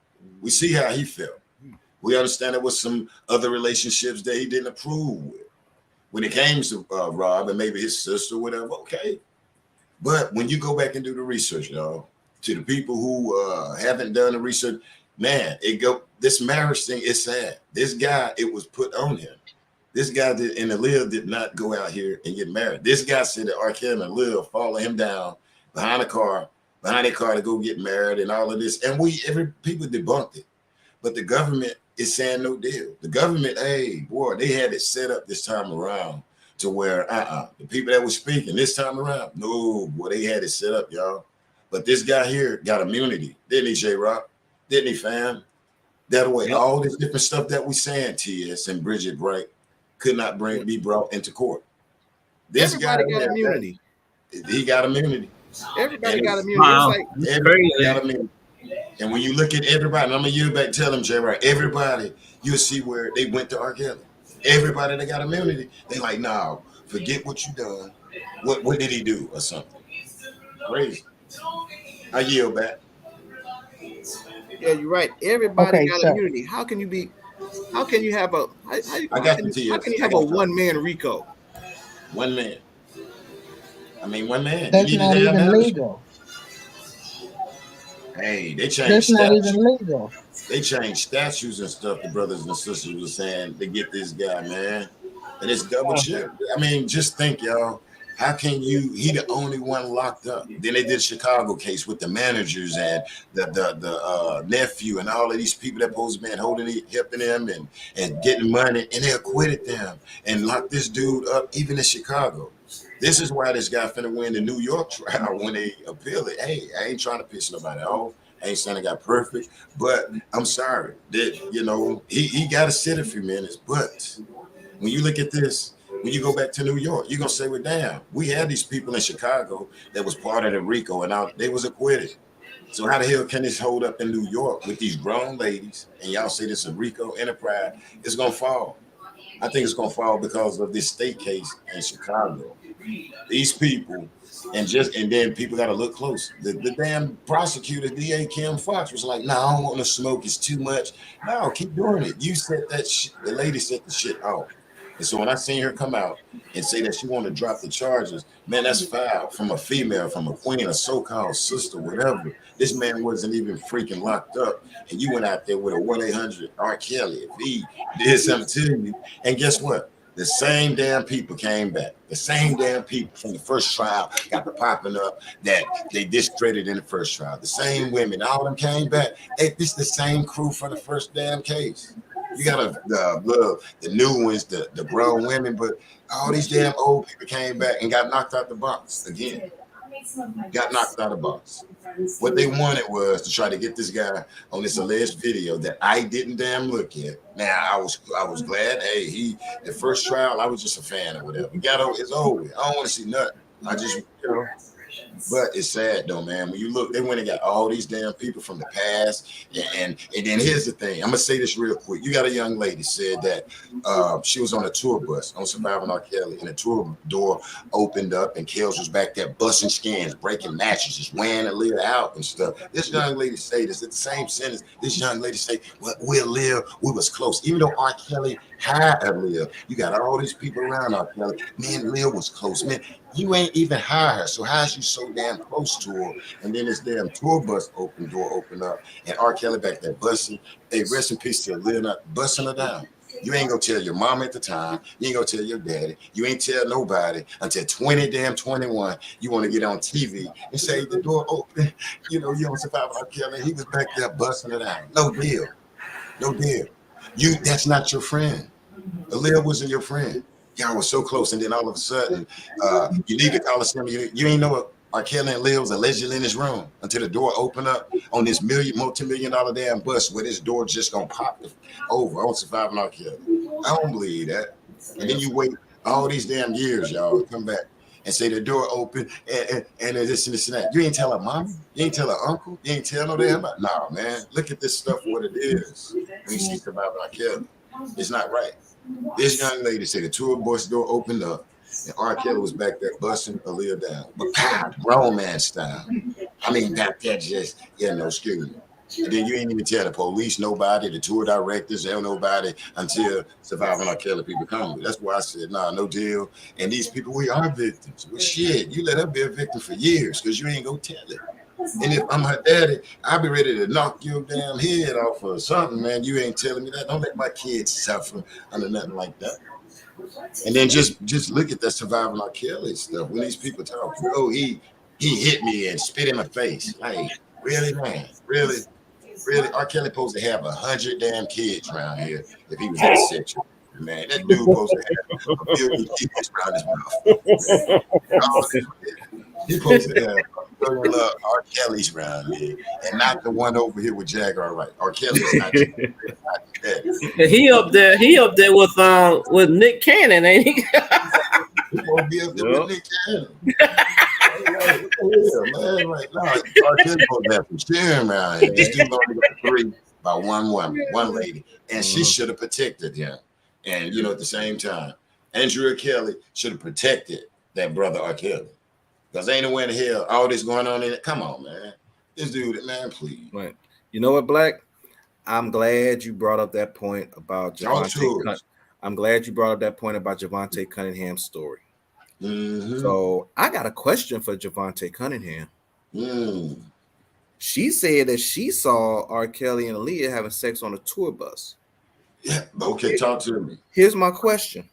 We see how he felt. We understand there was some other relationships that he didn't approve with. When it came to Rob and maybe his sister, whatever, okay. But when you go back and do the research, y'all, to the people who haven't done the research, man, this marriage thing is sad. This guy, it was put on him. This guy and Aaliyah did not go out here and get married. This guy said that R.KELLY and Aaliyah follow him down behind their car to go get married and all of this. And people debunked it. But the government is saying no deal. The government, they had it set up this time around to where, the people that were speaking this time around, no, boy, they had it set up, y'all. But this guy here got immunity, didn't he, J-Rock? Didn't he, fam? That way, all this different stuff that we saying, T.S. and Bridget Bright, could not be brought into court. Everybody got immunity. He got immunity. Everybody got immunity. Wow. Everybody got immunity. And when you look at everybody, and I'm gonna yield back, tell them, J-Rock, everybody, you'll see where they went to R.KELLY. Everybody that got immunity, they like, no, forget what you done. What did he do or something? Crazy. I yield back. Yeah, you're right. Everybody got immunity. How can you have a one-man RICO? One man. I mean, one man. That's not even legal. Hey, they changed That's not even legal. They changed statutes and stuff, the brothers and sisters were saying, to get this guy, man. And it's double check. I mean, just think, y'all. How can you? He the only one locked up. Then they did Chicago case with the managers and the nephew and all of these people that supposed to be holding helping them and getting money, and they acquitted them and locked this dude up even in Chicago. This is why this guy finna win the New York trial when they appeal it. Hey, I ain't trying to piss nobody off. I ain't saying I got perfect, but I'm sorry that he got to sit a few minutes. But when you look at this, when you go back to New York, you're gonna say, well, damn, we had these people in Chicago that was part of the RICO and they was acquitted. So how the hell can this hold up in New York with these grown ladies and y'all say this is a RICO enterprise? It's gonna fall. I think it's gonna fall because of this state case in Chicago. These people, and then people got to look close. The damn prosecutor, DA Kim Fox, was like, "No, I don't want to smoke. It's too much." No, keep doing it. You said that shit. The lady said the shit off. And so when I seen her come out and say that she wanted to drop the charges, man, that's foul from a female, from a queen, a so-called sister, whatever. This man wasn't even freaking locked up, and you went out there with a 1-800 R.Kelly. If he did something to you, and guess what? The same damn people came back. The same damn people from the first trial got the popping up that they discredited in the first trial. The same women, all of them came back. It's the same crew for the first damn case. You got the new ones, the grown women, but all these damn old people came back and got knocked out the box again. Got knocked out of the box. What they wanted was to try to get this guy on this alleged video that I didn't damn look at. Now I was glad. Hey, the first trial, I was just a fan or whatever. It's over. I don't want to see nothing. I just But it's sad though, man. When you look, they went and got all these damn people from the past. And then here's the thing. I'm gonna say this real quick. You got a young lady said that she was on a tour bus on Surviving R.Kelly, and the tour door opened up, and Kells was back there busting skins, breaking mattresses, wearing Aaliyah out and stuff. This young lady say this at the same sentence. This young lady say, "Well, we was close." Even though R.Kelly had Aaliyah, you got all these people around R.Kelly. Man, Lil was close, man. You ain't even hired her, so how's you so damn close to her? And then this damn tour bus opened up, and R.Kelly back there busting. Hey, rest in peace to Lil, not busting her down. You ain't gonna tell your mom at the time. You ain't gonna tell your daddy. You ain't tell nobody until 21. You want to get on TV and say the door open. You don't survive R.Kelly. He was back there busting it down. No deal. No deal. That's not your friend. Aaliyah wasn't your friend. Y'all was so close, and then all of a sudden, you need to call us. You ain't know what R.Kelly and Lil was allegedly in his room until the door opened up on this multi-million-dollar damn bus where this door just gonna pop over on Surviving R.Kelly. I don't believe that. And then you wait all these damn years, y'all, to come back and say the door open and this and this and that. You ain't tell her mama, you ain't tell her uncle, you ain't tell no damn. Nah, man, look at this stuff. What it is when you see Surviving R.Kelly, it's not right. This young lady said the tour bus door opened up and R.Kelly was back there busting Aaliyah down. But grown man style. I mean, that just, excuse me. And then you ain't even tell the police, nobody, the tour directors, nobody until Surviving R.Kelly people come. That's why I said, nah, no deal. And these people, we are victims. Well, shit, you let her be a victim for years because you ain't gonna tell it. And if I'm her daddy, I'll be ready to knock your damn head off or something, man. You ain't telling me that. Don't let my kids suffer under nothing like that. And then just look at that Surviving R.Kelly stuff. When these people talk, oh, he hit me and spit in my face. Like, really, man? Really? R.Kelly supposed to have 100 damn kids around here if he was that sexual. Man, that dude supposed to have a billion kids around his mouth. He's supposed to have R.Kelly's around here, and not the one over here with Jagger. Right? R.Kelly's not that. He up there with Nick Cannon, ain't he? He won't be up there with Nick Cannon. Man, right now, R.Kelly supposed to have some sharing around here. This dude only got 3 by one woman, one lady, and she should have protected him. And at the same time, Andrew Kelly should have protected that brother R.Kelly. Because ain't nowhere in hell all this going on in it. Come on, man. This dude, man, please. Right. You know what, Black? I'm glad you brought up that point about Javante. I'm glad you brought up that point about Javante Cunningham's story. Mm-hmm. So I got a question for Javante Cunningham. She said that she saw R. Kelly and Aaliyah having sex on a tour bus. Yeah, okay, talk to me. Here's my question.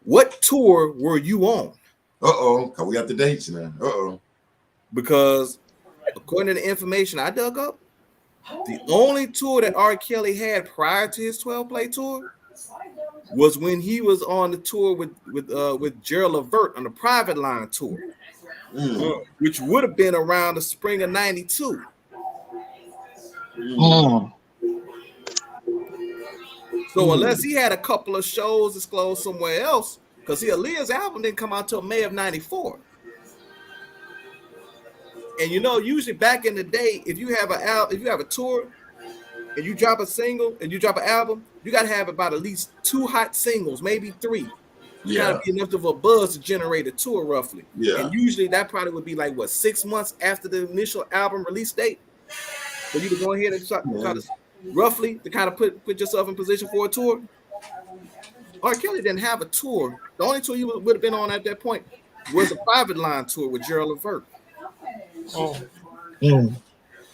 What tour were you on? Cause we got the dates now. Because according to the information I dug up, the only tour that R. Kelly had prior to his 12-play tour was when he was on the tour with Gerald Levert on the Private Line tour, which would have been around the spring of '92. So unless he had a couple of shows disclosed somewhere else, because Aaliyah's album didn't come out till May of '94. And usually back in the day, if you have a tour and you drop a single and you drop an album, you got to have about at least 2 hot singles, maybe 3. Got to be enough of a buzz to generate a tour, roughly. And usually that probably would be like 6 months after the initial album release date, for you to go ahead and try to roughly to kind of put yourself in position for a tour. R. Kelly didn't have a tour. The only tour you would have been on at that point was a Private Line tour with Gerald Levert.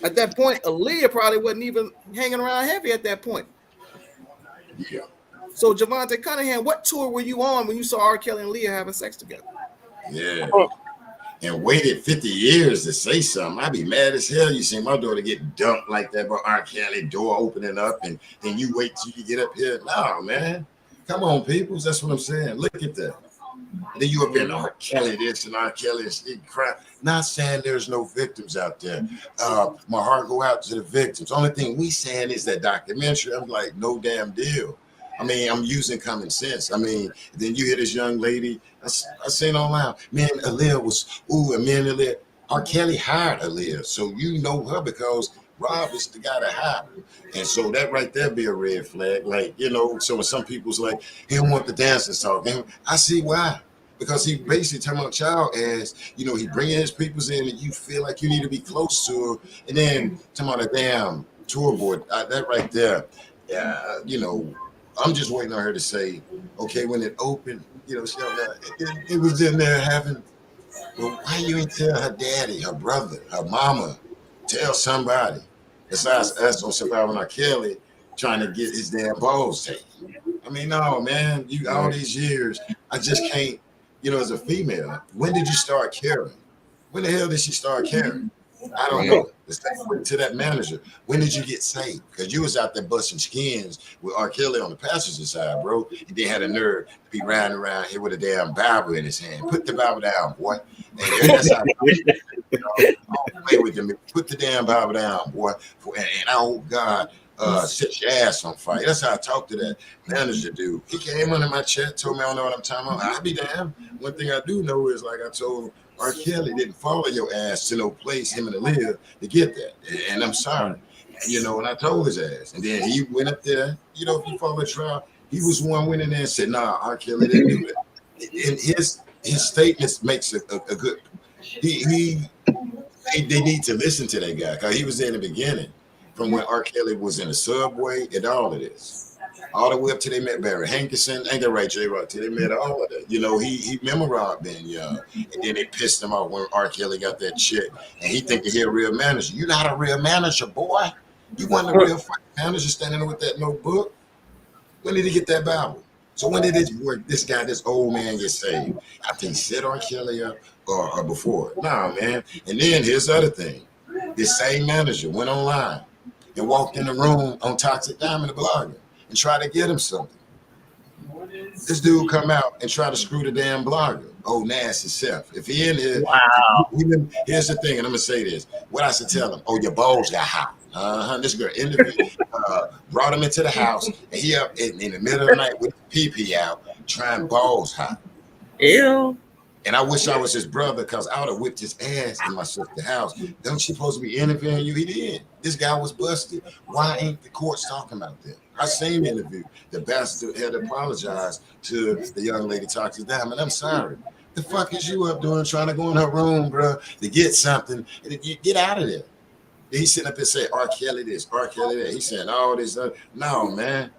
At that point, Aaliyah probably wasn't even hanging around heavy at that point. So Javante Cunningham, what tour were you on when you saw R. Kelly and Aaliyah having sex together? And waited 50 years to say something. I'd be mad as hell. You see my daughter get dumped like that by R. Kelly, door opening up, and then you wait till you get up here. No, man. Come on, people. That's what I'm saying. Look at that. And then you up in R. Kelly this and R. Kelly and crap. Not saying there's no victims out there. My heart go out to the victims. Only thing we saying is that documentary. I'm like, no damn deal. I mean, I'm using common sense. I mean, then you hear this young lady. I seen online. Man, Aaliyah was, and me and Aaliyah. R. Kelly hired Aaliyah. So you know her because Rob is the guy that hired her. And so that right there be a red flag. Like, so when some people's like, he don't want the dancers talking. I see why. Because he basically talking about child as, he bringing his peoples in and you feel like you need to be close to her. And then talking about a damn tour board. That right there, I'm just waiting on her to say, okay, when it opened, it was in there having, well, why you ain't tell her daddy, her brother, her mama, tell somebody besides us on Surviving R. Kelly trying to get his damn balls taken. I mean, no, man, you all these years, I just can't, as a female, when did you start caring? When the hell did she start caring? I don't know. Let's take it to that manager. When did you get saved? Because you was out there busting skins with R. Kelly on the passenger side, bro. He then had a nerve to be riding around here with a damn Bible in his hand. Put the Bible down, boy. And that's how don't play with them. Put the damn Bible down, boy. And oh God, set your ass on fire. That's how I talked to that manager dude. He came under my chat, told me I don't know what I'm talking about. I'll be damned. One thing I do know is, like I told him, R. Kelly didn't follow your ass to no place, him and Aaliyah, to get that. And I'm sorry. And I told his ass. And then he went up there, if you follow the trial, he was one went in there and said, nah, R. Kelly didn't do that. And his statements makes a good, they need to listen to that guy, because he was there in the beginning, from when R. Kelly was in the subway and all of this. All the way up till they met Barry Hankerson, ain't that right, J-Rock? Till they met all of that. He memorized being young. And then they pissed him off when R. Kelly got that chick. And he thinking he a real manager. You're not a real manager, boy. You wasn't a real fucking manager standing there with that notebook. When did he get that Bible? So when did this old man get saved? After he set R. Kelly up or before? Nah, man. And then here's the other thing. This same manager went online and walked in the room on Toxic Diamond, the blogger, and try to get him something. This dude come out and try to screw the damn blogger. Oh, nasty self. If he in here, here's the thing, and I'm gonna say this. What I should tell him? Oh, your balls got hot. This girl interviewed, brought him into the house, and he up in the middle of the night with the pee out, trying balls hot. Ew. And I wish I was his brother, because I would have whipped his ass in my sister's house. Don't she supposed to be interviewing you? He did. This guy was busted. Why ain't the courts talking about that? I seen the interview. The bastard had to apologize to the young lady Toxic Diamond. I'm sorry. The fuck is you up doing trying to go in her room, bro, to get something? And you get out of there. He's sitting up and saying, R. Kelly this, R. Kelly that. He's saying all this. No, man.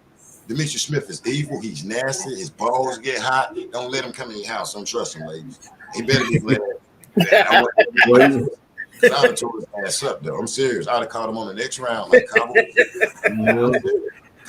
Demetrius Smith is evil. He's nasty. His balls get hot. Don't let him come in your house. Don't trust him, ladies. He better be glad. I would have tore his ass up, though. I'm serious. I'd have called him on the next round. Like,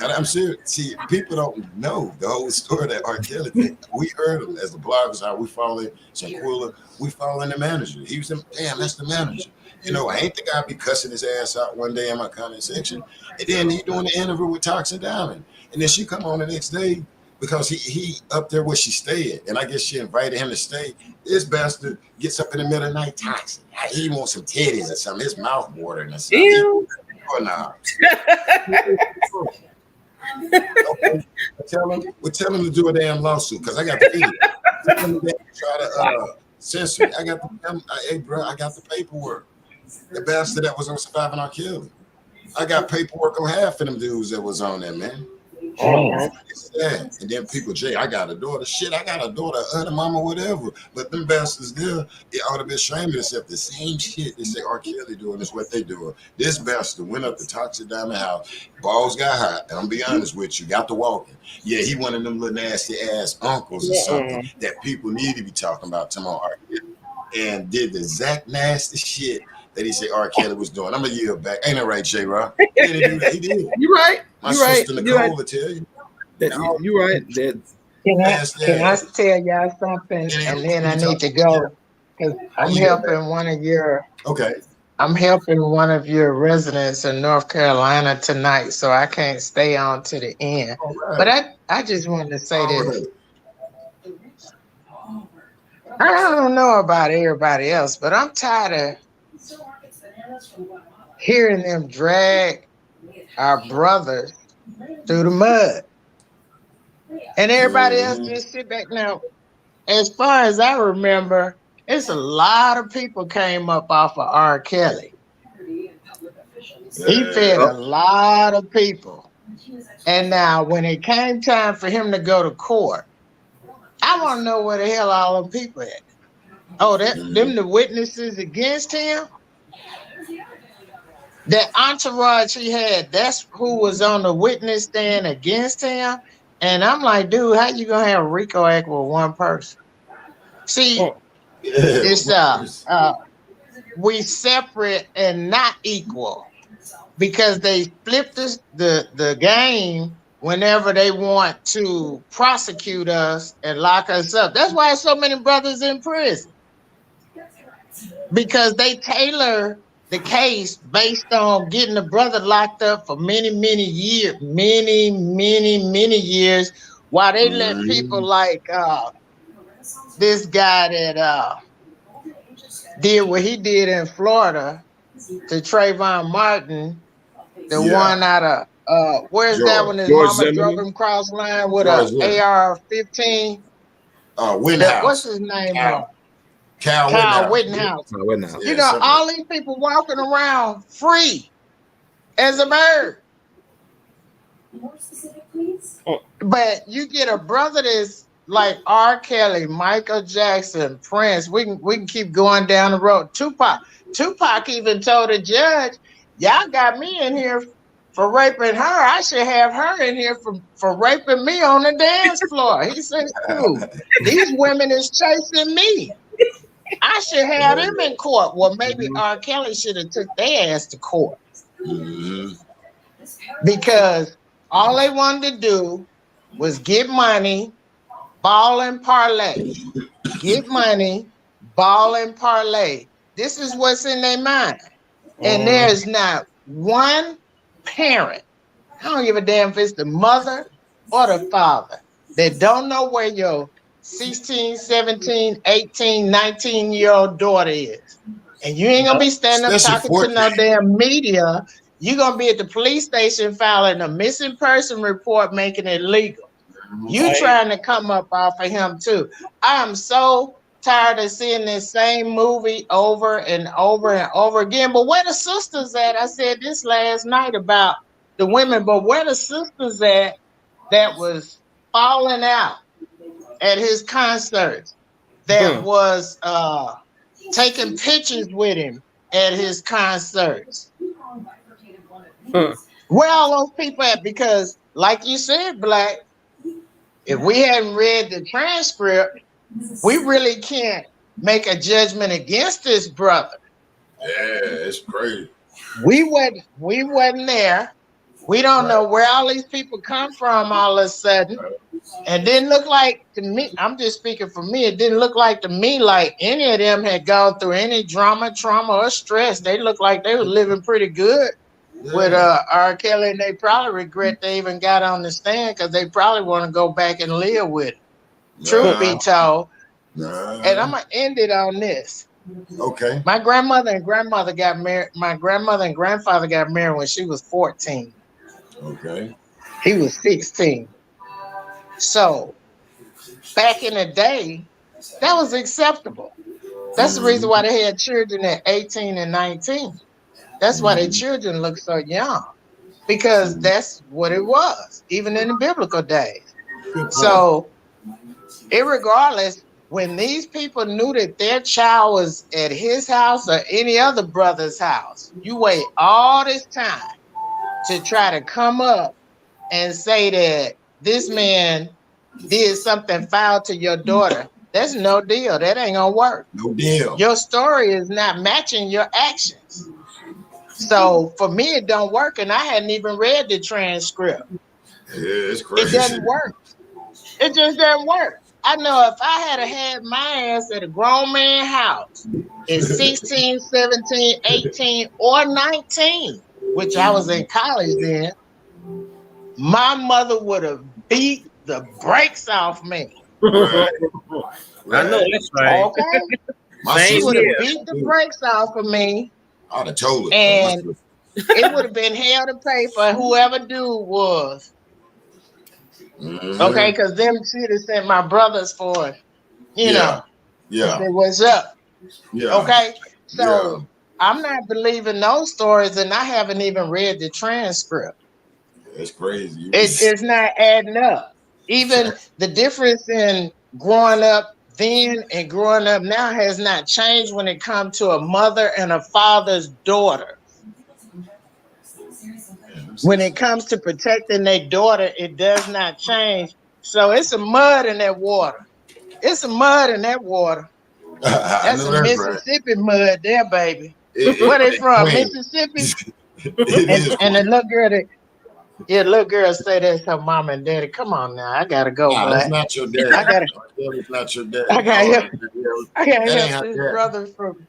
And I'm serious. See, people don't know the whole story of that R. Kelly thing. We heard him as the bloggers, how we follow Shanquilla, we following the manager. He was, damn, that's the manager. You know, I ain't the guy be cussing his ass out one day in my comment section. And then he doing the interview with Toxic Diamond. And then she come on the next day because he up there where she stayed. And I guess she invited him to stay. This bastard gets up in the middle of the night toxic. He wants some titties or something. His mouth watering or something. Ew. Oh, nah. We tell him to do a damn lawsuit because I got the video. Tell him to try to censor me. I got the hey bro, I got the paperwork. The bastard that was on Surviving R.KELLY. I got paperwork on half of them dudes that was on there, man. It's sad. And then people, Jay, I got a daughter. Shit, I got a daughter, other mama, whatever. But them bastards there, it ought to be ashamed of themselves. The same shit they say R. Kelly doing is what they doing. This bastard went up to Toxic Diamond house. Balls got hot. And I'm be honest with you, got to walking. Yeah, he one of them little nasty ass uncles or something that people need to be talking about tomorrow. R. Kelly. And did the exact nasty shit that he said R. Kelly was doing. I'm a year back. Ain't that right, J-Rock? He didn't do that. He did. You right. My sister Nicole will tell you. You right. Can I tell y'all something? And then I need to go because I'm helping one of your. Okay. I'm helping one of your residents in North Carolina tonight, so I can't stay on to the end. Right. But I just wanted to say this. I don't know about everybody else, but I'm tired of hearing them drag our brothers through the mud. And everybody else just sit back. Now, as far as I remember, it's a lot of people came up off of R. Kelly. He fed a lot of people. And now when it came time for him to go to court, I want to know where the hell all them people at. Oh, them the witnesses against him? That entourage he had, that's who was on the witness stand against him. And I'm like, dude, how you gonna have RICO Act with one person? See, it's we separate and not equal because they flip the game whenever they want to prosecute us and lock us up. That's why so many brothers in prison. Because they tailor the case based on getting the brother locked up for many years, many years, while they let people like this guy that did what he did in Florida to Trayvon Martin, the one out of where's George, that when his George mama Zimmerman drove him cross line with an AR-15? What's his name? Kyle Wittenhouse. You know, all these people walking around free as a bird. More specific, please. But you get a brother that's like R. Kelly, Michael Jackson, Prince. We can keep going down the road. Tupac even told the judge, y'all got me in here for raping her. I should have her in here for raping me on the dance floor. He said, ooh, these women is chasing me. I should have them in court. Well, maybe R. Kelly should have took their ass to court. Because all they wanted to do was get money, ball and parlay. Get money, ball and parlay. This is what's in their mind. And there's not one parent, I don't give a damn if it's the mother or the father, that don't know where your 16, 17, 18, 19-year-old daughter is. And you ain't gonna be standing up talking to no damn media. You're gonna be at the police station filing a missing person report, making it legal. You trying to come up off of him too. I am so tired of seeing this same movie over and over and over again. But where the sisters at? I said this last night about the women, but where the sisters at that was falling out at his concerts, that was taking pictures with him at his concerts? Where all those people at? Because like you said, Black, if we hadn't read the transcript, we really can't make a judgment against this brother. Yeah, it's crazy. We wasn't there. We don't know where all these people come from all of a sudden. And didn't look like to me, I'm just speaking for me, it didn't look like to me like any of them had gone through any drama, trauma, or stress. They looked like they were living pretty good with R. Kelly, and they probably regret they even got on the stand because they probably want to go back and live with him. Truth be told. And I'm gonna end it on this. Okay. My grandmother and grandfather got married when she was 14. Okay. He was 16. So back in the day, that was acceptable. That's the reason why they had children at 18 and 19. That's why their children look so young, because that's what it was, even in the biblical days. So, irregardless, when these people knew that their child was at his house or any other brother's house, you wait all this time to try to come up and say that this man did something foul to your daughter. That's no deal. That ain't gonna work. No deal. Your story is not matching your actions. So for me, it don't work, and I hadn't even read the transcript. Yeah, it's crazy. It doesn't work. It just doesn't work. I know if I had my ass at a grown man house at 16, 17, 18, or 19, which I was in college then, my mother would have beat the brakes off me. Right. I know that's right. Okay. She would have beat the brakes off of me. I'd have told her. And it would have been hell to pay for whoever dude was. Okay, because them she'd have sent my brothers for it. You know. Yeah. Say, what's up? Yeah. Okay. So I'm not believing those stories, and I haven't even read the transcript. It's crazy. It's not adding up. Even the difference in growing up then and growing up now has not changed when it comes to a mother and a father's daughter. When it comes to protecting their daughter, it does not change. So it's some mud in that water. It's some mud in that water. That's some Mississippi mud there, baby. Where they from? Mississippi? And the little girl little girl say that's her mom and daddy. Come on now, I gotta go. Nah, that's not your dad. That's not your dad. I gotta help this brother from.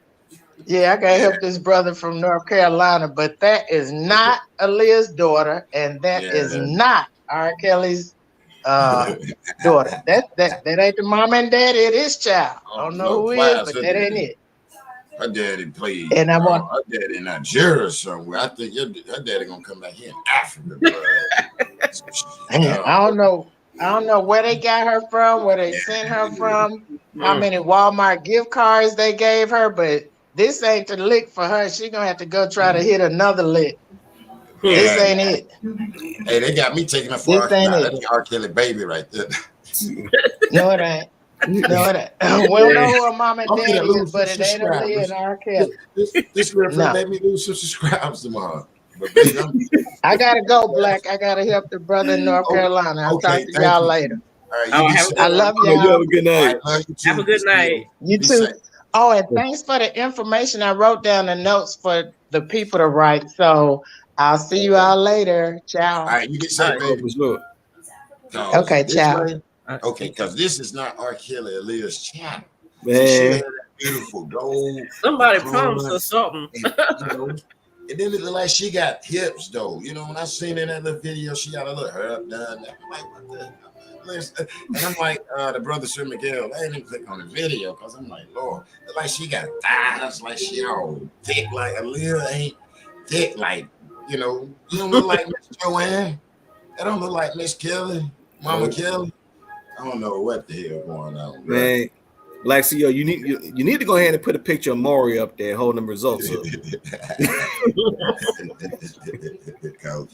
Yeah, I gotta help this brother from North Carolina, but that is not Aaliyah's daughter, and that is not R. Kelly's daughter. That ain't the mom and daddy of this child. I don't know who is, but that ain't it. Her daddy played. And I want her daddy in Nigeria somewhere. I think her daddy gonna come back here in Africa. I don't know where they got her from, where they sent her from, how many Walmart gift cards they gave her, but this ain't the lick for her. She gonna have to go try to hit another lick. This ain't it. Hey, they got me taking her for that's R. Kelly baby right there. No, it ain't. No, it ain't. We don't know who her mom and daddy is, but it ain't Aaliyah and R. Kelly. This made me lose some subscribers tomorrow. But baby, I gotta go, Black. I gotta help the brother in North Carolina. I'll talk to y'all later. All right, I love y'all. Have a good night. Have a good night. You too. Oh, and thanks for the information. I wrote down the notes for the people to write. So I'll see you all later. Ciao. All right, you get safe, baby. Okay, ciao. Okay, because this is not R. Kelly Aaliyah's child. Man. She had that beautiful gold. Somebody promised her something. And then it looked like she got hips, though. You know, when I seen in that little video, she got a little hair up done. I'm like, what the hell? And I'm like, the brother Sir Miguel, I didn't even click on the video because I'm like, Lord, it's like she got thighs, like she all thick, like Aaliyah ain't thick, like, you don't look like Miss Joanne. That don't look like Miss Kelly, Mama Kelly. I don't know what the hell going on, bro. Man. Black CEO, you need to go ahead and put a picture of Maury up there holding them results up. Because,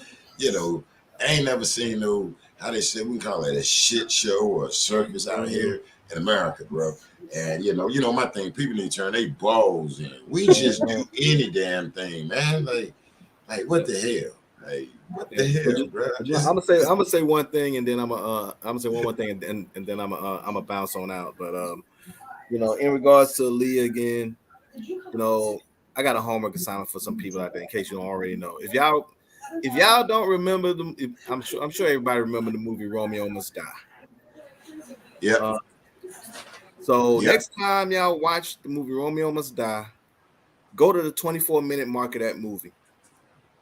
I ain't never seen no, how they say, we call it a shit show or a circus out here in America, bro. And, my thing, people need to turn their balls in. We just do any damn thing, man. Like what the hell? Like, what the hell, bro? I'm gonna say one thing, and then I'm gonna say one more thing, and then I'm gonna bounce on out. But in regards to Aaliyah again, I got a homework assignment for some people out there in case you don't already know. If y'all If y'all don't remember I'm sure everybody remember the movie Romeo Must Die. Yeah. So next time y'all watch the movie Romeo Must Die, go to the 24-minute mark of that movie.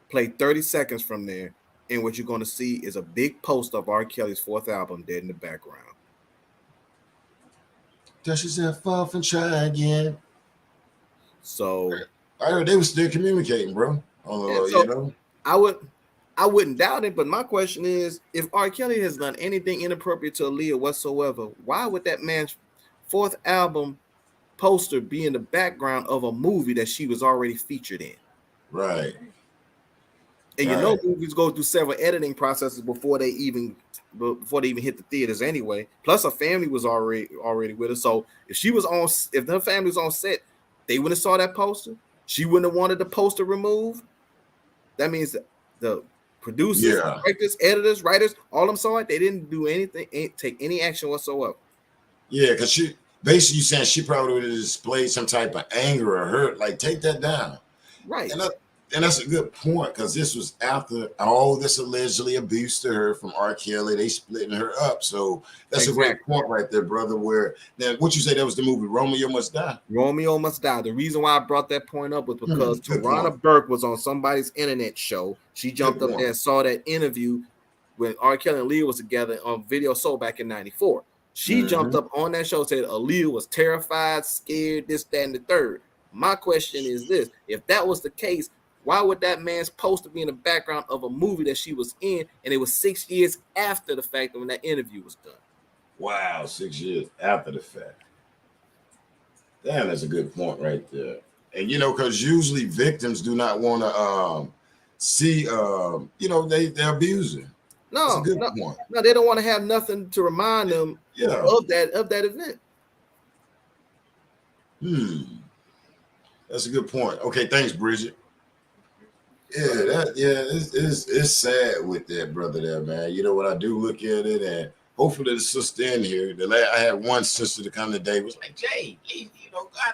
Play 30 seconds from there, and what you're going to see is a big poster of R. Kelly's fourth album dead in the background. Dust yourself off and try again. So I heard they were still communicating, bro. You know, I wouldn't doubt it, but my question is, if R. Kelly has done anything inappropriate to Aaliyah whatsoever, why would that man's fourth album poster be in the background of a movie that she was already featured in? Right. And you know, movies go through several editing processes before they even hit the theaters anyway. Plus, her family was already with her. So if her family was on set, they wouldn't have saw that poster. She wouldn't have wanted the poster removed. That means that the producers, directors, editors, writers, all of them saw it. They didn't do anything, take any action whatsoever. Yeah, because she basically saying she probably would have displayed some type of anger or hurt, like take that down. Right. And that's a good point, because this was after all this allegedly abuse to her from R. Kelly. They splitting her up. So that's a great point right there, brother. Where now what you say that was the movie Romeo Must Die? Romeo Must Die. The reason why I brought that point up was because Tarana Burke was on somebody's internet show. She jumped up there and saw that interview when R. Kelly and Aaliyah was together on Video Soul back in '94. She jumped up on that show, said Aaliyah was terrified, scared, this, that, and the third. My question is this: if that was the case, why would that man's poster be in the background of a movie that she was in, and it was 6 years after the fact when that interview was done? Wow, 6 years after the fact. Damn, that's a good point right there. And you know, because usually victims do not want to see, you know, they're abusing. No, that's a good point. No, they don't want to have nothing to remind them of that event. That's a good point. Okay, thanks, Bridget. It's sad with that brother there, man. You know what, I do look at it, and hopefully the sister in here. I had one sister to come today was like, Jay, you know, God.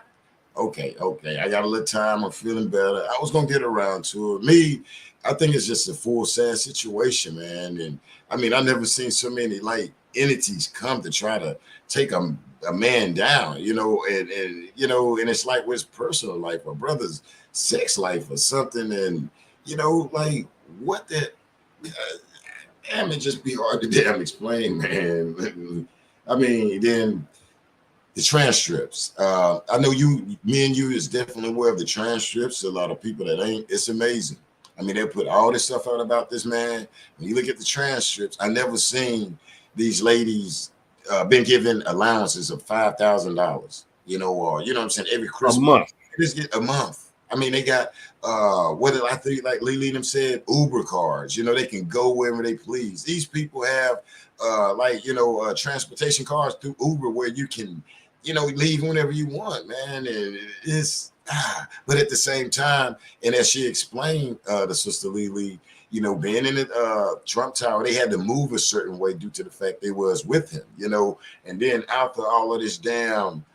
Okay, I got a little time. I'm feeling better. I was gonna get around to it. Me, I think it's just a full sad situation, man. And I mean, I never seen so many like entities come to try to take a man down, you know, and you know, and it's like with his personal life or brother's sex life or something, and you know, like what that damn, it just be hard to damn explain, man. I mean, then the transcripts. I know me and you is definitely aware of the transcripts. A lot of people that ain't. It's amazing. I mean, they put all this stuff out about this man. When you look at the transcripts, I never seen these ladies been given allowances of $5,000. You know, or you know what I'm saying, every Christmas. A month. They just get a month. I mean, they got what did I think? Like Lily them said, Uber cards. You know, they can go wherever they please. These people have like you know transportation cards through Uber where you can, you know, leave whenever you want, man. And it's but at the same time, and as she explained, the sister Lily, you know, being in the Trump Tower, they had to move a certain way due to the fact they was with him, you know. And then after all of this damn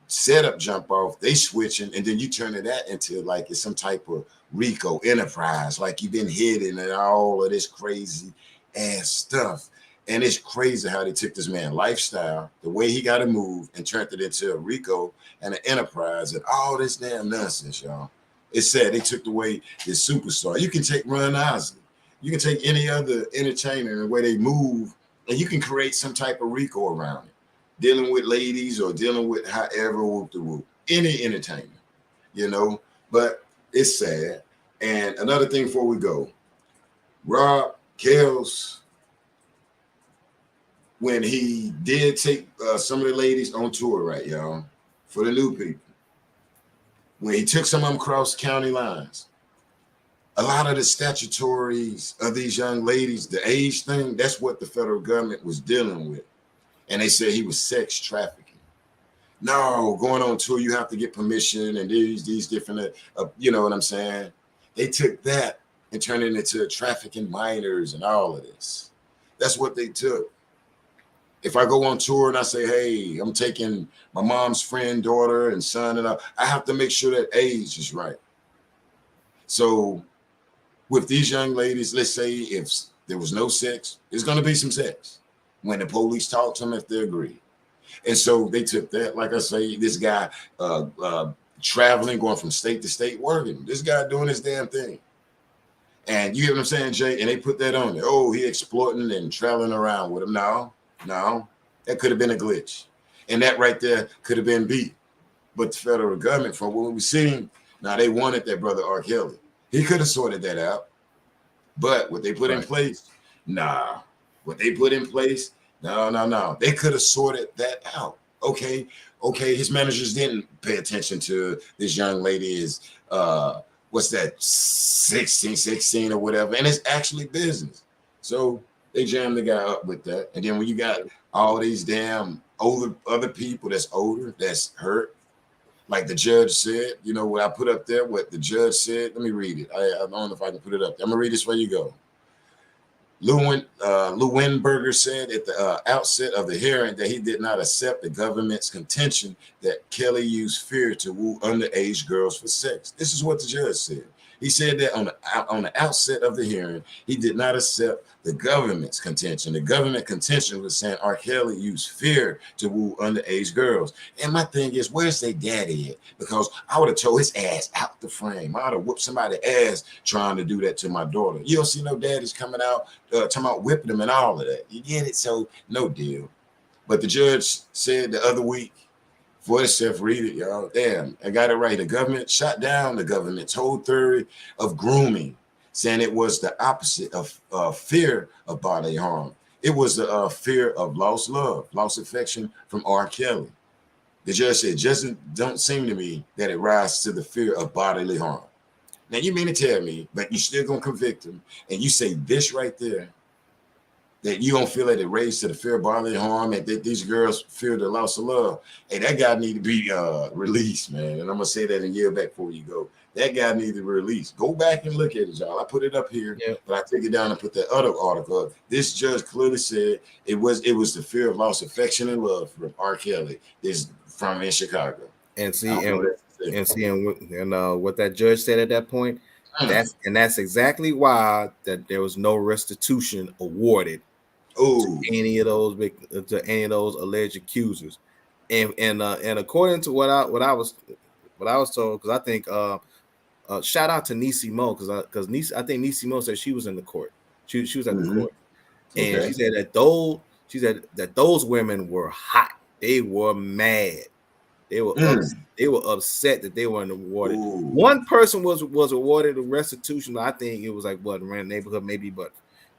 setup jump off, they switching, and then you turning that into like it's some type of RICO enterprise, like you've been hidden and all of this crazy ass stuff. And it's crazy how they took this man's lifestyle, the way he got to move, and turned it into a RICO and an enterprise and all this damn nonsense, y'all. It's sad they took away his superstar. You can take Ron Isley, you can take any other entertainer and the way they move, and you can create some type of RICO around it. Dealing with ladies or dealing with however whoop the whoop, any entertainment, you know. But it's sad. And another thing before we go, R.KELLY, when he did take some of the ladies on tour, right, y'all, for the new people, when he took some of them across county lines, a lot of the statutories of these young ladies, the age thing, that's what the federal government was dealing with. And they said he was sex trafficking. No, going on tour, you have to get permission and these different, you know what I'm saying? They took that and turned it into trafficking minors and all of this. That's what they took. If I go on tour and I say, hey, I'm taking my mom's friend, daughter, and son, and I have to make sure that age is right. So with these young ladies, let's say if there was no sex, there's going to be some sex when the police talk to them if they agree. And so they took that, like I say, this guy traveling, going from state to state, working. This guy doing his damn thing. And you get what I'm saying, Jay? And they put that on there. Oh, he exploiting and traveling around with him. No, that could have been a glitch. And that right there could have been beat. But the federal government, from what we've seen, now they wanted that brother R. Kelly. He could have sorted that out. But what they put in place, nah. What they put in place, no. They could have sorted that out. Okay. His managers didn't pay attention to this young lady's what's that, 16 or whatever, and it's actually business. So they jammed the guy up with that. And then when you got all these damn other people that's older, that's hurt, like the judge said, you know what I put up there, what the judge said. Let me read it. I don't know if I can put it up there. I'm gonna read this where you go. Lou Winberger said at the outset of the hearing that he did not accept the government's contention that Kelly used fear to woo underage girls for sex. This is what the judge said. He said that on the outset of the hearing, he did not accept the government's contention. The government contention was saying R. Kelly used fear to woo underage girls. And my thing is, where's their daddy at? Because I would have told his ass out the frame. I would have whooped somebody's ass trying to do that to my daughter. You don't see no daddies coming out talking about whipping them and all of that. You get it? So no deal. But the judge said the other week, for itself, read it, y'all. Damn, I got it right. The government shot down the government's whole theory of grooming, saying it was the opposite of fear of bodily harm. It was the fear of lost love, lost affection from R. Kelly. The judge said, just don't seem to me that it rises to the fear of bodily harm. Now, you mean to tell me, but you still going to convict him, and you say this right there, that you don't feel that it raised to the fear of bodily harm and that these girls fear the loss of love. Hey, that guy need to be released, man. And I'm going to say that and yield back before you go. That guy needs to be released. Go back and look at it, y'all. I put it up here, but I take it down and put that other article up. This judge clearly said it was the fear of lost affection and love from R. Kelly. This from in Chicago. And what that judge said at that point, that's exactly why that there was no restitution awarded to any of those alleged accusers. And according to what I was told, because I think shout out to Niecy Mo, because I think Niecy Mo said she was in the court. She was at the court, and she said that those women were hot. They were mad. They were upset that they weren't awarded. One person was awarded a restitution. I think it was like what around the neighborhood, maybe but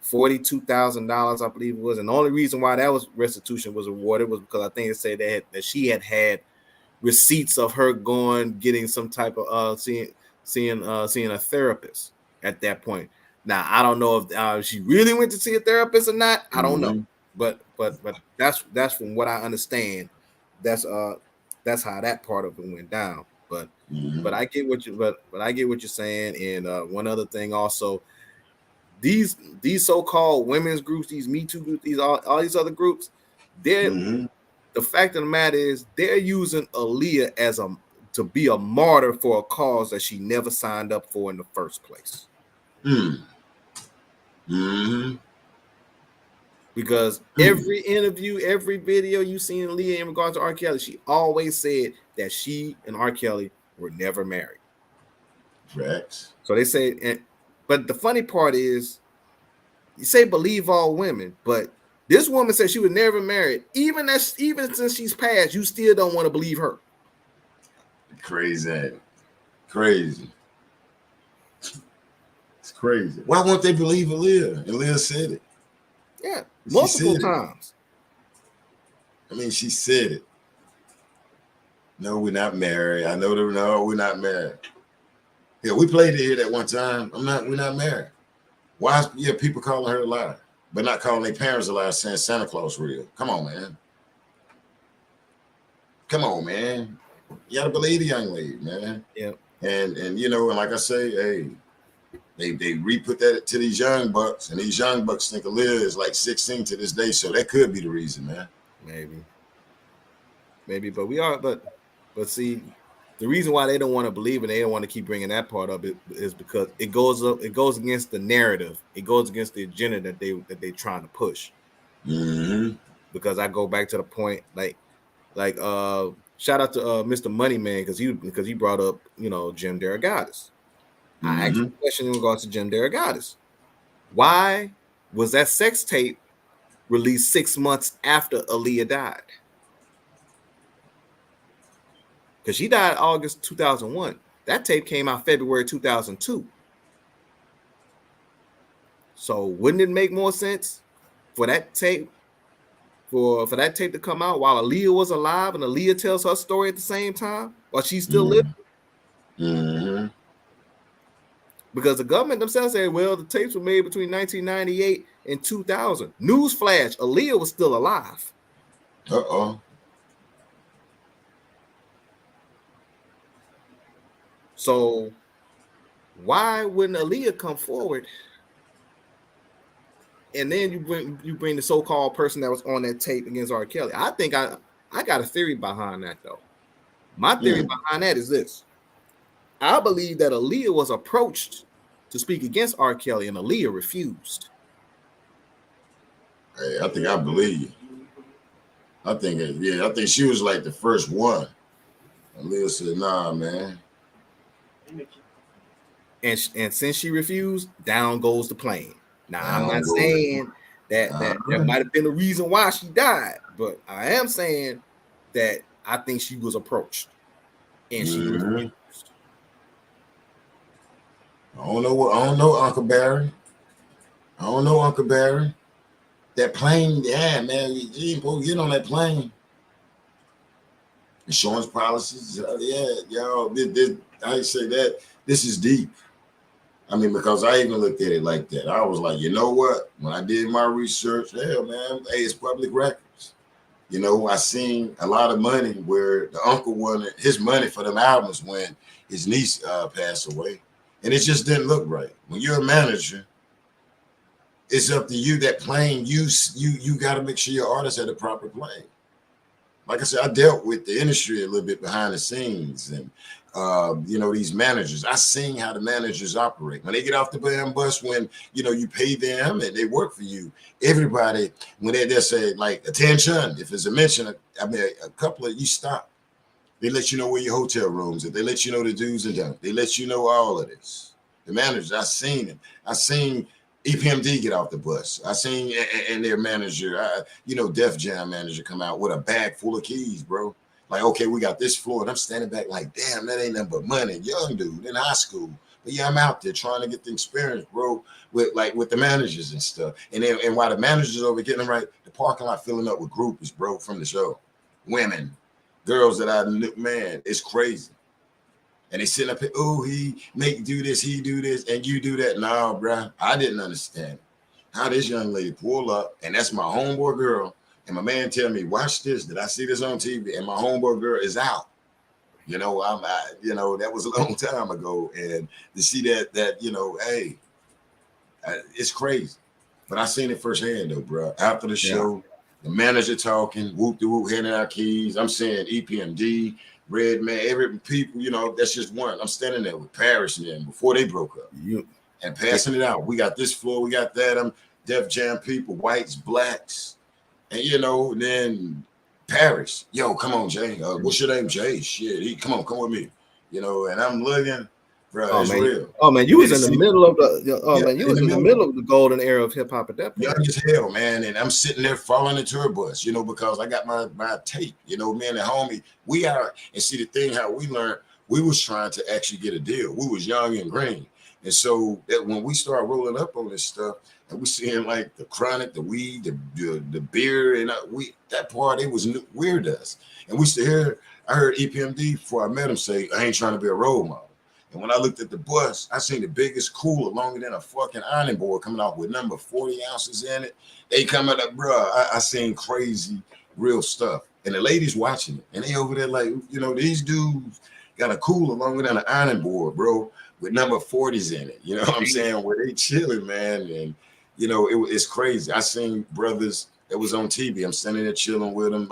$42,000, I believe it was. And the only reason why that was restitution was awarded was because I think it said that she had receipts of her getting some type of seeing a therapist at that point. Now I don't know if she really went to see a therapist or not. I don't know, but that's from what I understand. That's how that part of it went down. But I get what you're saying. And one other thing also, these so-called women's groups, these Me Too groups, all these other groups, the fact of the matter is they're using Aaliyah to be a martyr for a cause that she never signed up for in the first place. Because every interview, every video you seen Aaliyah in regards to R. Kelly, she always said that she and R. Kelly were never married. Facts. So they say, but the funny part is, you say believe all women, but this woman said she was never married. Even since she's passed, you still don't want to believe her. Crazy. It's crazy. Why won't they believe Aaliyah? Aaliyah said it. Yeah, multiple times. I mean, she said it. No, we're not married. I know that. No, we're not married. Yeah, we played it here that one time. We're not married. Why is people calling her a liar, but not calling their parents a liar, saying Santa Claus real? Come on, man. You gotta believe the young lady, man. Yeah. And and like I say, hey, they re-put that to these young bucks, and these young bucks think Aaliyah is like 16 to this day, so that could be the reason, man. Maybe, but we are, but see, The reason why they don't want to believe and they don't want to keep bringing that part up is because it goes against the narrative. It goes against the agenda that they're trying to push. Mm-hmm. Because I go back to the point, shout out to Mr. Moneyman because he brought up Jim Derogatis. I asked a question in regards to Jim Derogatis. Why was that sex tape released 6 months after Aaliyah died? Because she died August 2001. That tape came out February 2002. So wouldn't it make more sense for that tape for that tape to come out while Aaliyah was alive and Aaliyah tells her story at the same time while she's still living? Mm-hmm. Because the government themselves said, well, the tapes were made between 1998 and 2000. Newsflash, Aaliyah was still alive. Uh-oh. So why wouldn't Aaliyah come forward? And then you bring the so-called person that was on that tape against R. Kelly. I think I got a theory behind that, though. My theory behind that is this. I believe that Aaliyah was approached to speak against R. Kelly, and Aaliyah refused. Hey, I think I believe you. I think she was like the first one. Aaliyah said, nah, man. And since she refused, down goes the plane. Now, I'm not saying that might have been the reason why she died, but I am saying that I think she was approached and she refused. I don't know, Uncle Barry. I don't know, Uncle Barry. That plane, yeah, man, you ain't supposed to get on that plane. Insurance policies, I say that this is deep. I mean, because I even looked at it like that. I was like, you know what? When I did my research, hell, man, hey, it's public records. I seen a lot of money where the uncle wanted his money for them albums when his niece passed away. And it just didn't look right. When you're a manager, it's up to you. That plane, you got to make sure your artists had a proper plane. Like I said, I dealt with the industry a little bit behind the scenes, and these managers. I seen how the managers operate when they get off the damn bus. When you pay them and they work for you. Everybody, when they say like attention, if it's a mention, a couple of you stop. They let you know where your hotel rooms are. They let you know the do's and don'ts. They let you know all of this. The managers, I seen it. I seen EPMD get off the bus. I seen and their manager, Def Jam manager come out with a bag full of keys, bro. Like, okay, we got this floor. And I'm standing back like, damn, that ain't nothing but money. Young dude in high school. But yeah, I'm out there trying to get the experience, bro, with the managers and stuff. And while the managers over getting them right, the parking lot filling up with groupies, bro, from the show. Women, girls that I knew, man, it's crazy. And they sitting up here, oh, he do this, he do this, and you do that. No, bro, I didn't understand how this young lady pull up, and that's my homeboy girl. And my man tell me, watch this. Did I see this on TV? And my homeboy girl is out. That was a long time ago. And to see that, hey, it's crazy. But I seen it firsthand though, bro. After the show, the manager talking, whoop de whoop, handing out keys. I'm saying EPMD, Red Man, every people, that's just one. I'm standing there with Paris and them before they broke up. And passing it out. We got this floor, we got that. I'm Def Jam people, whites, blacks. And then Paris. Yo, come on, Jay. What's your name, Jay? Shit, come with me. And I'm looking, bro, it's real. Oh man, you was in the middle of the middle of the golden era of hip hop at that point. Young as hell, man. And I'm sitting there following the tour bus, because I got my tape. Me and the homie, we are. And see the thing, how we learned, we was trying to actually get a deal. We was young and green. And so that when we start rolling up on this stuff, and we seeing like the chronic, the weed, the beer, and that part, it was weird to us. And we used to hear, I heard EPMD before I met him say, I ain't trying to be a role model. And when I looked at the bus, I seen the biggest cooler longer than a fucking ironing board coming out with number 40 ounces in it. They coming up, bro. I seen crazy, real stuff. And the ladies watching it. And they over there like, these dudes got a cooler longer than an ironing board, bro, with number 40s in it. You know what I'm saying? Where they chilling, man. And, it's crazy. I seen brothers that was on TV. I'm standing there chilling with them,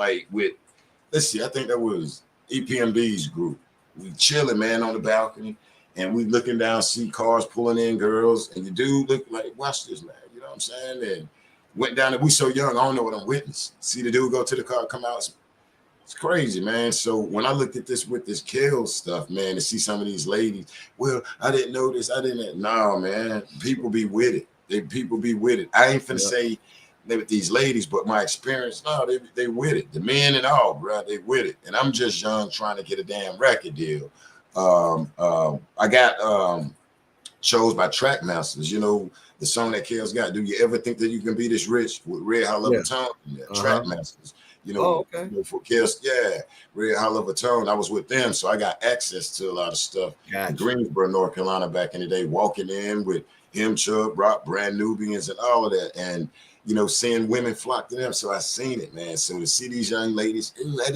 let's see, I think that was EPMD's group. we chilling, man, on the balcony, and we looking down, see cars pulling in, girls, and the dude looked like, watch this, man. You know what I'm saying? And went down there. We so young, I don't know what I'm witnessing. See the dude go to the car, come out. It's crazy, man. So when I looked at this with this kill stuff, man, to see some of these ladies, well, I didn't know this. I didn't. No, man. People be with it. People be with it. I ain't finna say they with these ladies, but my experience, no, they with it. The men and all, bro, they with it. And I'm just young trying to get a damn record deal. I got chose by Trackmasters. You know, the song that Kells got, Do You Ever Think That You Can Be This Rich, with Red Hot Love Tone? Trackmasters. You know, you know, for Kells, Red Hot Love Tone. I was with them, so I got access to a lot of stuff in Greensboro, North Carolina back in the day, walking in with him, Chubb, Rock, Brand Nubians, and all of that. And, you know, seeing women flock to them. So I seen it, man. So to see these young ladies, I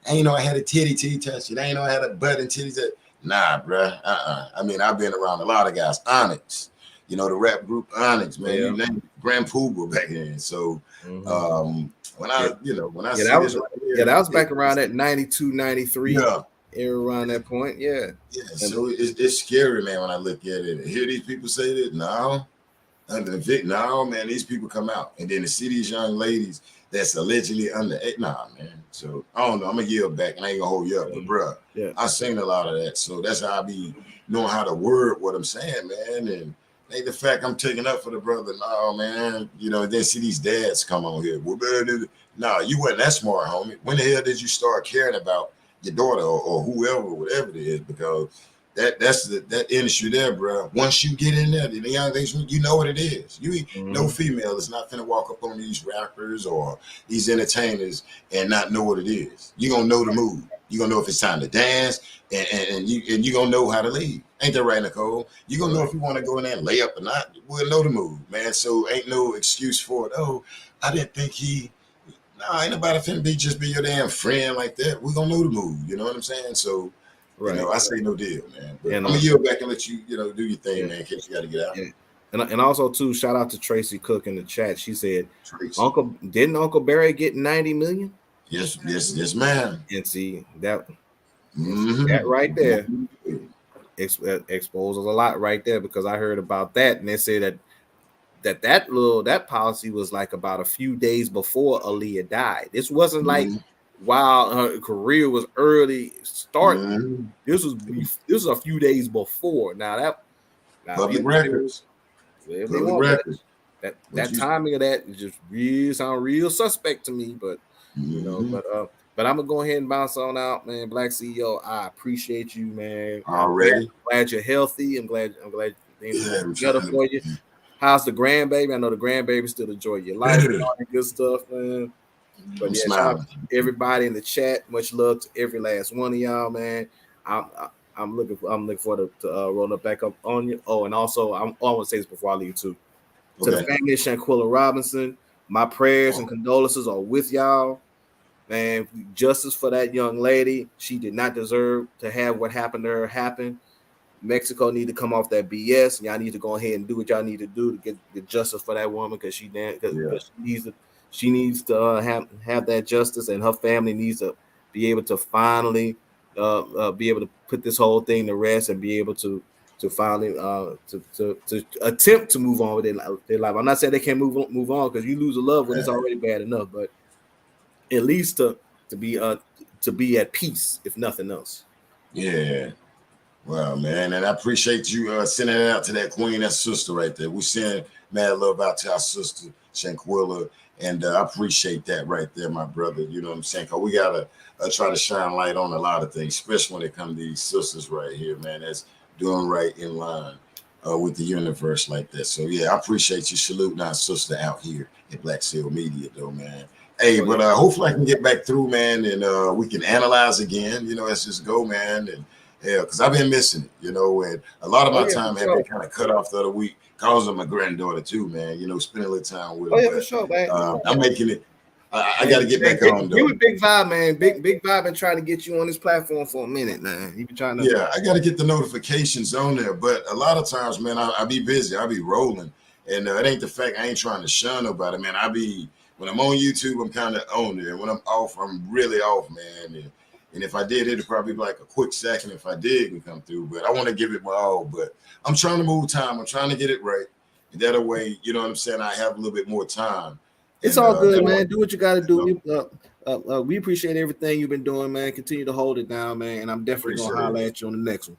ain't know I had a titty touch it. I ain't know I had a butt and titties. Nah, bruh. I mean, I've been around a lot of guys. Onyx, you know, the rap group Onyx, man. You named Grand Poobah back then. So when I see that was this right here, that was back around that 92, 93 era, around that point. Yeah. So it's scary, man, when I look at it and hear these people say that. No, man, these people come out, and then to see these young ladies that's allegedly under 8, nah, man. So I don't know. I'm gonna yield back, and I ain't gonna hold you up, but bruh, I seen a lot of that. So that's how I be knowing how to word what I'm saying, man. And ain't the fact I'm taking up for the brother. No, man. You know, then see these dads come on here. Well, nah, you wasn't that smart, homie. When the hell did you start caring about your daughter or whoever, whatever it is? Because that's that industry there, bro. Once you get in there, the young things, you know what it is. No female is not gonna walk up on these rappers or these entertainers and not know what it is. You're gonna know the mood. You're gonna know if it's time to dance, and you gonna know how to leave. Ain't that right, Nicole? You're gonna know if you want to go in there and lay up or not. We'll know the mood, man. So ain't no excuse for it. Oh, I didn't think he. No, ain't nobody finna just be your damn friend like that. We gonna know the mood. You know what I'm saying? So. You know, I say no deal, man. But I'm gonna yield back and let you, do your thing, man. In case you got to get out. Yeah. And also too, shout out to Tracy Cook in the chat. She said, didn't Uncle Barry get 90 million? Yes, man. And see that right there exposes a lot right there, because I heard about that, and they say that policy was like about a few days before Aaliyah died. This wasn't like while her career was early starting. This was a few days before. Now public records. That timing of that is just sound real suspect to me. But but I'm gonna go ahead and bounce on out, man. Black CEO, I appreciate you, man. Already. I'm glad you're healthy. I'm glad things are together for you. How's the grandbaby? I know the grandbaby still enjoy your life and all that good stuff, man. But shout out to everybody in the chat. Much love to every last one of y'all, man. I'm looking forward to rolling it back up on you. Oh, and also I want to say this before I leave too. To the family of Shanquilla Robinson, my prayers and condolences are with y'all. Man, justice for that young lady. She did not deserve to have what happened to her happen. Mexico need to come off that BS. Y'all need to go ahead and do what y'all need to do to get justice for that woman, because she needs to have that justice, and her family needs to be able to finally be able to put this whole thing to rest and be able to finally to attempt to move on with their life. I'm not saying they can't move on, because you lose a loved one, it's already bad enough, but at least to be at peace, if nothing else. Yeah. Well, man, and I appreciate you sending it out to that queen, that sister right there. We send mad love out to our sister, Shanquilla, and I appreciate that right there, my brother. You know what I'm saying? Because we got to try to shine light on a lot of things, especially when it comes to these sisters right here, man, that's doing right in line with the universe like that. So, yeah, I appreciate you saluting our sister out here at Black Seal Media, though, man. Hey, but hopefully I can get back through, man, and we can analyze again. You know, let's just go, man, and because I've been missing it, and a lot of my time had been kind of cut off the other week because of my granddaughter too, man. Spending a little time with her. For sure, man. I'm making it. I got to get back on, though. You with Big Vibe, man. Big Vibe been trying to get you on this platform for a minute, man. You been trying to. Yeah, I got to get the notifications on there, but a lot of times, man, I be busy. I be rolling, and it ain't the fact I ain't trying to shun nobody, man. When I'm on YouTube, I'm kind of on there. When I'm off, I'm really off, man. And if I did, it'd probably be like a quick second if I didn't come through. But I want to give it my all. But I'm trying to move time. I'm trying to get it right. And that way, you know what I'm saying, I have a little bit more time. It's and, all good, man. Do what you got to do. We appreciate everything you've been doing, man. Continue to hold it down, man. And I'm definitely going to holler at you on the next one.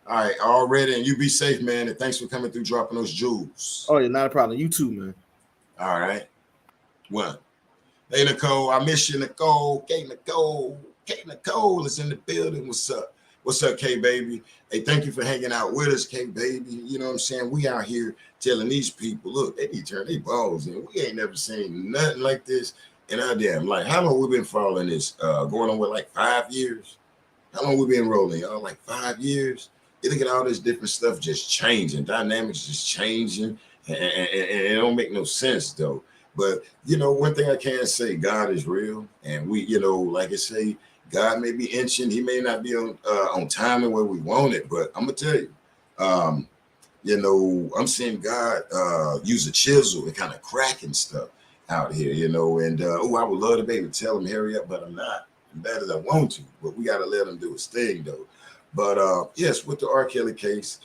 All right, already. And you be safe, man. And thanks for coming through, dropping those jewels. Oh, yeah, not a problem. You too, man. All right. Well, hey, Nicole. I miss you, Nicole. Nicole is in the building. What's up? What's up, K baby? Hey, thank you for hanging out with us, K baby. You know what I'm saying? We out here telling these people, look, they need to turn their balls in. We ain't never seen nothing like this in our damn life. How long we been following this? Going on with like 5 years? How long we been rolling, y'all? Like 5 years? You look at all this different stuff just changing, dynamics just changing, and it don't make no sense though. But you know, one thing I can say, God is real, and we, you know, like I say, God may be inching, he may not be on timing where we want it, but I'm gonna tell you, you know, I'm seeing God use a chisel and kind of cracking stuff out here, you know, and I would love to be able to tell him hurry up, but I'm not as bad as I want to, but we got to let him do his thing though. But yes, with the R. Kelly case,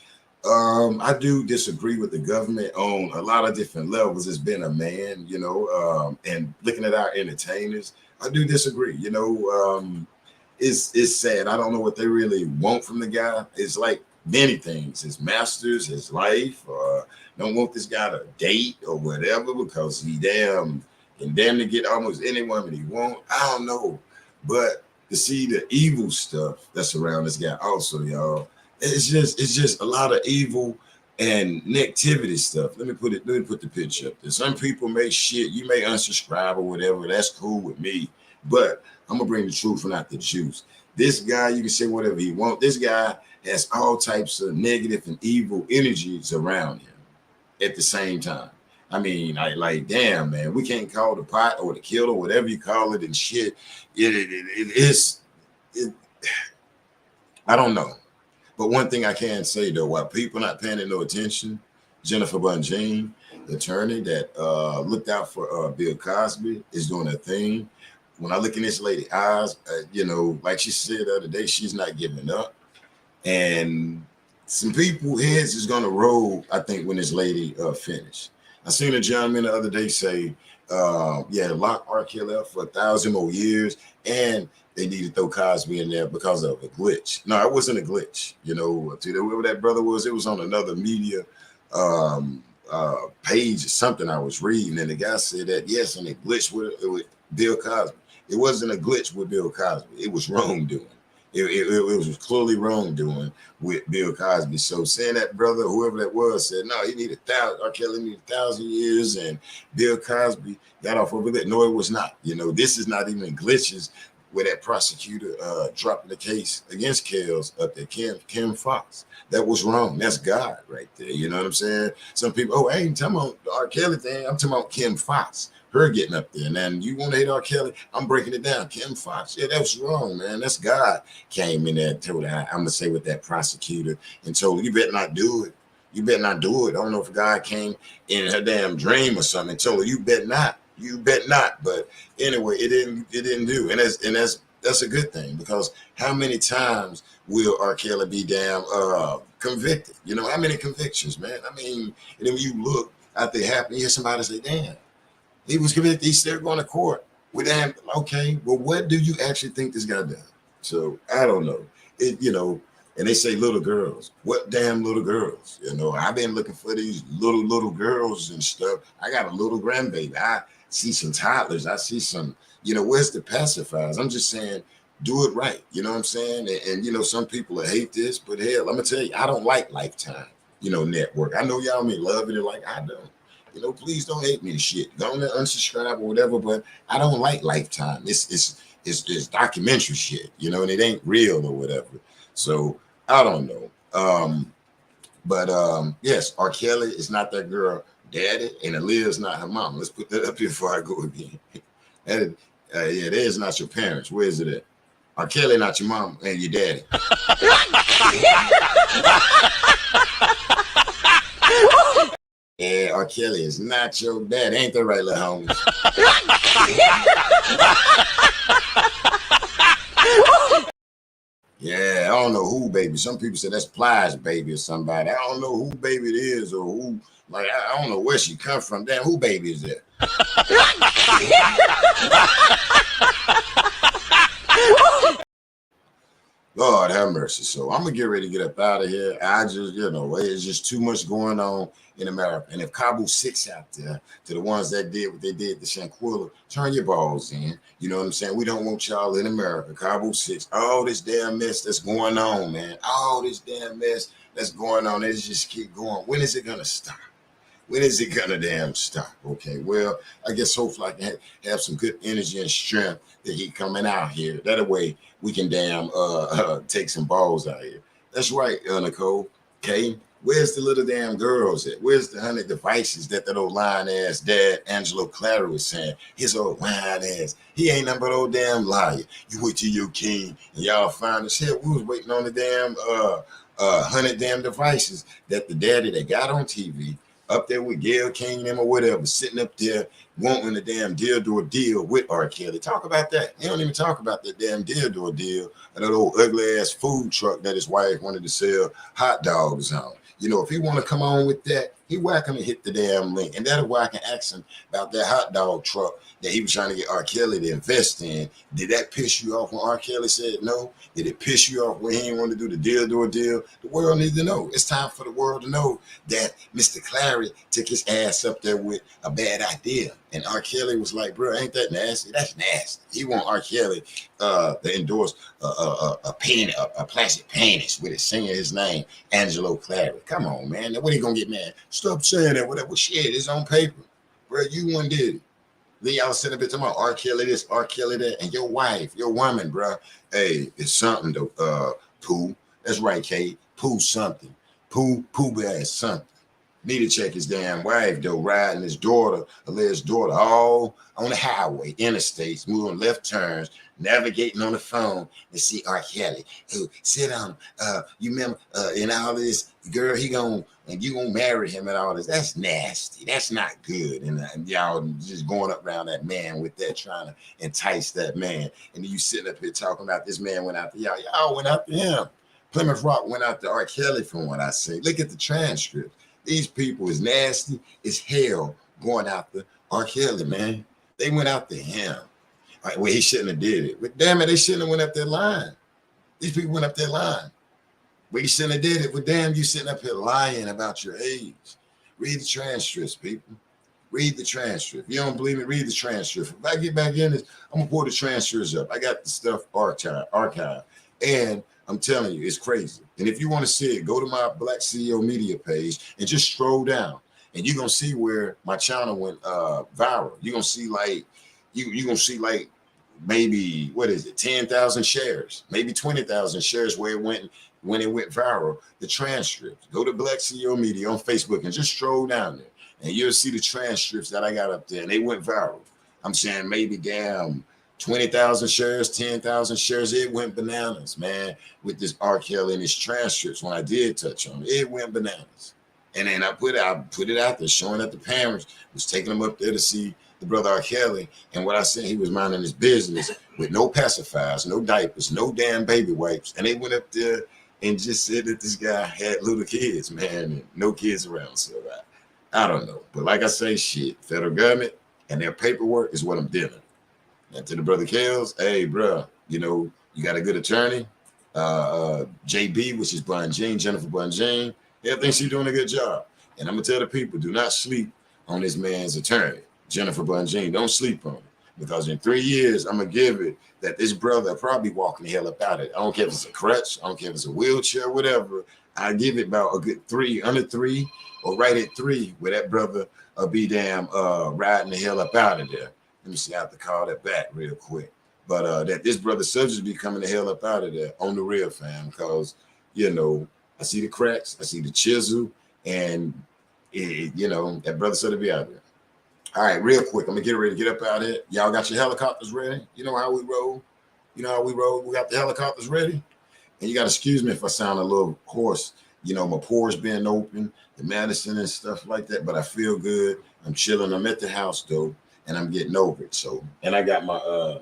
I do disagree with the government on a lot of different levels. It's been a man, you know, and looking at our entertainers, I do disagree. You know, it's sad. I don't know what they really want from the guy. It's like many things, his masters, his life, or don't want this guy to date or whatever because he can damn to get almost any woman he want. I don't know, but to see the evil stuff that's around this guy also, y'all, it's just a lot of evil and negativity stuff. Let me put the picture up there. Some people may shit, you may unsubscribe or whatever. That's cool with me, but I'm gonna bring the truth and not the juice. This guy, you can say whatever he wants. This guy has all types of negative and evil energies around him at the same time. I mean, like, damn, man, we can't call the pot or the kill or whatever you call it and shit. I don't know. But one thing I can say, though, while people not paying no attention, Jennifer Bunjean, the attorney that looked out for Bill Cosby, is doing a thing. When I look in this lady's eyes, you know, like she said the other day, she's not giving up. And some people heads is going to roll, I think, when this lady finished. I seen a gentleman the other day say, lock R. Kelly up for 1,000 more years, and they need to throw Cosby in there because of a glitch. No, it wasn't a glitch. You know, whoever that brother was, it was on another media page or something I was reading, and the guy said that, yes, and it glitched with Bill Cosby. It wasn't a glitch with Bill Cosby. It was wrongdoing. It was clearly wrongdoing with Bill Cosby. So saying that brother, whoever that was, said, no, he needed 1,000, R. Kelly needed 1,000 years, and Bill Cosby got off over that. No, it was not. You know, this is not even glitches where that prosecutor dropped the case against Kells up there, Kim Fox. That was wrong. That's God right there. You know what I'm saying? Some people, I ain't talking about the R. Kelly thing. I'm talking about Kim Fox. Her getting up there. And then you want to hate R. Kelly? I'm breaking it down. Kim Fox. Yeah, that was wrong, man. That's God came in there and told her, I'm going to say with that prosecutor and told her, you better not do it. You better not do it. I don't know if God came in her damn dream or something and told her, you bet not. You bet not. But anyway, it didn't do. And that's a good thing, because how many times will R. Kelly be damn convicted? You know, how many convictions, man? I mean, and then when you look after it happened, you hear somebody say, damn, he was convicted, he's still going to court. Well, damn, okay, well, what do you actually think this guy done? So I don't know. You know, and they say little girls. What damn little girls? You know, I've been looking for these little girls and stuff. I got a little grandbaby. I see some toddlers. I see some, you know, where's the pacifiers? I'm just saying, do it right. You know what I'm saying? And you know, some people hate this, but hell, I'm gonna tell you, I don't like Lifetime, you know, network. I know y'all may love it like I don't. You know, please don't hate me and shit. Go on and unsubscribe or whatever, but I don't like Lifetime. It's documentary shit, you know, and it ain't real or whatever. So I don't know. But yes, R. Kelly is not that girl daddy, and Aaliyah is not her mom. Let's put that up here before I go again. That is not your parents. Where is it at? R. Kelly not your mom and your daddy. Yeah, R. Kelly is not your dad. Ain't that right, little homies? baby. Some people say that's Plies baby or somebody. I don't know who baby it is or who. Like I don't know where she come from. Damn, who baby is that? Lord have mercy. So I'm gonna get ready to get up out of here. I just, it's just too much going on in America. And if Kabul 6 out there, to the ones that did what they did to Shanquilla, turn your balls in. You know what I'm saying? We don't want y'all in America. Kabul 6, all this damn mess that's going on, man. All this damn mess that's going on. Let's just keep going. When is it gonna stop? When is it gonna damn stop? Okay, well, I guess hopefully I can have some good energy and strength that he coming out here. That way we can damn take some balls out here. That's right, Nicole. Okay, where's the little damn girls at? Where's the 100 devices that old lying ass dad Angelo Clatter was saying? His old lying ass. He ain't nothing but old damn liar. You wait till you're king and y'all find us here. We was waiting on the damn 100 damn devices that the daddy that got on TV up there with Gail King and them or whatever, sitting up there wanting a damn deal with R. Kelly. Talk about that. They don't even talk about that damn deal or that old ugly ass food truck that his wife wanted to sell hot dogs on. You know, if he want to come on with that, he welcome to hit the damn link. And that's why I can ask him about that hot dog truck that he was trying to get R. Kelly to invest in. Did that piss you off when R. Kelly said no? Did it piss you off when he didn't want to do the deal? The world needs to know. It's time for the world to know that Mr. Clary took his ass up there with a bad idea. And R. Kelly was like, bro, ain't that nasty? That's nasty. He want R. Kelly to endorse a plastic penis with it singing his name, Angelo Clary. Come on, man. What are you going to get mad? Stop saying that. Whatever shit is on paper. Bro, you one did it. Then y'all sitting up there talking about R. Kelly this, R. Kelly that, and your wife, your woman, bro. Hey, it's something though. Pooh. That's right, Kate. Pooh something. Pooh ass something. Need to check his damn wife though, riding his daughter, Aaliyah's daughter, all on the highway, interstates, moving left turns, navigating on the phone and see R. Kelly. Who sit down, you remember in all this, girl, you gonna marry him and all this. That's nasty. That's not good. And y'all just going up around that man with that, trying to entice that man. And then you sitting up here talking about this man went out to y'all. Y'all went out to him. Plymouth Rock went out to R. Kelly from what I say. Look at the transcript. These people is nasty as hell going after R. Kelly, man. They went after him. All right, well, he shouldn't have did it. But damn it, they shouldn't have went up there lying. These people went up there lying. Well, you shouldn't have did it. But damn, you sitting up here lying about your age. Read the transcripts, people. Read the transcript. If you don't believe me, read the transcript. If I get back in this, I'm going to pull the transcripts up. I got the stuff archived. And I'm telling you, it's crazy. And if you want to see it, go to my Black CEO Media page and just scroll down. And you're going to see where my channel went viral. You're going to see like, you're going to see like maybe, 10,000 shares, maybe 20,000 shares where it went when it went viral. The transcripts. Go to Black CEO Media on Facebook and just scroll down there. And you'll see the transcripts that I got up there. And they went viral. I'm saying maybe damn 20,000 shares, 10,000 shares. It went bananas, man, with this R. Kelly and his transcripts. When I did touch on it, it went bananas. And then I put it out there, showing that the parents was taking them up there to see the brother R. Kelly. And what I said, he was minding his business with no pacifiers, no diapers, no damn baby wipes. And they went up there and just said that this guy had little kids, man, and no kids around. So I don't know. But like I say, shit, federal government and their paperwork is what I'm dealing. And to the brother Kells, hey, bro, you know, you got a good attorney. JB, which is Bunjean, Jennifer Bunjean. I think she's doing a good job. And I'm going to tell the people, do not sleep on this man's attorney, Jennifer Bunjean. Don't sleep on it. Because in 3 years, I'm going to give it that this brother probably walking the hell up out of it. I don't care if it's a crutch. I don't care if it's a wheelchair, whatever. I give it about a good 3, under 3, or right at 3, where that brother be damn riding the hell up out of there. Let me see, I have to call that back real quick. But that this brother subject be coming the hell up out of there on the real, fam. Because, you know, I see the cracks, I see the chisel, and, you know, that brother said to be out there. All right, real quick, I'm going to get ready to get up out of here. Y'all got your helicopters ready? You know how we roll? You know how we roll? We got the helicopters ready? And you got to excuse me if I sound a little hoarse. You know, my pores being open, the medicine and stuff like that, but I feel good. I'm chilling. I'm at the house, though, and I'm getting over it. So, and I got my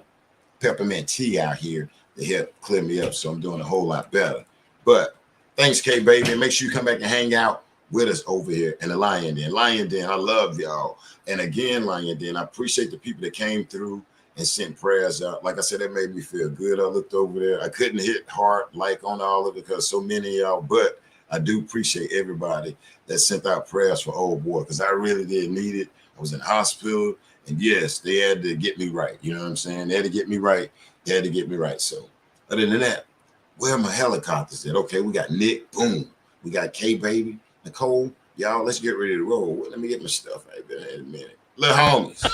peppermint tea out here to help clear me up, so I'm doing a whole lot better. But Thanks, K baby. Make sure you come back and hang out with us over here in the Lion Den. Lion Den, I love y'all. And again, Lion Den, I appreciate the people that came through and sent prayers out. Like I said, that made me feel good. I looked over there. I couldn't hit heart like on all of it because so many of y'all, but I do appreciate everybody that sent out prayers for old boy because I really did need it. I was in the hospital, and yes, they had to get me right. You know what I'm saying? They had to get me right. They had to get me right. So other than that, where are my helicopters at? Okay, we got Nick, boom. We got K baby, Nicole. Y'all, let's get ready to roll. Let me get my stuff right there in a minute. Little homies.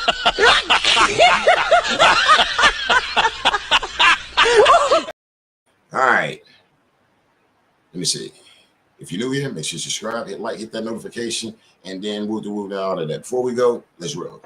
All right. Let me see. If you're new here, make sure you subscribe, hit like, hit that notification, and then we'll do all of that. Before we go, let's roll.